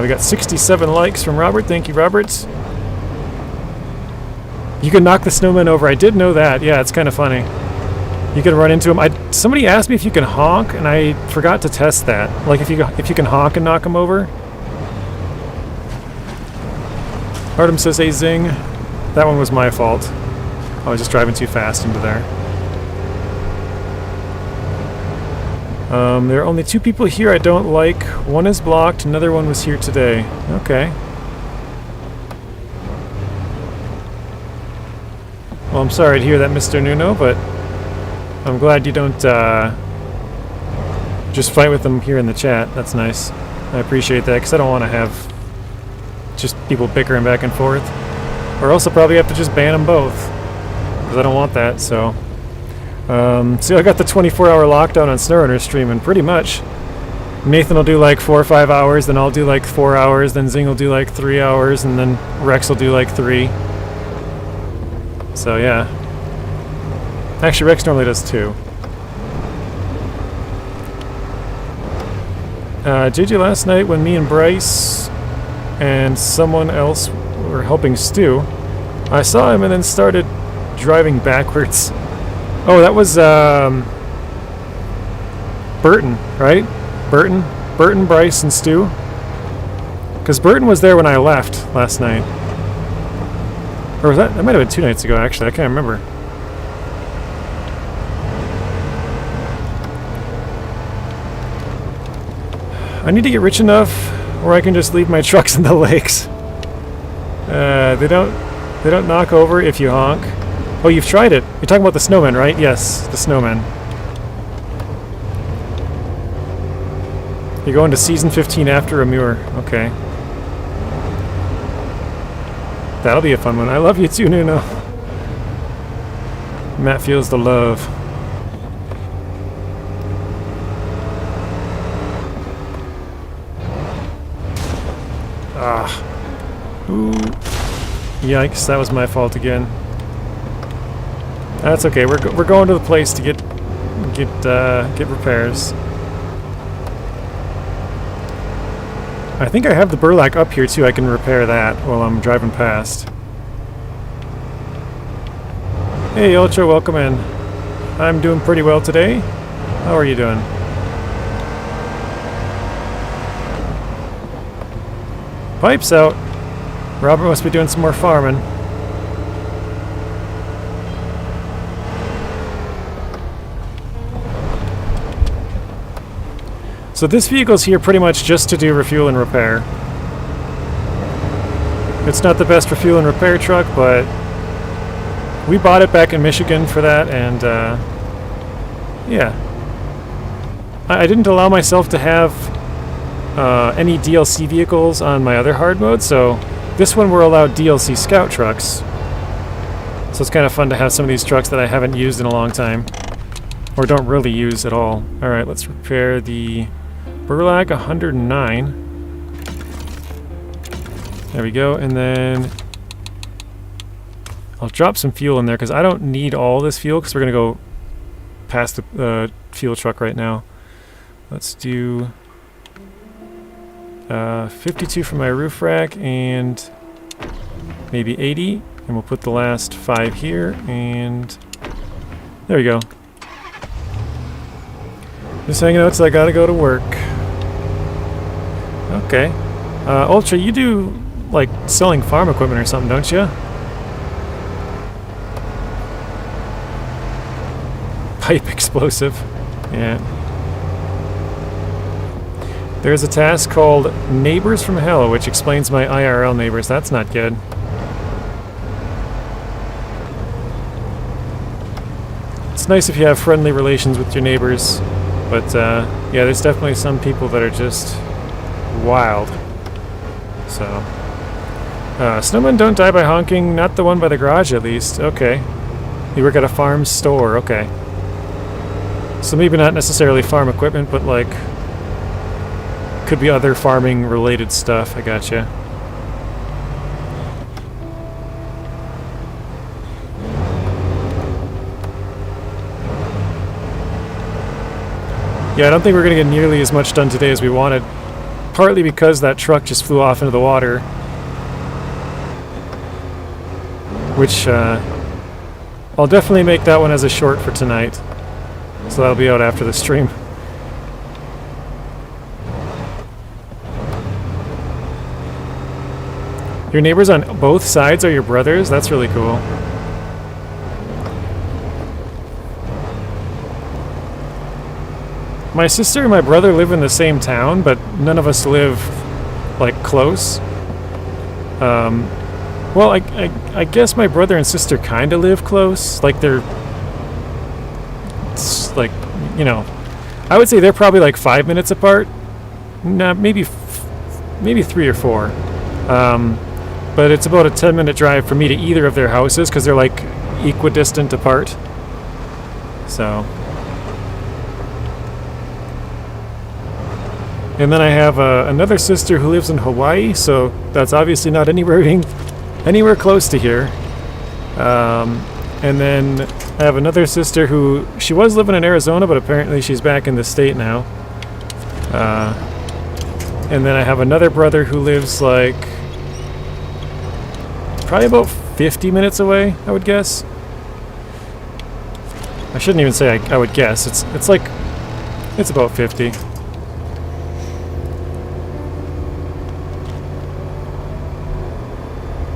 We got 67 likes from Robert. Thank you, Robert. You can knock the snowman over. I did know that. Yeah, it's kind of funny. You can run into him. Somebody asked me if you can honk, and I forgot to test that. Like if you can honk and knock him over. Artem says, "Hey, zing." That one was my fault. I was just driving too fast into there. There are only 2 people here I don't like. One is blocked, another one was here today. Okay. Well, I'm sorry to hear that, Mr. Nuno, but I'm glad you don't just fight with them here in the chat. That's nice. I appreciate that, because I don't want to have just people bickering back and forth. Or else I'll probably have to just ban them both, because I don't want that, so... see, I got the 24-hour lockdown on SnowRunner stream, and pretty much Nathan will do like 4 or 5 hours, then I'll do like 4 hours, then Zing will do like 3 hours, and then Rex will do like 3. So yeah. Actually, Rex normally does 2. JJ last night when me and Bryce and someone else were helping Stu, I saw him and then started driving backwards. Oh, that was Burton, right? Burton, Bryce, and Stu. Because Burton was there when I left last night. Or was that might have been 2 nights ago, actually. I can't remember. I need to get rich enough where I can just leave my trucks in the lakes. They don't knock over if you honk. Oh, you've tried it. You're talking about the snowman, right? Yes, the snowman. You're going to season 15 after Amur. Okay. That'll be a fun one. I love you too, Nuno. Matt feels the love. Ah. Ooh. Yikes, that was my fault again. That's okay. We're going to the place to get repairs. I think I have the Burlac up here too. I can repair that while I'm driving past. Hey Ultra, welcome in. I'm doing pretty well today. How are you doing? Pipes out. Robert must be doing some more farming. So this vehicle's here pretty much just to do refuel and repair. It's not the best refuel and repair truck, but we bought it back in Michigan for that, and yeah. I didn't allow myself to have any DLC vehicles on my other hard mode, so this one we're allowed DLC scout trucks. So it's kind of fun to have some of these trucks that I haven't used in a long time, or don't really use at all. Alright, let's repair the Burlac 109. There we go, and then I'll drop some fuel in there because I don't need all this fuel because we're going to go past the fuel truck right now. Let's do 52 for my roof rack and maybe 80, and we'll put the last 5 here, and There we go. Just hanging out, so I gotta go to work. Okay. Ultra, you do, like, selling farm equipment or something, don't you? Pipe explosive. Yeah. There's a task called Neighbors from Hell, which explains my IRL neighbors. That's not good. It's nice if you have friendly relations with your neighbors, but yeah, there's definitely some people that are just wild. So, snowmen don't die by honking, not the one by the garage at least. Okay. You work at a farm store, okay. So maybe not necessarily farm equipment, but like, could be other farming related stuff, I gotcha. Yeah, I don't think we're going to get nearly as much done today as we wanted. Partly because that truck just flew off into the water. Which, I'll definitely make that one as a short for tonight. So that'll be out after the stream. Your neighbors on both sides are your brothers? That's really cool. My sister and my brother live in the same town, but none of us live, like, close. Well, I guess my brother and sister kind of live close. Like, they're... It's like, you know... I would say they're probably, like, 5 minutes apart. Nah, maybe 3 or 4. But it's about a 10-minute drive for me to either of their houses, because they're, like, equidistant apart. So... And then I have another sister who lives in Hawaii, so that's obviously not anywhere close to here. And then I have another sister who, she was living in Arizona, but apparently she's back in the state now. And then I have another brother who lives like probably about 50 minutes away, I would guess. I shouldn't even say I would guess. It's like, it's about 50.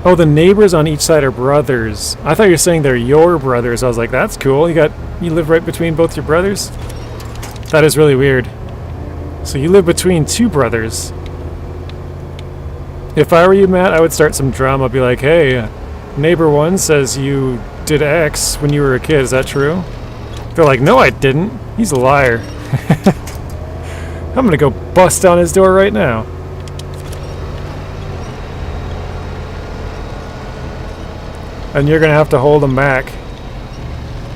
Oh, the neighbors on each side are brothers. I thought you were saying they're your brothers. I was like, that's cool. You live right between both your brothers? That is really weird. So you live between 2 brothers. If I were you, Matt, I would start some drama. I'd be like, hey, neighbor 1 says you did X when you were a kid. Is that true? They're like, no, I didn't. He's a liar. I'm gonna go bust down his door right now. And you're gonna have to hold them back.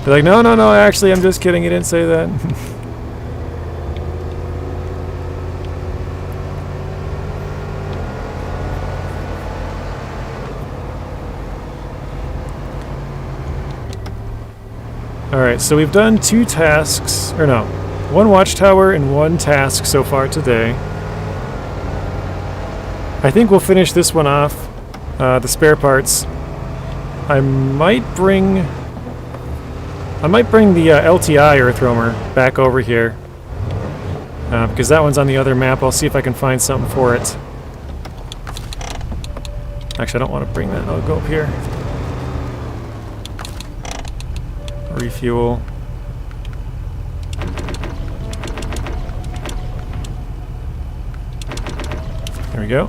Be like, no, actually, I'm just kidding. You didn't say that. Alright, so we've done 2 tasks, or no, 1 watchtower and 1 task so far today. I think we'll finish this one off, the spare parts. I might bring the LTI earth roamer back over here, because that one's on the other map. I'll see if I can find something for it. Actually, I don't want to bring that. I'll go up here. Refuel. There we go.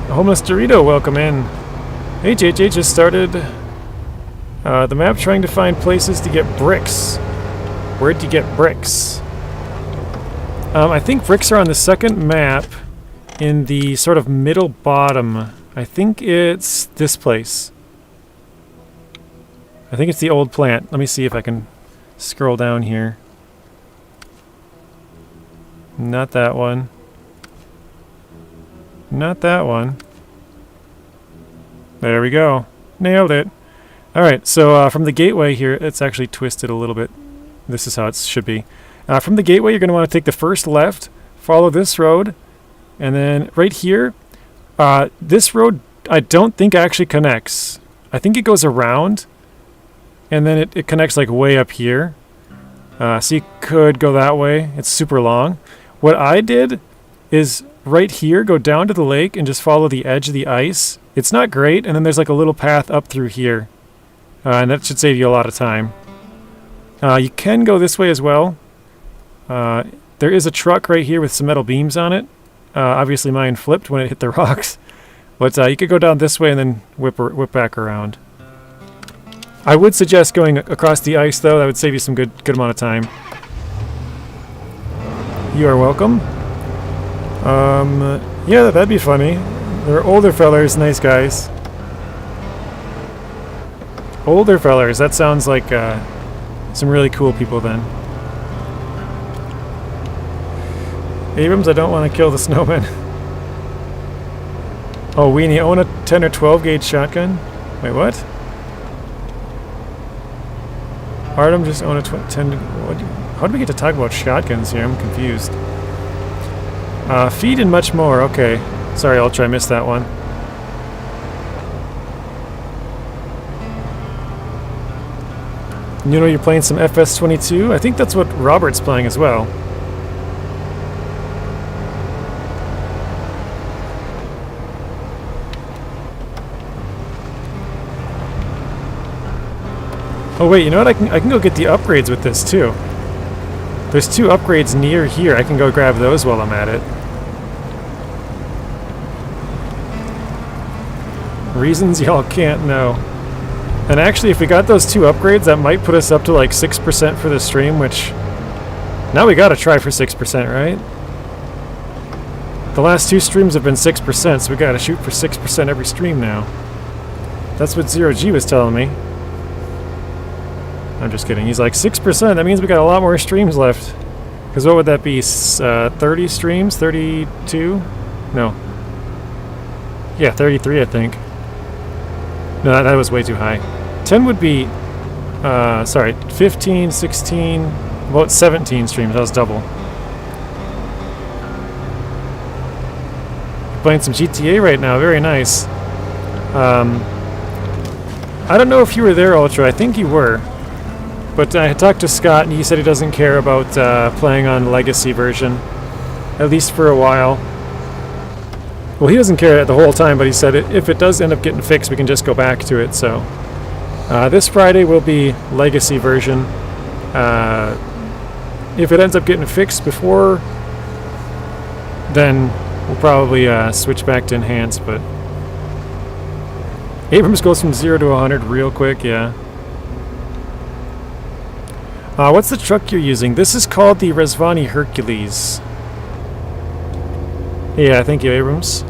A homeless Dorito, welcome in. Hey, JJ just started the map trying to find places to get bricks. Where'd you get bricks? I think bricks are on the second map in the sort of middle bottom. I think it's this place. I think it's the old plant. Let me see if I can scroll down here. Not that one. Not that one. There we go. Nailed it. Alright, so from the gateway here, it's actually twisted a little bit. This is how it should be. From the gateway, you're going to want to take the first left, follow this road, and then right here, this road I don't think actually connects. I think it goes around. and then it connects like way up here. So you could go that way. It's super long. What I did is right here, go down to the lake and just follow the edge of the ice. It's not great, and then there's like a little path up through here. And that should save you a lot of time. You can go this way as well. There is a truck right here with some metal beams on it. Obviously mine flipped when it hit the rocks. But you could go down this way and then whip back around. I would suggest going across the ice though. That would save you some good amount of time. You are welcome. Yeah, that'd be funny. They're older fellers, nice guys. Older fellers, that sounds like some really cool people then. Abrams, I don't want to kill the snowman. Oh, Weenie, own a 10 or 12 gauge shotgun? Wait, what? Artem just own a 10... How did we get to talk about shotguns here? I'm confused. Feed and much more, okay. Sorry, Ultra, I missed that one. You know you're playing some FS22? I think that's what Robert's playing as well. Oh wait, you know what? I can go get the upgrades with this too. There's 2 upgrades near here. I can go grab those while I'm at it. Reasons y'all can't know. And actually, if we got those 2 upgrades, that might put us up to like 6% for the stream, which... Now we gotta try for 6%, right? The last 2 streams have been 6%, so we gotta shoot for 6% every stream now. That's what Zero G was telling me. I'm just kidding. He's like, 6%? That means we got a lot more streams left. Because what would that be? 30 streams? 32? No. Yeah, 33, I think. No, that was way too high. 10 would be... sorry, 15, 16... About 17 streams. That was double. Playing some GTA right now. Very nice. I don't know if you were there, Ultra. I think you were. But I talked to Scott, and he said he doesn't care about playing on Legacy version. At least for a while. Well, he doesn't care the whole time, but he said if it does end up getting fixed, we can just go back to it. So this Friday will be Legacy version. If it ends up getting fixed before, then we'll probably switch back to Enhanced. But Abrams goes from 0 to 100 real quick, yeah. What's the truck you're using? This is called the Resvani Hercules. Yeah, thank you, Abrams.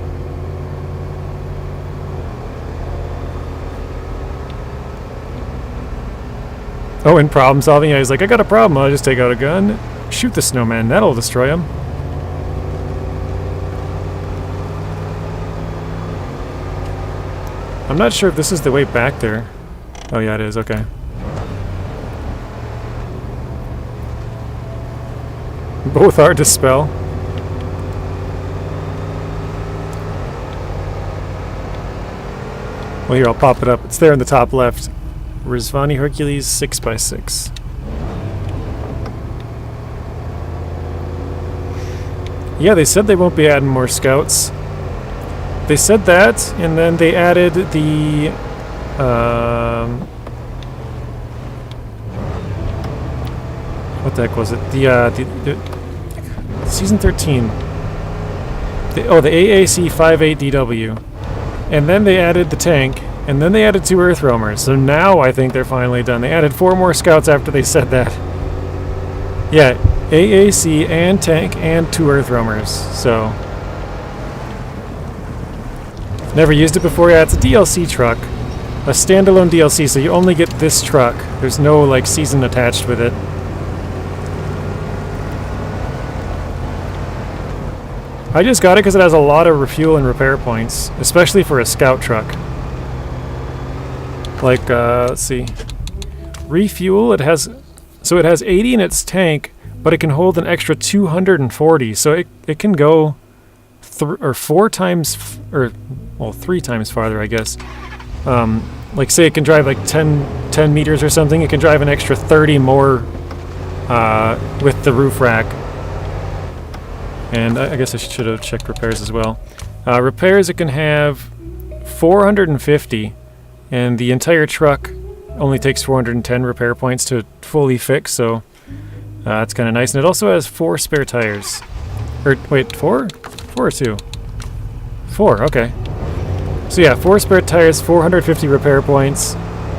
Oh, in problem solving, yeah, he's like, I got a problem, I'll just take out a gun, shoot the snowman, that'll destroy him. I'm not sure if this is the way back there. Oh yeah, it is, okay. Both hard to spell. Well, here, I'll pop it up. It's there in the top left. Resvani Hercules 6x6. Yeah, they said they won't be adding more scouts. They said that, and then they added the... what the heck was it? The Season 13. The AAC 58DW. And then they added the tank, and then they added 2 Earth Roamers. So now I think they're finally done. They added 4 more scouts after they said that. Yeah, AAC and tank and 2 Earth Roamers. So... Never used it before? Yeah, it's a DLC truck. A standalone DLC, so you only get this truck. There's no, like, season attached with it. I just got it because it has a lot of refuel and repair points, especially for a scout truck. Like, let's see. Refuel, it has 80 in its tank, but it can hold an extra 240, so it can go 3 times farther, I guess. like say it can drive like 10 meters or something, it can drive an extra 30 more with the roof rack. And I guess I should have checked repairs as well. Repairs, it can have 450, and the entire truck only takes 410 repair points to fully fix, so that's kind of nice. And it also has 4 spare tires. Or, wait, 4? 4 or 2? 4, okay. So yeah, 4 spare tires, 450 repair points,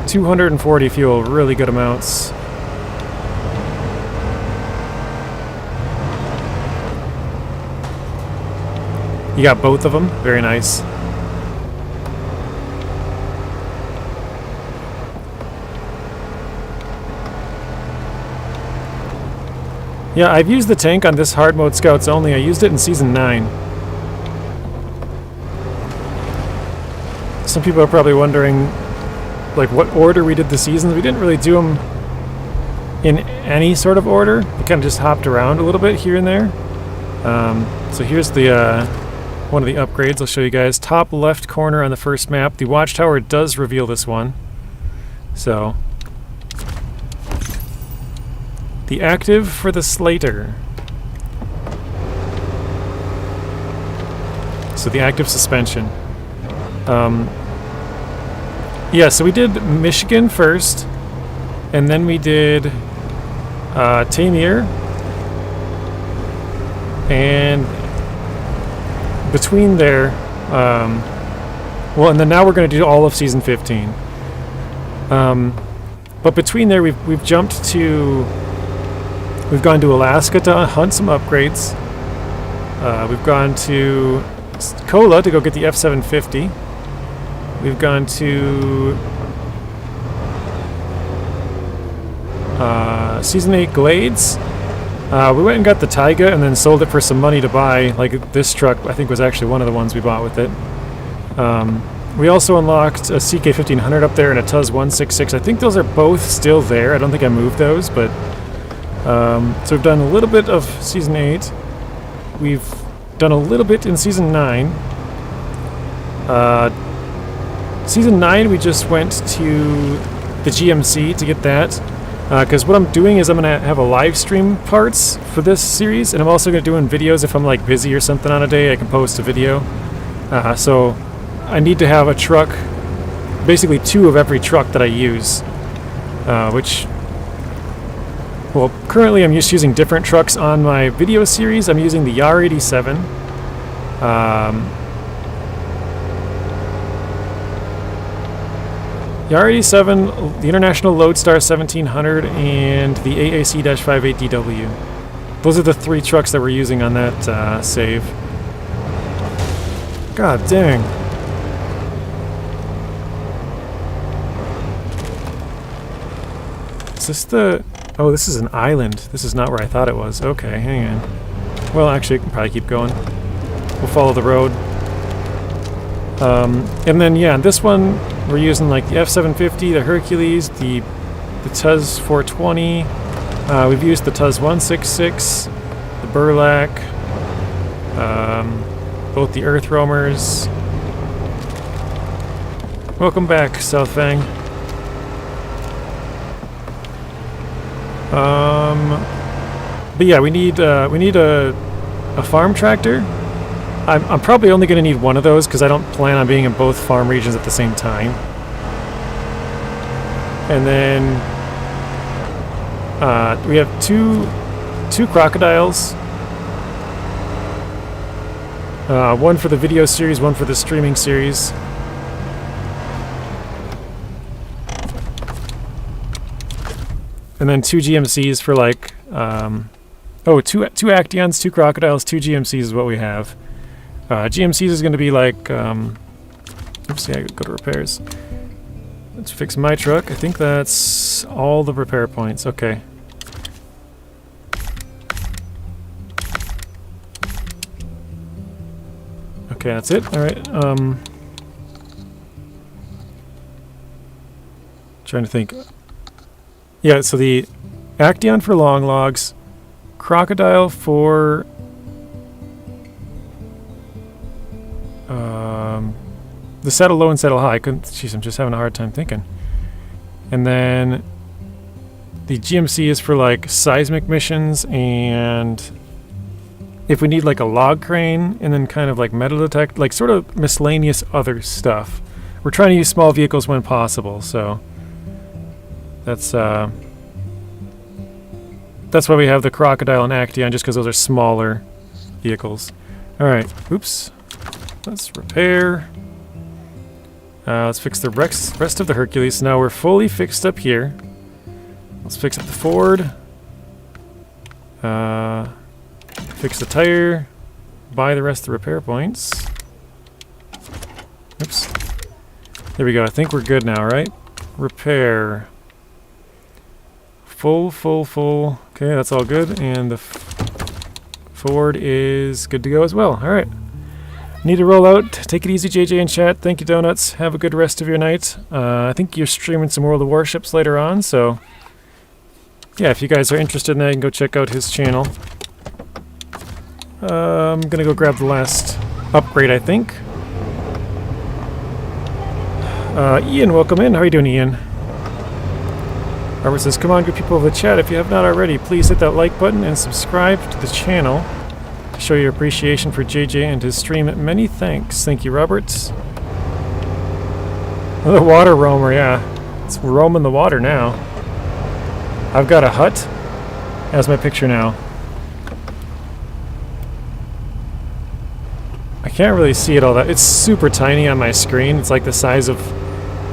240 fuel, really good amounts. You got both of them, very nice. Yeah, I've used the tank on this hard mode Scouts only. I used it in Season 9. Some people are probably wondering, like, what order we did the seasons. We didn't really do them in any sort of order. We kind of just hopped around a little bit here and there. So here's the one of the upgrades I'll show you guys. Top left corner on the first map. The watchtower does reveal this one. So the active for the Slater. So the active suspension. Yeah, so we did Michigan first, and then we did Tamir, and between there, well, and then now we're going to do all of Season 15. But between there, we've jumped to, we've gone to Alaska to hunt some upgrades. We've gone to Kola to go get the F750. We've gone to Season 8 Glades. We went and got the Taiga and then sold it for some money to buy, like this truck I think was actually one of the ones we bought with it. We also unlocked a CK1500 up there and a Tuz 166. I think those are both still there. I don't think I moved those, but so we've done a little bit of Season 8. We've done a little bit in Season 9. Season 9 we just went to the GMC to get that. Because what I'm doing is I'm going to have a live stream parts for this series, and I'm also going to do in videos if I'm like busy or something on a day, I can post a video. So I need to have a truck, basically 2 of every truck that I use, which, well, currently I'm just using different trucks on my video series. I'm using the Yar 87. The R87, the International Lodestar 1700, and the AAC-58DW. Those are the 3 trucks that we're using on that save. God dang. Is this the... Oh, this is an island. This is not where I thought it was. Okay, hang on. Well, actually, I can probably keep going. We'll follow the road. And then, yeah, this one... We're using like the F750, the Hercules, the Tuz 420. We've used the Tuz 166, the Burlac, both the Earth Roamers. Welcome back, Southfang. But yeah, we need a farm tractor. I'm probably only going to need one of those because I don't plan on being in both farm regions at the same time. And then we have two crocodiles. One for the video series, one for the streaming series. And then 2 GMCs for like... two actaeons, 2 crocodiles, 2 GMCs is what we have. GMCs is going to be like, oopsie, I go to repairs. Let's fix my truck. I think that's all the repair points. Okay. Okay, that's it. All right. Trying to think. Yeah, so the actaeon for long logs, crocodile for... the settle low and settle high. Jeez, I'm just having a hard time thinking. And then the GMC is for like seismic missions, and if we need like a log crane, and then kind of like metal detect, like sort of miscellaneous other stuff. We're trying to use small vehicles when possible, so that's why we have the crocodile and actaeon, just because those are smaller vehicles. All right, oops. Let's repair. Let's fix the rest of the Hercules. So now we're fully fixed up here. Let's fix up the Ford. Fix the tire. Buy the rest of the repair points. Oops. There we go. I think we're good now, right? Repair. Full. Okay, that's all good. And the Ford is good to go as well. All right. Need to roll out. Take it easy, JJ in chat. Thank you, Donuts. Have a good rest of your night. I think you're streaming some World of Warships later on, so yeah, if you guys are interested in that, you can go check out his channel. I'm gonna go grab the last upgrade, I think. Ian, welcome in. How are you doing, Ian? Robert says, come on, good people of the chat. If you have not already, please hit that like button and subscribe to the channel. Show your appreciation for JJ and his stream. Many thanks. Thank you, Robert. Another water roamer, yeah. It's roaming the water now. I've got a hut as my picture now. I can't really see it all that. It's super tiny on my screen. It's like the size of,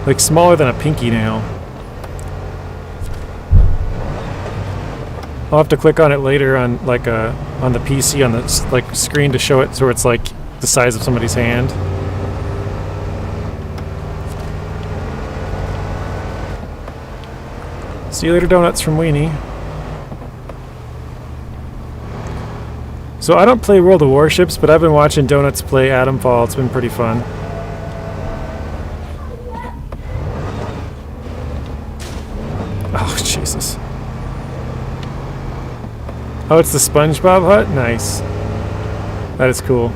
like smaller than a pinky nail. I'll have to click on it later on like on the PC on the like screen to show it so it's like the size of somebody's hand. See you later, Donuts from Weenie. So I don't play World of Warships, but I've been watching Donuts play Atomfall. It's been pretty fun. Oh, Jesus. Oh, it's the SpongeBob hut? Nice. That is cool.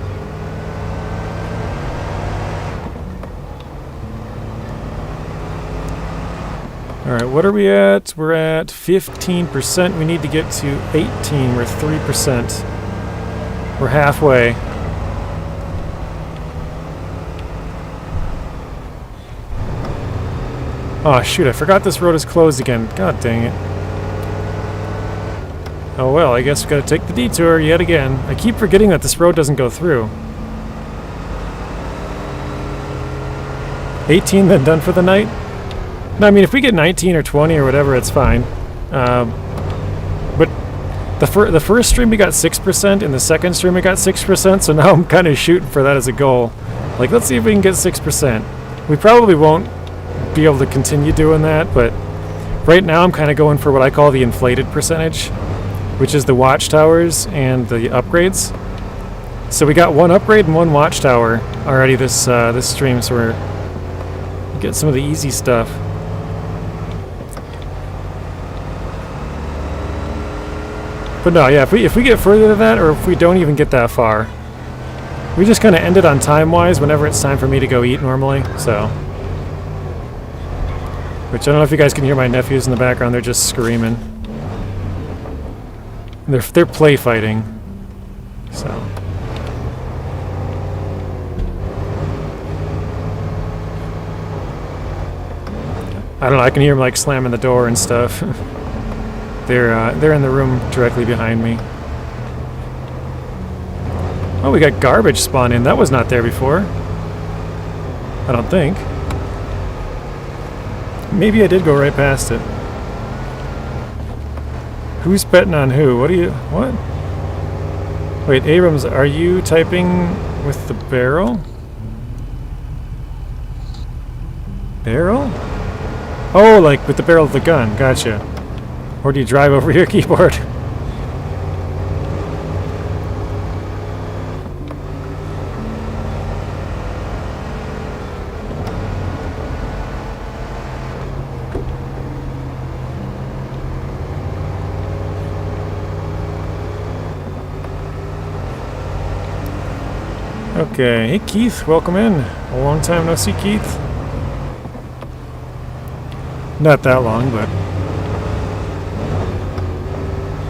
Alright, what are we at? We're at 15%. We need to get to 18. We're 3%. We're halfway. Oh shoot, I forgot this road is closed again. God dang it. Oh well, I guess we've got to take the detour yet again. I keep forgetting that this road doesn't go through. 18 then done for the night? No, I mean if we get 19 or 20 or whatever, it's fine. But the first stream we got 6%, and the second stream we got 6%, so now I'm kind of shooting for that as a goal. Like, let's see if we can get 6%. We probably won't be able to continue doing that, but right now I'm kind of going for what I call the inflated percentage, which is the watchtowers and the upgrades. So we got one upgrade and one watchtower already this stream, so we're getting some of the easy stuff. But no, yeah, if we get further than that, or if we don't even get that far, we just kind of end it on time-wise whenever it's time for me to go eat normally, so. Which I don't know if you guys can hear my nephews in the background, they're just screaming. They're play fighting, so. I don't know, I can hear them like slamming the door and stuff. They're in the room directly behind me. Oh, we got garbage spawn in. That was not there before. I don't think. Maybe I did go right past it. Who's betting on who? What? Wait, Abrams, are you typing with the barrel? Barrel? Oh, like with the barrel of the gun. Gotcha. Or do you drive over your keyboard? Okay, hey Keith, welcome in. A long time no see, Keith. Not that long, but...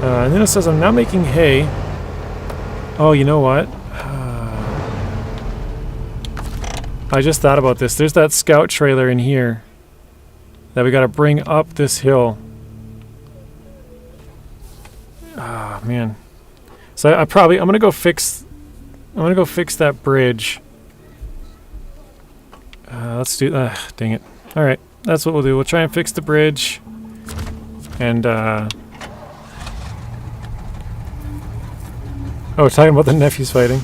and then it says I'm now making hay. Oh, you know what? I just thought about this. There's that scout trailer in here that we gotta bring up this hill. Ah, man. So I'm gonna go fix that bridge. Let's do dang it. Alright, that's what we'll do. We'll try and fix the bridge. And oh, talking about the nephews fighting.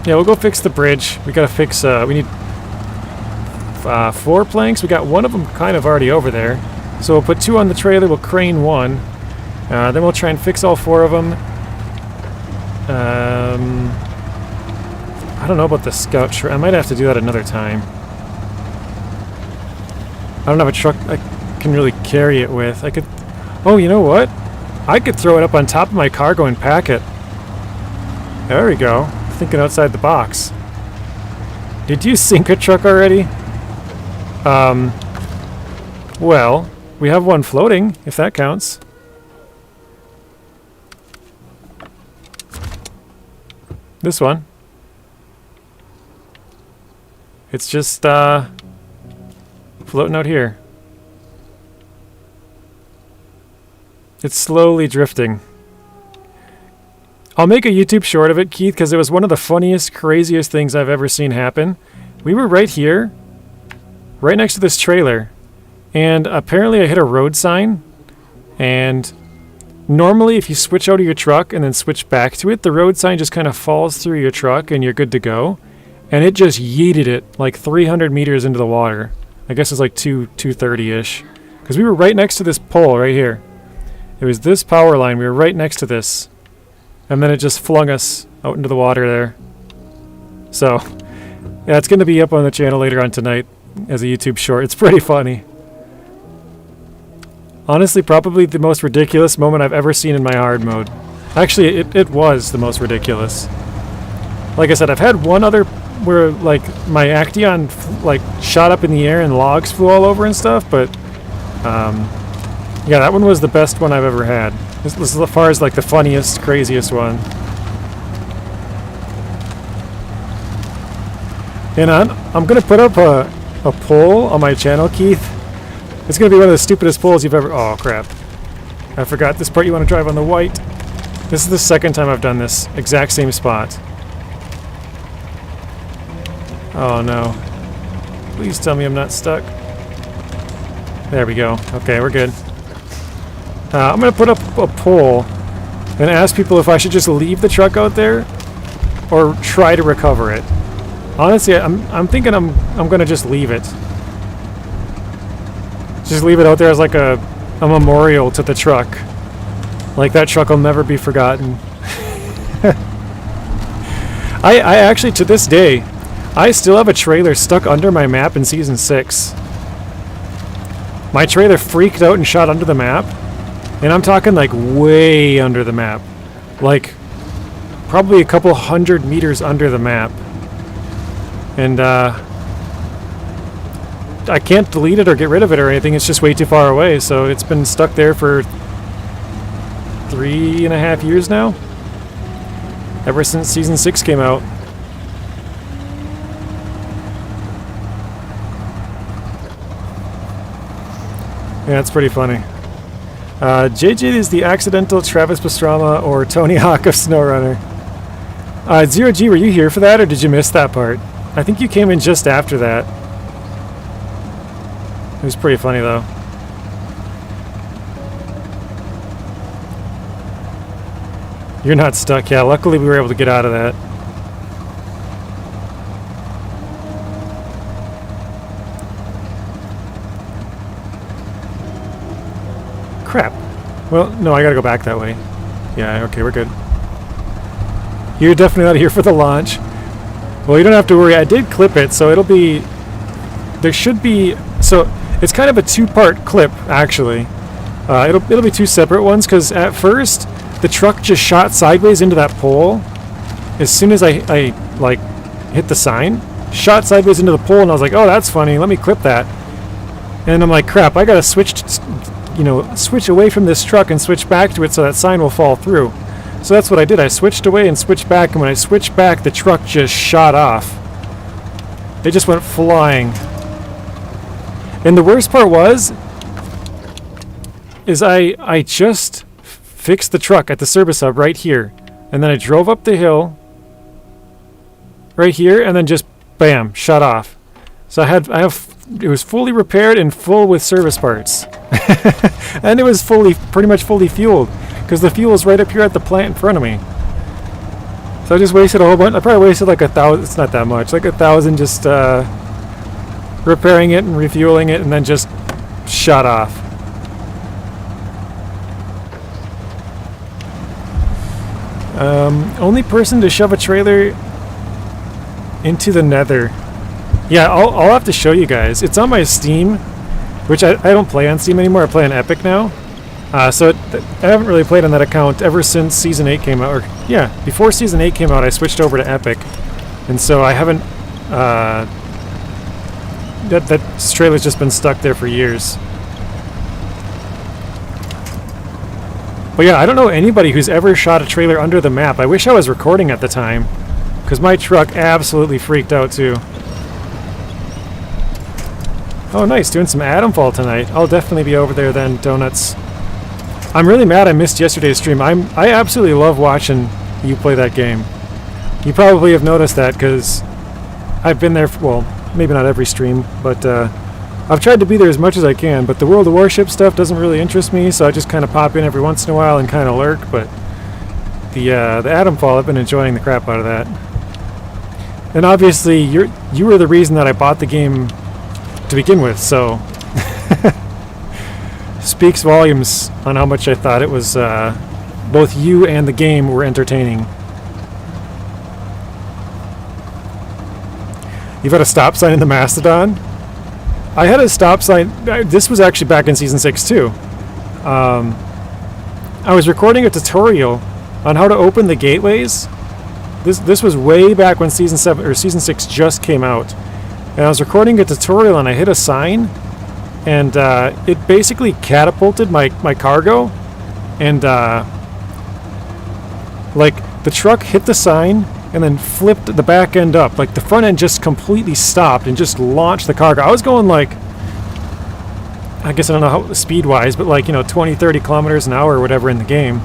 Yeah, we'll go fix the bridge. We gotta fix, we need 4 planks. We got one of them kind of already over there. So we'll put 2 on the trailer, we'll crane 1. Then we'll try and fix all 4 of them. I don't know about the scout truck. I might have to do that another time. I don't have a truck I can really carry it with. I could... Oh, you know what? I could throw it up on top of my cargo and pack it. There we go. Thinking outside the box. Did you sink a truck already? Well, we have one floating, if that counts. This one. It's just, floating out here. It's slowly drifting. I'll make a YouTube short of it, Keith, because it was one of the funniest, craziest things I've ever seen happen. We were right here, right next to this trailer, and apparently I hit a road sign, and normally if you switch out of your truck and then switch back to it, the road sign just kind of falls through your truck and you're good to go, and it just yeeted it like 300 meters into the water. I guess it's like 230-ish, because we were right next to this pole right here. It was this power line, we were right next to this. And then it just flung us out into the water there. So, yeah, it's going to be up on the channel later on tonight as a YouTube short. It's pretty funny. Honestly, probably the most ridiculous moment I've ever seen in my hard mode. Actually, it was the most ridiculous. Like I said, I've had one other where, like, my actaeon, like, shot up in the air and logs flew all over and stuff, but, yeah, that one was the best one I've ever had. This is as far as like the funniest, craziest one. And I'm gonna put up a poll on my channel, Keith. It's gonna be one of the stupidest polls you've ever... Oh crap. I forgot this part. You want to drive on the white. This is the second time I've done this. Exact same spot. Oh no. Please tell me I'm not stuck. There we go. Okay, we're good. I'm going to put up a poll and ask people if I should just leave the truck out there or try to recover it. Honestly, I'm thinking I'm going to just leave it. Just leave it out there as like a memorial to the truck. Like that truck will never be forgotten. I actually, to this day, I still have a trailer stuck under my map in Season 6. My trailer freaked out and shot under the map. And I'm talking like way under the map. Like probably a couple 100 meters under the map. And I can't delete it or get rid of it or anything. It's just way too far away. So it's been stuck there for 3.5 years now. Ever since Season 6 came out. Yeah, it's pretty funny. JJ is the accidental Travis Pastrana or Tony Hawk of SnowRunner. Zero G, were you here for that or did you miss that part? I think you came in just after that. It was pretty funny though. You're not stuck, yeah. Luckily we were able to get out of that. Crap. Well, no, I gotta go back that way. Yeah, okay, we're good. You're definitely not here for the launch. Well, you don't have to worry. I did clip it, so it'll be... There should be... So, it's kind of a two-part clip, actually. It'll be two separate ones, because at first, the truck just shot sideways into that pole as soon as I like hit the sign. Shot sideways into the pole, and I was like, oh, that's funny, let me clip that. And I'm like, crap, I gotta switch away from this truck and switch back to it so that sign will fall through. So that's what I did. I switched away and switched back, and when I switched back, the truck just shot off. It just went flying. And the worst part is I just fixed the truck at the service hub right here, and then I drove up the hill right here, and then just bam, shut off. So it was fully repaired and full with service parts. And it was pretty much fully fueled, because the fuel is right up here at the plant in front of me. So I just wasted a whole bunch. I probably wasted like 1,000, it's not that much, like 1,000 just repairing it and refueling it, and then just shut off. Only person to shove a trailer into the nether. Yeah, I'll have to show you guys. It's on my Steam, which I don't play on Steam anymore. I play on Epic now. So I haven't really played on that account ever since Season 8 came out. Or, yeah, before Season 8 came out, I switched over to Epic. And so I haven't... that trailer's just been stuck there for years. But yeah, I don't know anybody who's ever shot a trailer under the map. I wish I was recording at the time, because my truck absolutely freaked out too. Oh nice, doing some Atomfall tonight. I'll definitely be over there then, Donuts. I'm really mad I missed yesterday's stream. I absolutely love watching you play that game. You probably have noticed that, because I've been there, well, maybe not every stream, but I've tried to be there as much as I can, but the World of Warship stuff doesn't really interest me, so I just kind of pop in every once in a while and kind of lurk, but the Atomfall, I've been enjoying the crap out of that. And obviously, you were the reason that I bought the game to begin with, so speaks volumes on how much I thought it was, both you and the game were entertaining. You've had a stop sign in the Mastodon? I had a stop sign, this was actually back in Season 6 too. I was recording a tutorial on how to open the gateways. This was way back when Season 7 or Season 6 just came out. And I was recording a tutorial and I hit a sign, and it basically catapulted my cargo, and like the truck hit the sign and then flipped the back end up. Like the front end just completely stopped and just launched the cargo. I was going like, I guess I don't know how speed-wise, but like, 20, 30 kilometers an hour or whatever in the game.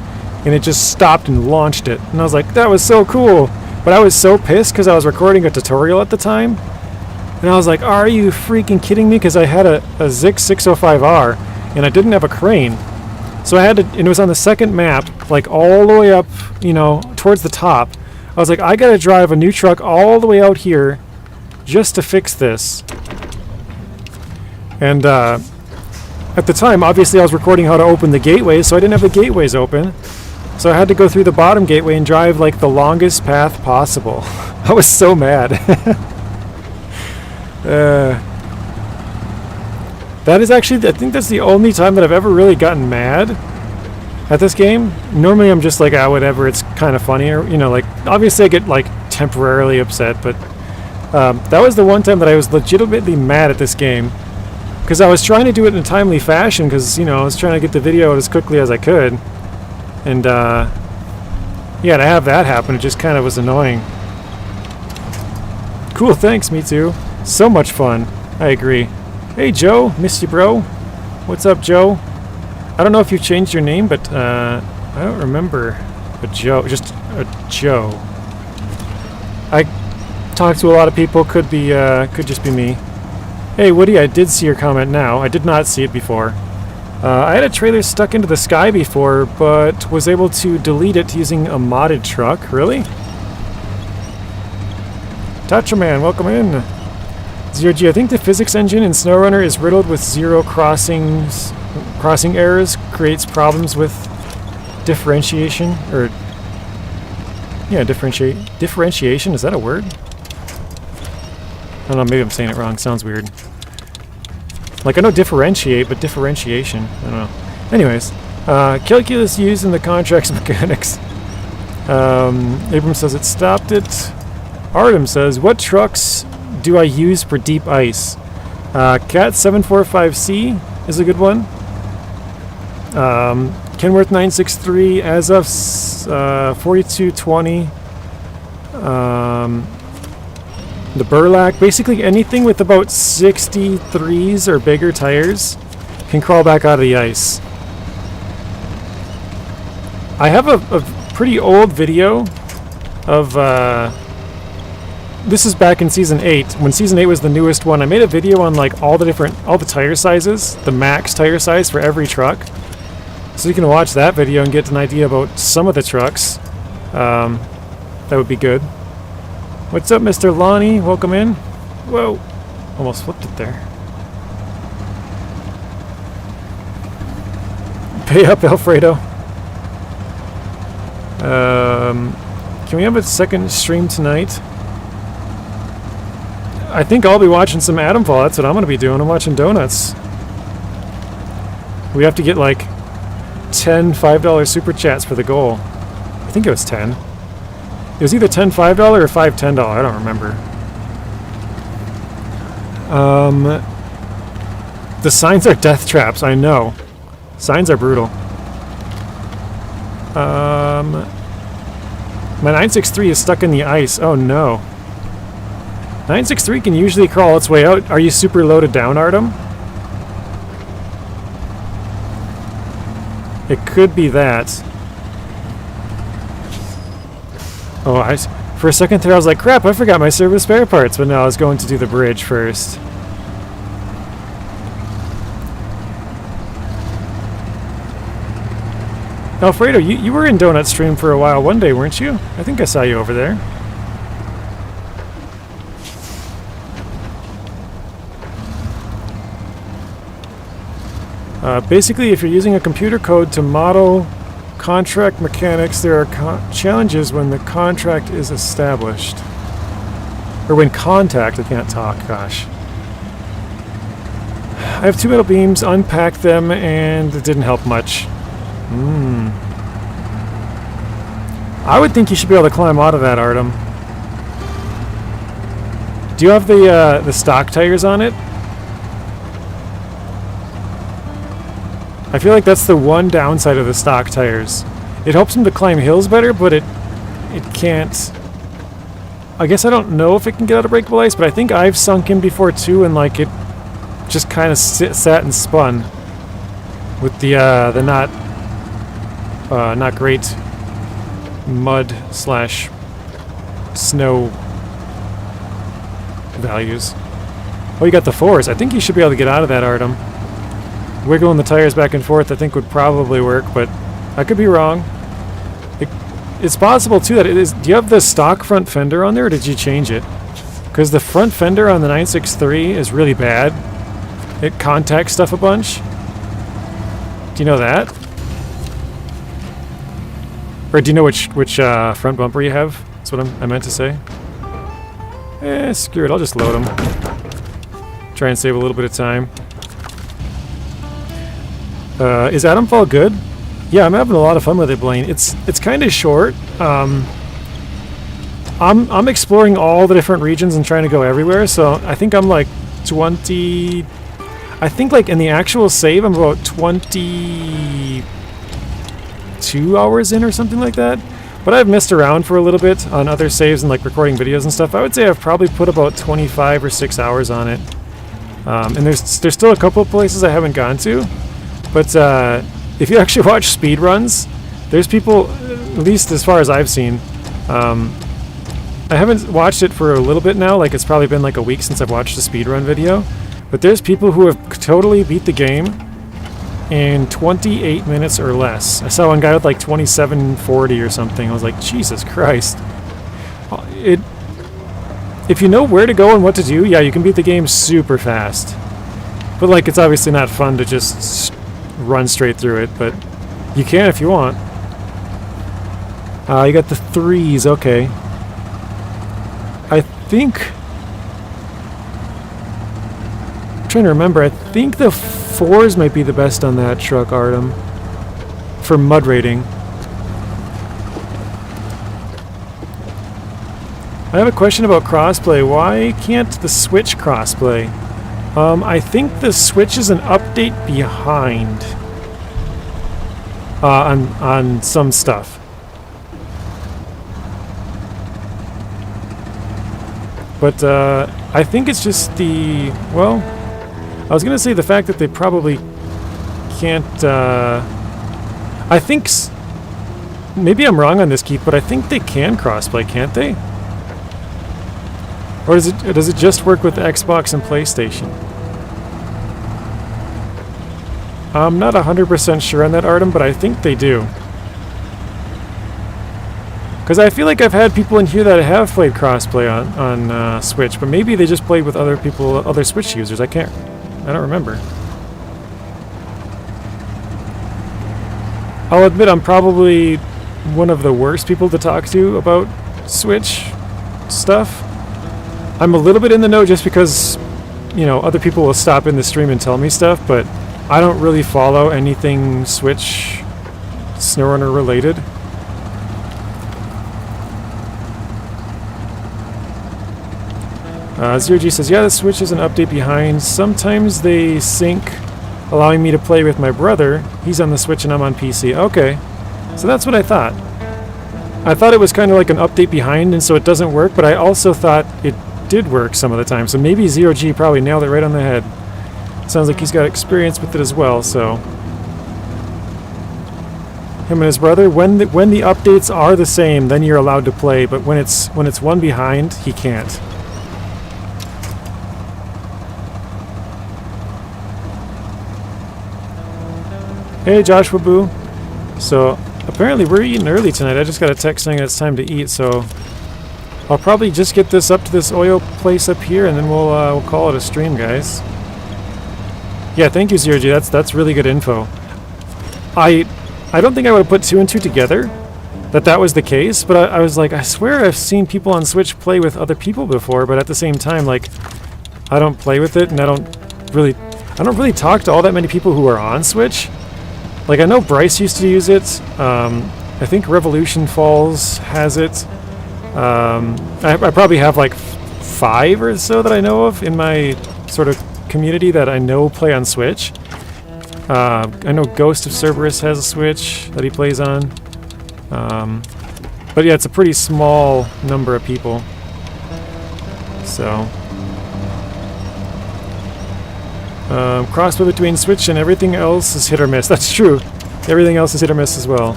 And it just stopped and launched it. And I was like, that was so cool. But I was so pissed because I was recording a tutorial at the time. And I was like, are you freaking kidding me? Because I had a Zix 605R and I didn't have a crane. So I had to, and it was on the second map, like all the way up, towards the top. I was like, I gotta drive a new truck all the way out here just to fix this. And at the time, obviously I was recording how to open the gateways, so I didn't have the gateways open. So I had to go through the bottom gateway and drive like the longest path possible. I was so mad. That is actually, I think that's the only time that I've ever really gotten mad at this game. Normally I'm just like, whatever, it's kind of funny, or like obviously I get like temporarily upset, but that was the one time that I was legitimately mad at this game, because I was trying to do it in a timely fashion, because I was trying to get the video out as quickly as I could, and yeah, to have that happen, it just kind of was annoying. Cool, thanks, me too. So much fun. I agree. Hey Joe, missed you, bro. What's up, Joe? I don't know if you changed your name, but I don't remember a Joe. Just a Joe. I talk to a lot of people. Could just be me. Hey Woody, I did see your comment now. I did not see it before. I had a trailer stuck into the sky before, but was able to delete it using a modded truck. Really? Tatchaman, welcome in. Zero G, I think the physics engine in SnowRunner is riddled with zero crossing errors, creates problems with differentiation, or yeah, differentiation, is that a word? I don't know, maybe I'm saying it wrong, sounds weird. Like I know differentiate, but differentiation, I don't know. Anyways, Calculus used in the contracts mechanics. Abram says it stopped it. Artem says, what trucks do I use for deep ice? Cat 745C is a good one. Kenworth 963 as of 4220. The Burlac, basically anything with about 63s or bigger tires can crawl back out of the ice. I have a pretty old video of this is back in season 8 when season 8 was the newest one. I made a video on like all the tire sizes, the max tire size for every truck, so you can watch that video and get an idea about some of the trucks. That would be good. What's up, Mr. Lonnie? Welcome in. Whoa, almost flipped it there. Pay up, Alfredo. Can we have a second stream tonight? I think I'll be watching some Atomfall. That's what I'm going to be doing. I'm watching donuts. We have to get like 10 $5 super chats for the goal. I think it was 10. It was either 10 $5 or 5 $10. I don't remember. The signs are death traps. I know. Signs are brutal. My 963 is stuck in the ice. Oh no. 963 can usually crawl its way out. Are you super loaded down, Artem? It could be that. Oh, for a second there I was like, crap, I forgot my service spare parts, but no, I was going to do the bridge first. Alfredo, you were in Donut Stream for a while one day, weren't you? I think I saw you over there. Basically, if you're using a computer code to model contract mechanics, there are challenges when the contract is established. Or when contact, I can't talk, gosh. I have 2 metal beams, unpacked them, and it didn't help much. I would think you should be able to climb out of that, Artem. Do you have the stock tires on it? I feel like that's the one downside of the stock tires. It helps them to climb hills better, but it can't. I guess I don't know if it can get out of breakable ice, but I think I've sunk in before too, and like it just kind of sat and spun with the not great mud / snow values. Oh, you got the 4s. I think you should be able to get out of that, Artem. Wiggling the tires back and forth I think would probably work, but I could be wrong. It's possible too that it is. Do you have the stock front fender on there, or did you change it? Because the front fender on the 963 is really bad. It contacts stuff a bunch. Do you know that? Or do you know which front bumper you have? That's what I meant to say. Screw it, I'll just load them. Try and save a little bit of time. Is Atomfall good? Yeah, I'm having a lot of fun with it, Blaine. It's kind of short. I'm exploring all the different regions and trying to go everywhere, so I think I'm like 20... I think like in the actual save I'm about 22 hours in or something like that. But I've messed around for a little bit on other saves and like recording videos and stuff. I would say I've probably put about 25 or 6 hours on it. And there's still a couple of places I haven't gone to. But if you actually watch speedruns, there's people, at least as far as I've seen, I haven't watched it for a little bit now, like it's probably been like a week since I've watched a speedrun video, but there's people who have totally beat the game in 28 minutes or less. I saw one guy with like 27:40 or something. I was like, Jesus Christ. If you know where to go and what to do, yeah, you can beat the game super fast. But like, it's obviously not fun to just run straight through it, but you can if you want. You got the 3s, okay. I think... I'm trying to remember, I think the 4s might be the best on that truck, Artem. for mud raiding. I have a question about crossplay. Why can't the Switch crossplay? I think the Switch is an update behind on some stuff. But I think it's just the, well, I was going to say the fact that they probably can't, I think, maybe I'm wrong on this, Keith, but I think they can crossplay, can't they? Or does it just work with Xbox and PlayStation? I'm not 100% sure on that, Artem, but I think they do. Because I feel like I've had people in here that have played crossplay on Switch, but maybe they just played with other people, other Switch users. I don't remember. I'll admit I'm probably one of the worst people to talk to about Switch stuff. I'm a little bit in the know just because, you know, other people will stop in the stream and tell me stuff, but I don't really follow anything Switch SnowRunner related. Zero G says, yeah, the Switch is an update behind. Sometimes they sync, allowing me to play with my brother. He's on the Switch and I'm on PC. Okay, so that's what I thought. I thought it was kind of like an update behind and so it doesn't work, but I also thought it did work some of the time. So maybe Zero G probably nailed it right on the head. Sounds like he's got experience with it as well, so. Him and his brother, when the updates are the same, then you're allowed to play, but when it's one behind, he can't. Hey, Joshua Boo. So, apparently we're eating early tonight. I just got a text saying it's time to eat, so I'll probably just get this up to this oil place up here, and then we'll call it a stream, guys. Yeah, thank you, Zero G. That's really good info. I don't think I would have put two and two together that was the case, but I was like, I swear I've seen people on Switch play with other people before, but at the same time, like, I don't play with it, and I don't really talk to all that many people who are on Switch. Like, I know Bryce used to use it. I think Revolution Falls has it. I probably have like 5 or so that I know of in my sort of community that I know play on Switch. I know Ghost of Cerberus has a Switch that he plays on. But yeah, it's a pretty small number of people. So crossplay between Switch and everything else is hit or miss. That's true. Everything else is hit or miss as well.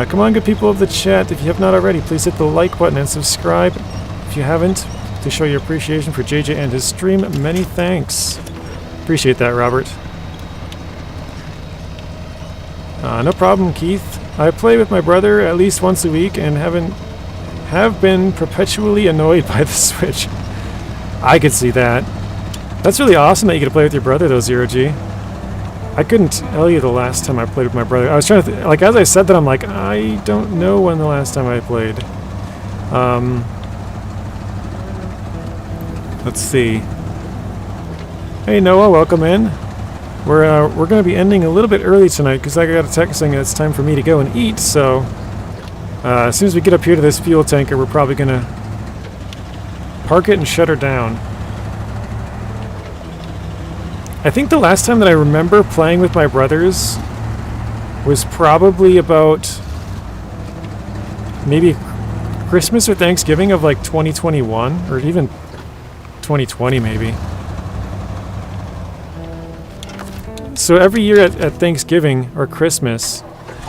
Come on, good people of the chat. If you have not already, please hit the like button and subscribe if you haven't, to show your appreciation for JJ and his stream. Many thanks. Appreciate that, Robert. No problem, Keith. I play with my brother at least once a week and have been perpetually annoyed by the Switch. I could see that. That's really awesome that you get to play with your brother, though, Zero G. I couldn't tell you the last time I played with my brother. I was trying to like, as I said that, I'm like, I don't know when the last time I played. Let's see. Hey Noah, welcome in. We're going to be ending a little bit early tonight because I got a text saying it's time for me to go and eat. So as soon as we get up here to this fuel tanker, we're probably going to park it and shut her down. I think the last time that I remember playing with my brothers was probably about maybe Christmas or Thanksgiving of like 2021 or even 2020 maybe. So every year at Thanksgiving or Christmas,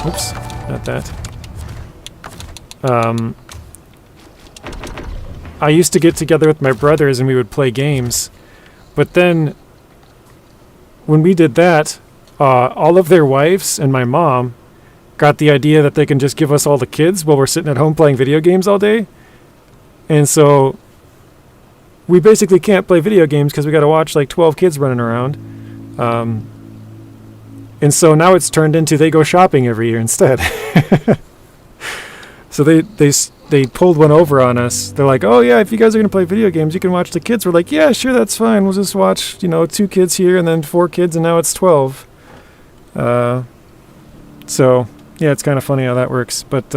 oops, not that. I used to get together with my brothers and we would play games, but then when we did that, all of their wives and my mom got the idea that they can just give us all the kids while we're sitting at home playing video games all day. And so we basically can't play video games because we got to watch like 12 kids running around. And so now it's turned into they go shopping every year instead. So they pulled one over on us. They're like, oh yeah, if you guys are going to play video games, you can watch the kids. We're like, yeah, sure, that's fine. We'll just watch, 2 kids here and then 4 kids, and now it's 12. So, yeah, it's kind of funny how that works. But,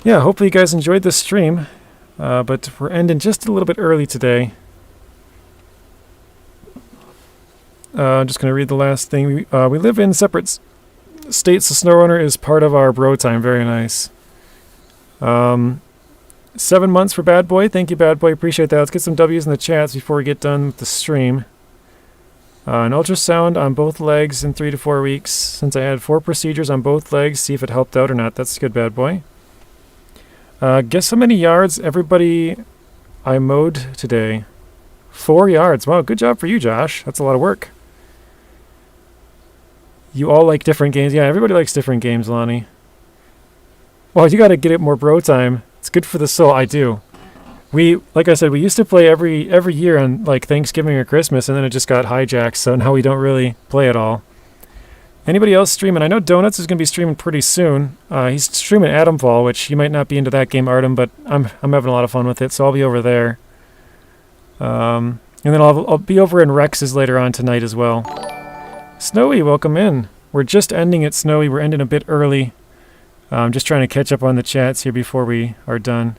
yeah, hopefully you guys enjoyed this stream. But we're ending just a little bit early today. I'm just going to read the last thing. We live in separate states. The SnowRunner is part of our bro time. Very nice. 7 months for Bad Boy. Thank you, Bad Boy. Appreciate that. Let's get some W's in the chats before we get done with the stream. An ultrasound on both legs in 3 to 4 weeks. Since I had 4 procedures on both legs, see if it helped out or not. That's good, Bad Boy. Guess how many yards everybody I mowed today? 4 yards. Wow, good job for you, Josh. That's a lot of work. You all like different games. Yeah, everybody likes different games, Lonnie. Well, you got to get it more bro time. It's good for the soul. I do. Like I said, we used to play every year on like Thanksgiving or Christmas, and then it just got hijacked, so now we don't really play at all. Anybody else streaming? I know Donuts is going to be streaming pretty soon. He's streaming Atomfall, which you might not be into that game, Artem, but I'm having a lot of fun with it, so I'll be over there. And then I'll be over in Rex's later on tonight as well. Snowy, welcome in. We're just ending it, Snowy. We're ending a bit early. I'm just trying to catch up on the chats here before we are done.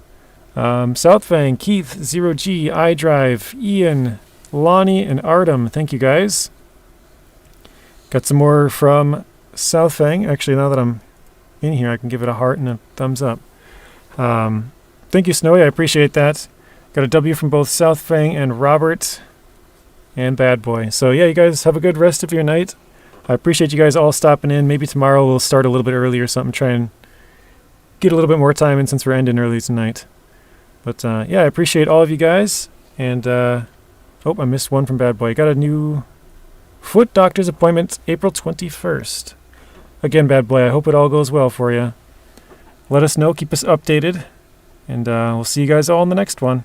Southfang, Keith, Zero G, iDrive, Ian, Lonnie, and Artem. Thank you, guys. Got some more from Southfang. Actually, now that I'm in here, I can give it a heart and a thumbs up. Thank you, Snowy. I appreciate that. Got a W from both Southfang and Robert and Bad Boy. So, yeah, you guys have a good rest of your night. I appreciate you guys all stopping in. Maybe tomorrow we'll start a little bit early or something. Try and get a little bit more time in since we're ending early tonight. But, yeah, I appreciate all of you guys. And, oh, I missed one from Bad Boy. Got a new foot doctor's appointment April 21st. Again, Bad Boy, I hope it all goes well for you. Let us know. Keep us updated. And we'll see you guys all in the next one.